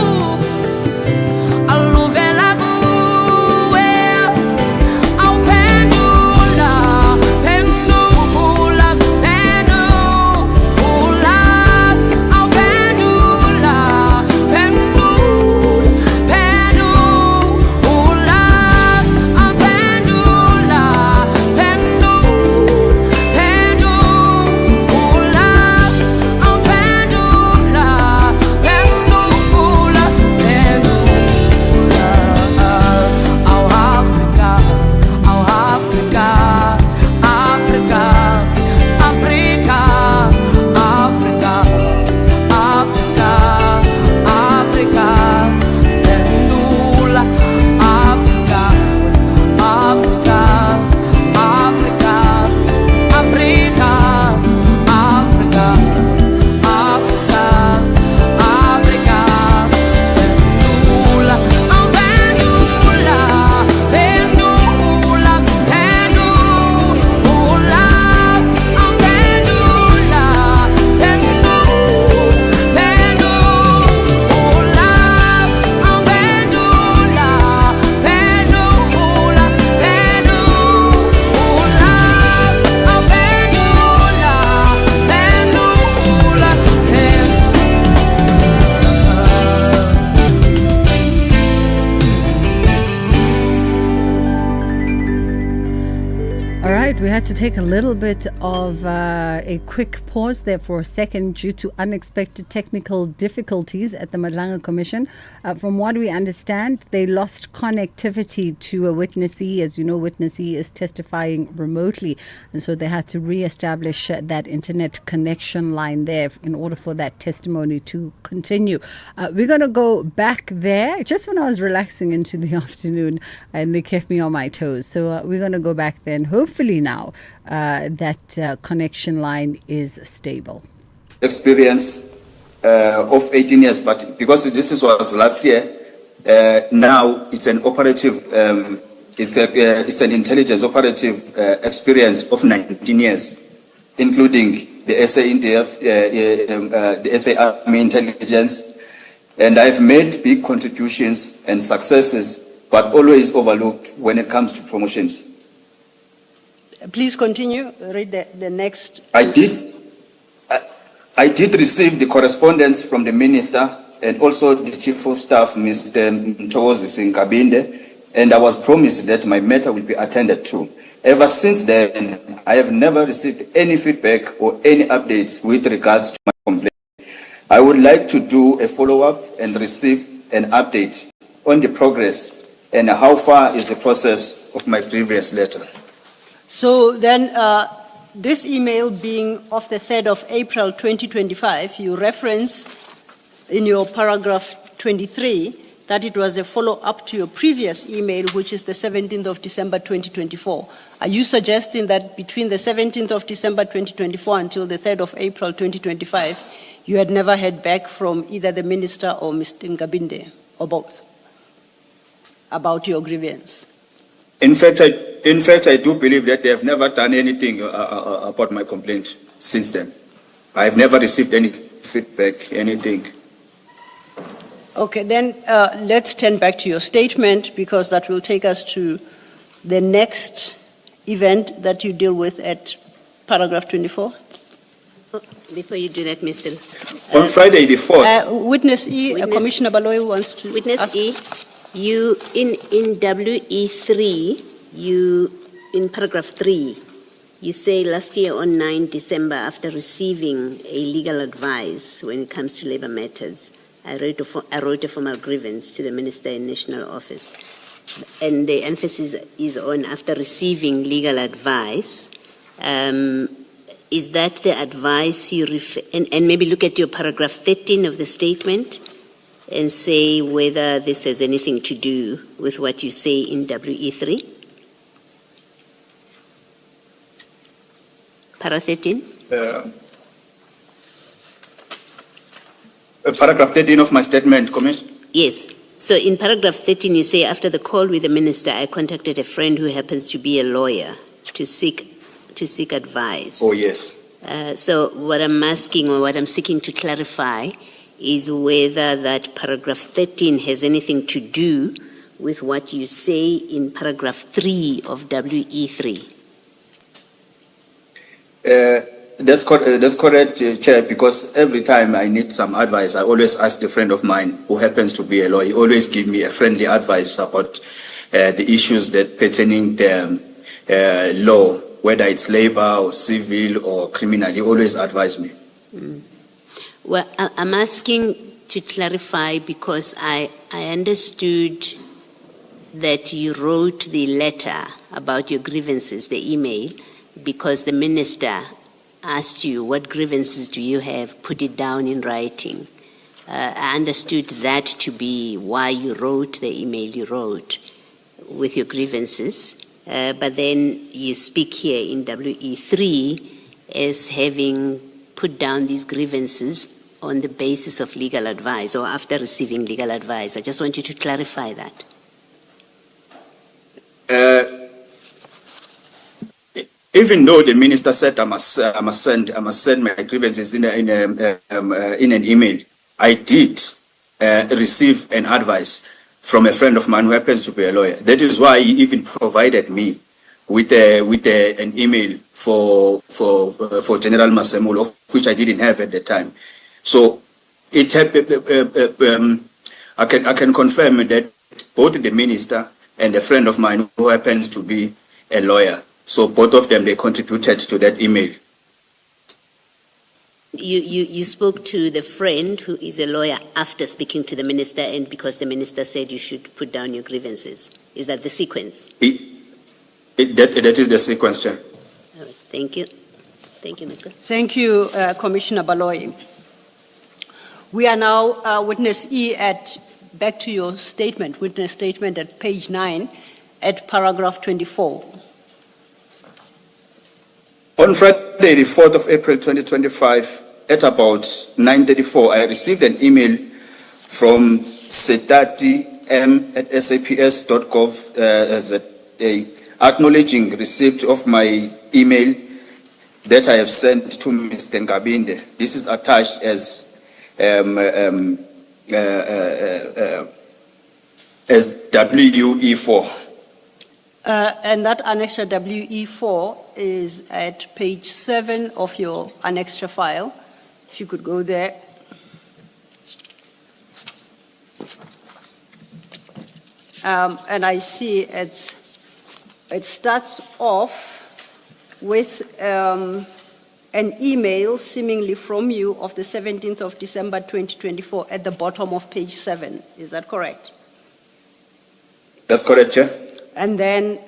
aluvela kuwe awuphendula phendula phendula awuphendula phendula awuphendula We had to take a little bit of a quick pause there for a second due to unexpected technical difficulties at the Madlanga Commission. From what we understand, they lost connectivity to a witnessee. As you know, witnessee is testifying remotely, and so they had to re-establish that internet connection line there in order for that testimony to continue. We're going to go back there just when I was relaxing into the afternoon, and they kept me on my toes. So we're going to go back then, hopefully now that connection line is stable. Experience of 18 years, but because this was last year, now it's an operative, it's an intelligence operative experience of 19 years, including the SAINTF, the SA Army intelligence, and I've made big contributions and successes, but always overlooked when it comes to promotions. Please continue. Read the next. I did receive the correspondence from the minister and also the chief of staff, Mr. Nkabinde, and I was promised that my matter will be attended to. Ever since then, I have never received any feedback or any updates with regards to my complaint. I would like to do a follow-up and receive an update on the progress and how far is the process of my previous letter. So then, this email being of the 3rd of April 2025, you reference in your paragraph 23 that it was a follow-up to your previous email, which is the 17th of December 2024. Are you suggesting that between the 17th of December 2024 until the 3rd of April 2025, you had never heard back from either the minister or Mr. Nkabinde, or both, about your grievance? In fact, I do believe that they have never done anything about my complaint since then. I have never received any feedback, anything. Okay, then let's turn back to your statement, because that will take us to the next event that you deal with at paragraph 24. Before you do that, Mr. On Friday the 4th. Witness E, Commissioner Baloyi wants to Witness ask. E, you in WE3, you in paragraph 3, you say last year on 9 December, after receiving a legal advice when it comes to labor matters, I wrote a formal grievance to the Minister in National Office. And the emphasis is on after receiving legal advice. Is that the advice you refer, and maybe look at your paragraph 13 of the statement and say whether this has anything to do with what you say in WE3? para 13? Paragraph 13 of my statement, Commissioner. Yes. So in paragraph 13, you say, after the call with the minister, I contacted a friend who happens to be a lawyer to seek advice. Oh, yes. So what I'm asking, or what I'm seeking to clarify, is whether that paragraph 13 has anything to do with what you say in paragraph 3 of WE3. That's correct, Chair, because every time I need some advice, I always ask a friend of mine who happens to be a lawyer. He always give me a friendly advice about the issues that pertaining the law, whether it's labor or civil or criminal. He always advise me. Well, I'm asking to clarify because I understood that you wrote the letter about your grievances, the email, because the minister asked you, what grievances do you have? Put it down in writing. I understood that to be why you wrote the email you wrote with your grievances. But then you speak here in WE3 as having put down these grievances on the basis of legal advice or after receiving legal advice. I just want you to clarify that. Even though the minister said I must send my grievances in an email, I did receive an advice from a friend of mine who happens to be a lawyer. That is why he even provided me with an email for General Masemula, of which I didn't have at the time. So it I can confirm that both the minister and a friend of mine who happens to be a lawyer, so both of them, they contributed to that email. You spoke to the friend who is a lawyer after speaking to the minister, and because the minister said you should put down your grievances. Is that the sequence? That is the sequence, Chair. All right. Thank you. Thank you, Mr. Thank you, Commissioner Baloyi. We are now witness E back to your statement, witness statement at page 9 at paragraph 24. On Friday, the 4th of April 2025, at about 9:34, I received an email from setati@saps.gov.za acknowledging receipt of my email that I have sent to Mr. Ngabinde. This is attached as WE4. And that annexure WE4 is at page 7 of your annexure file. If you could go there. And I see it starts off with an email seemingly from you of the 17th of December 2024 at the bottom of page 7. Is that correct? That's correct, Chair. And then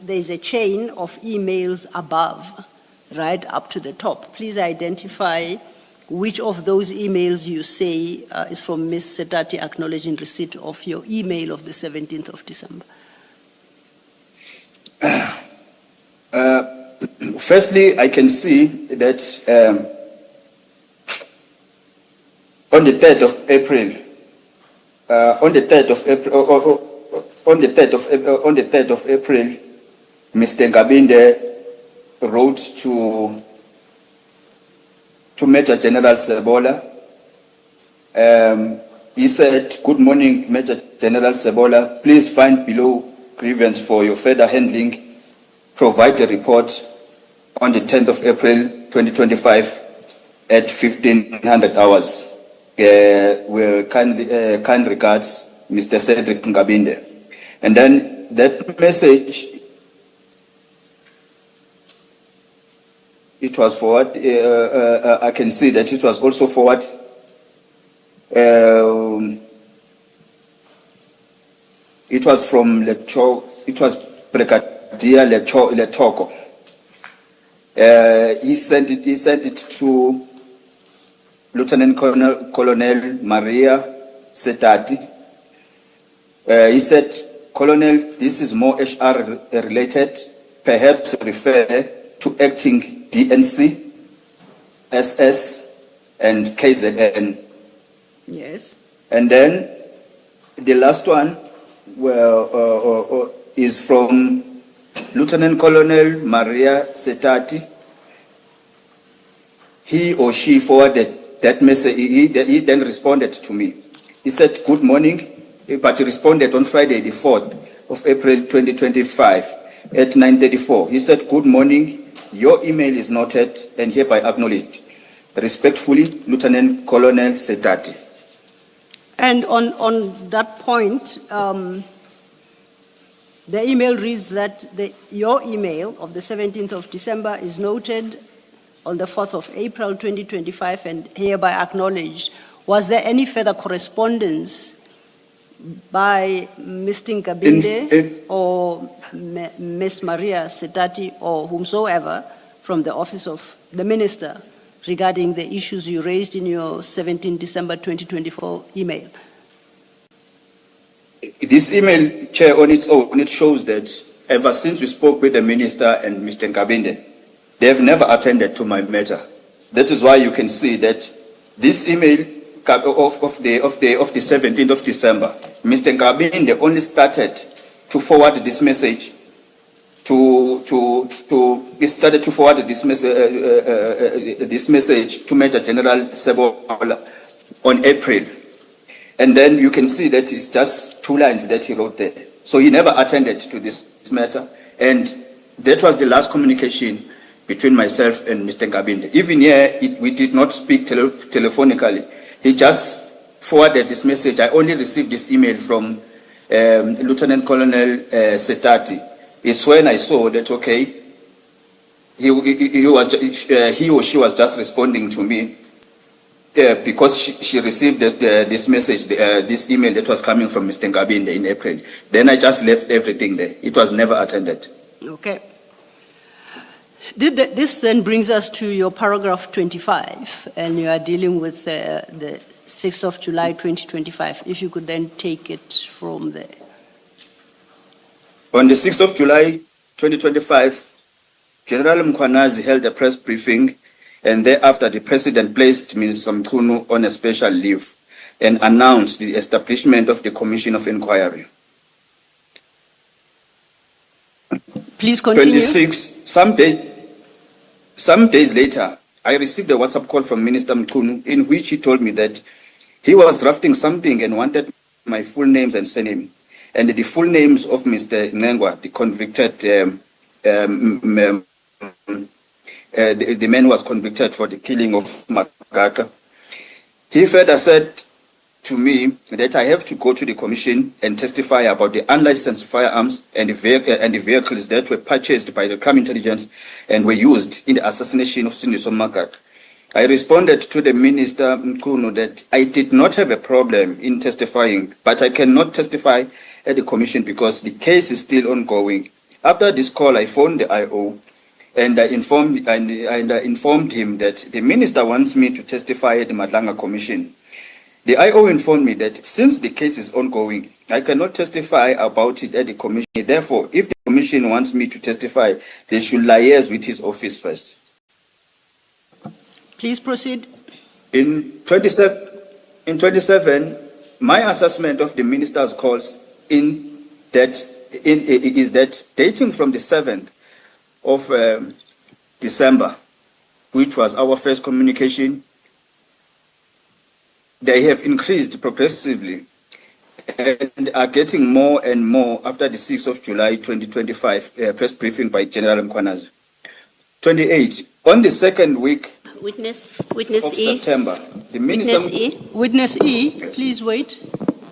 there's a chain of emails above, right up to the top. Please identify which of those emails you say is from Ms. Setati acknowledging receipt of your email of the 17th of December. Firstly, I can see that on the 3rd of April, on the 3rd of April, Mr. Ngabinde wrote to Major General Sebola. He said, "Good morning, Major General Sebola. Please find below grievance for your further handling. Provide a report on the 10th of April 2025 at 1500 hours. With kind regards, Mr. Cedric Ngabinde." And then that message, it was forward. I can see that it was also forward. It was from it was Brigadier Letoko. He sent it to Lieutenant Colonel Maria Setati. He said, "Colonel, this is more HR related. Perhaps refer to acting DNC, SS, and KZN. Yes. And then the last one is from Lieutenant Colonel Maria Setati. He or she forwarded that message. He then responded to me. He said, "Good morning," but he responded on Friday, the 4th of April 2025 at 9:34. He said, "Good morning. Your email is noted and hereby acknowledged. Respectfully, Lieutenant Colonel Setati." And on that point, the email reads that your email of the 17th of December is noted on the 4th of April 2025 and hereby acknowledged. Was there any further correspondence by Mr. Nkabinde or Ms. Maria Setati or whomsoever from the office of the minister regarding the issues you raised in your 17 December 2024 email? This email, Chair, on its own, it shows that ever since we spoke with the minister and Mr. Nkabinde, they have never attended to my matter. That is why you can see that this email of the 17th of December, Mr. Nkabinde only started to forward this message this message to Major General Sebola on April. And then you can see that it's just 2 lines that he wrote there. So he never attended to this matter. And that was the last communication between myself and Mr. Nkabinde. Even here, we did not speak telephonically. He just forwarded this message. I only received this email from Lieutenant Colonel Setati. It's when I saw that, okay, he or she was just responding to me because she received this message, this email that was coming from Mr. Nkabinde in April. Then I just left everything there. It was never attended. Okay. This then brings us to your paragraph 25, and you are dealing with the 6th of July 2025. If you could then take it from there. On the 6th of July 2025, General Mkhwanazi held a press briefing, and thereafter the President placed Minister Mkhunu on a special leave and announced the establishment of the Commission of Inquiry. Please continue. 26, some days later, I received a WhatsApp call from Minister Mkhunu in which he told me that he was drafting something and wanted my full names and surname. And the full names of Mr. Nengwa, the convicted, the man who was convicted for the killing of Magaka. He further said to me that I have to go to the commission and testify about the unlicensed firearms and the vehicles that were purchased by the crime intelligence and were used in the assassination of Sindiso Magaka. I responded to the Minister Mkhunu that I did not have a problem in testifying, but I cannot testify at the commission because the case is still ongoing. After this call, I phoned the IO and I informed him that the minister wants me to testify at the Madlanga Commission. The IO informed me that since the case is ongoing, I cannot testify about it at the commission. Therefore, if the commission wants me to testify, they should liaise with his office first. Please proceed. In 27, my assessment of the minister's calls is that dating from the 7th of December, which was our first communication, they have increased progressively and are getting more and more after the 6th of July 2025 press briefing by General Mkhwanazi. 28, on the second week Witness of E. September, the minister... Witness E, please wait.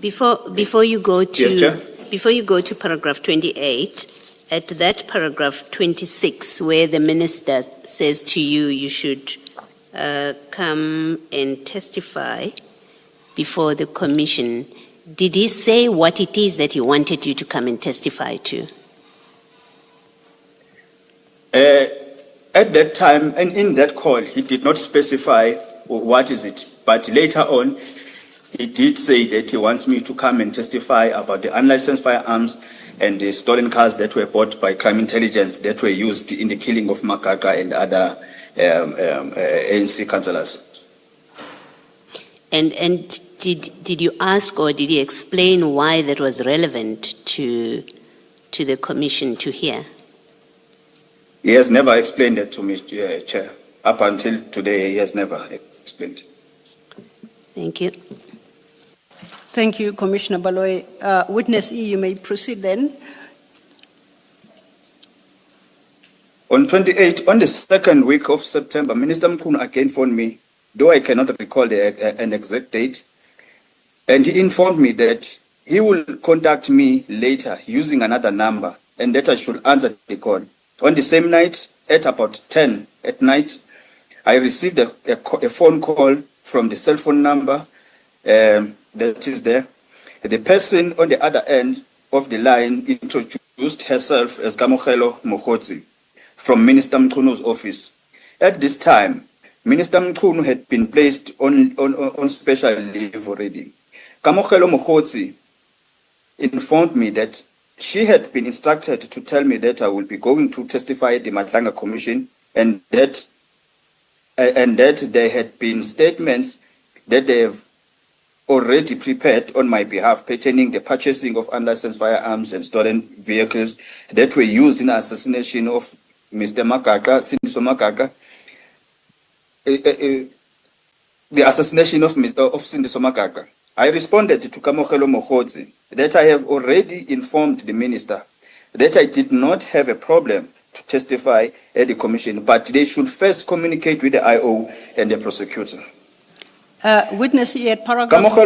Before you go to Yes, Chair. before you go to paragraph 28, at that paragraph 26, where the minister says to you, you should come and testify before the commission, did he say what it is that he wanted you to come and testify to? At that time, and in that call, he did not specify what is it, but later on, he did say that he wants me to come and testify about the unlicensed firearms and the stolen cars that were bought by crime intelligence that were used in the killing of Makaka and other ANC councillors. And did you ask or did you explain why that was relevant to the commission to hear? He has never explained it to me, Chair. Up until today, he has never explained. Thank you. Thank you, Commissioner Baloy. Witness E, you may proceed then. On the second week of September, Minister Mkhunu again phoned me, though I cannot recall an exact date, and he informed me that he will contact me later using another number and that I should answer the call. On the same night, at about 10 at night, I received a phone call from the cell phone number that is there. The person on the other end of the line introduced herself as Kamogelo Mokhotsi from Minister Mkhunu's office. At this time, Minister Mkhunu had been placed on special leave already. Kamogelo Mokhotsi informed me that she had been instructed to tell me that I will be going to testify at the Matlanga Commission and that there had been statements that they have already prepared on my behalf pertaining the purchasing of unlicensed firearms and stolen vehicles that were used in the assassination of Mr. Makaka, Sindiso Makaka, the assassination of Sindiso Makaka. I responded to Kamogelo Mokhotsi that I have already informed the minister that I did not have a problem to testify at the commission, but they should first communicate with the IO and the prosecutor. Witness E at paragraph.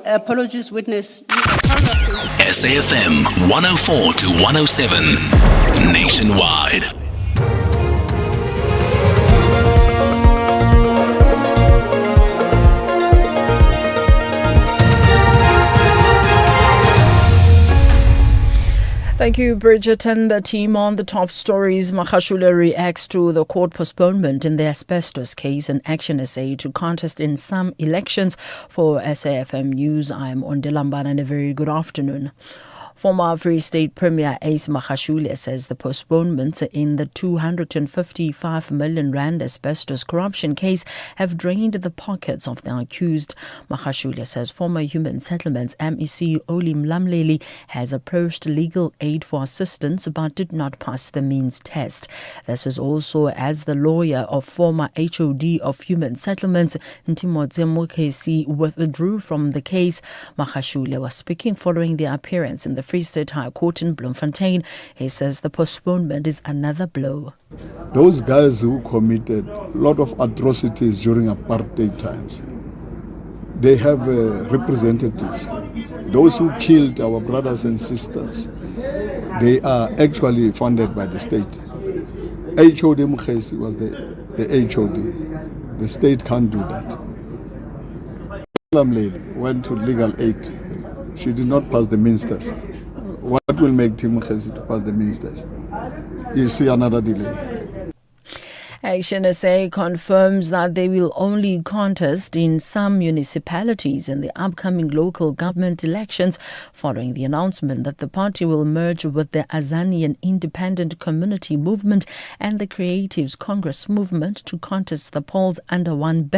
Apologies, witness E at paragraph. SAFM 104 to 107 nationwide. Thank you, Bridget, and the team on the top stories. Magashule reacts to the court postponement in the asbestos case and Action SA to contest in some elections. For SAFM News, I'm Ondelambana and a very good afternoon. Former Free State Premier Ace Magashule says the postponements in the 255 million rand asbestos corruption case have drained the pockets of the accused. Magashule says former Human Settlements MEC Oli Mlamleli has approached legal aid for assistance but did not pass the means test. This is also as the lawyer of former HOD of Human Settlements Ntimotse Mokesi withdrew from the case. Magashule was speaking following the appearance in the Free State High Court in Bloemfontein. He says the postponement is another blow. Those guys who committed a lot of atrocities during apartheid times, they have representatives. Those who killed our brothers and sisters, they are actually funded by the state. HOD Mkhesi was the HOD. The state can't do that. Lady went to legal aid. She did not pass the means test. What will make Tim Mkhesi to pass the means test? You see another delay. Action SA confirms that they will only contest in some municipalities in the upcoming local government elections following the announcement that the party will merge with the Azanian Independent Community Movement and the Creatives Congress Movement to contest the polls under one banner.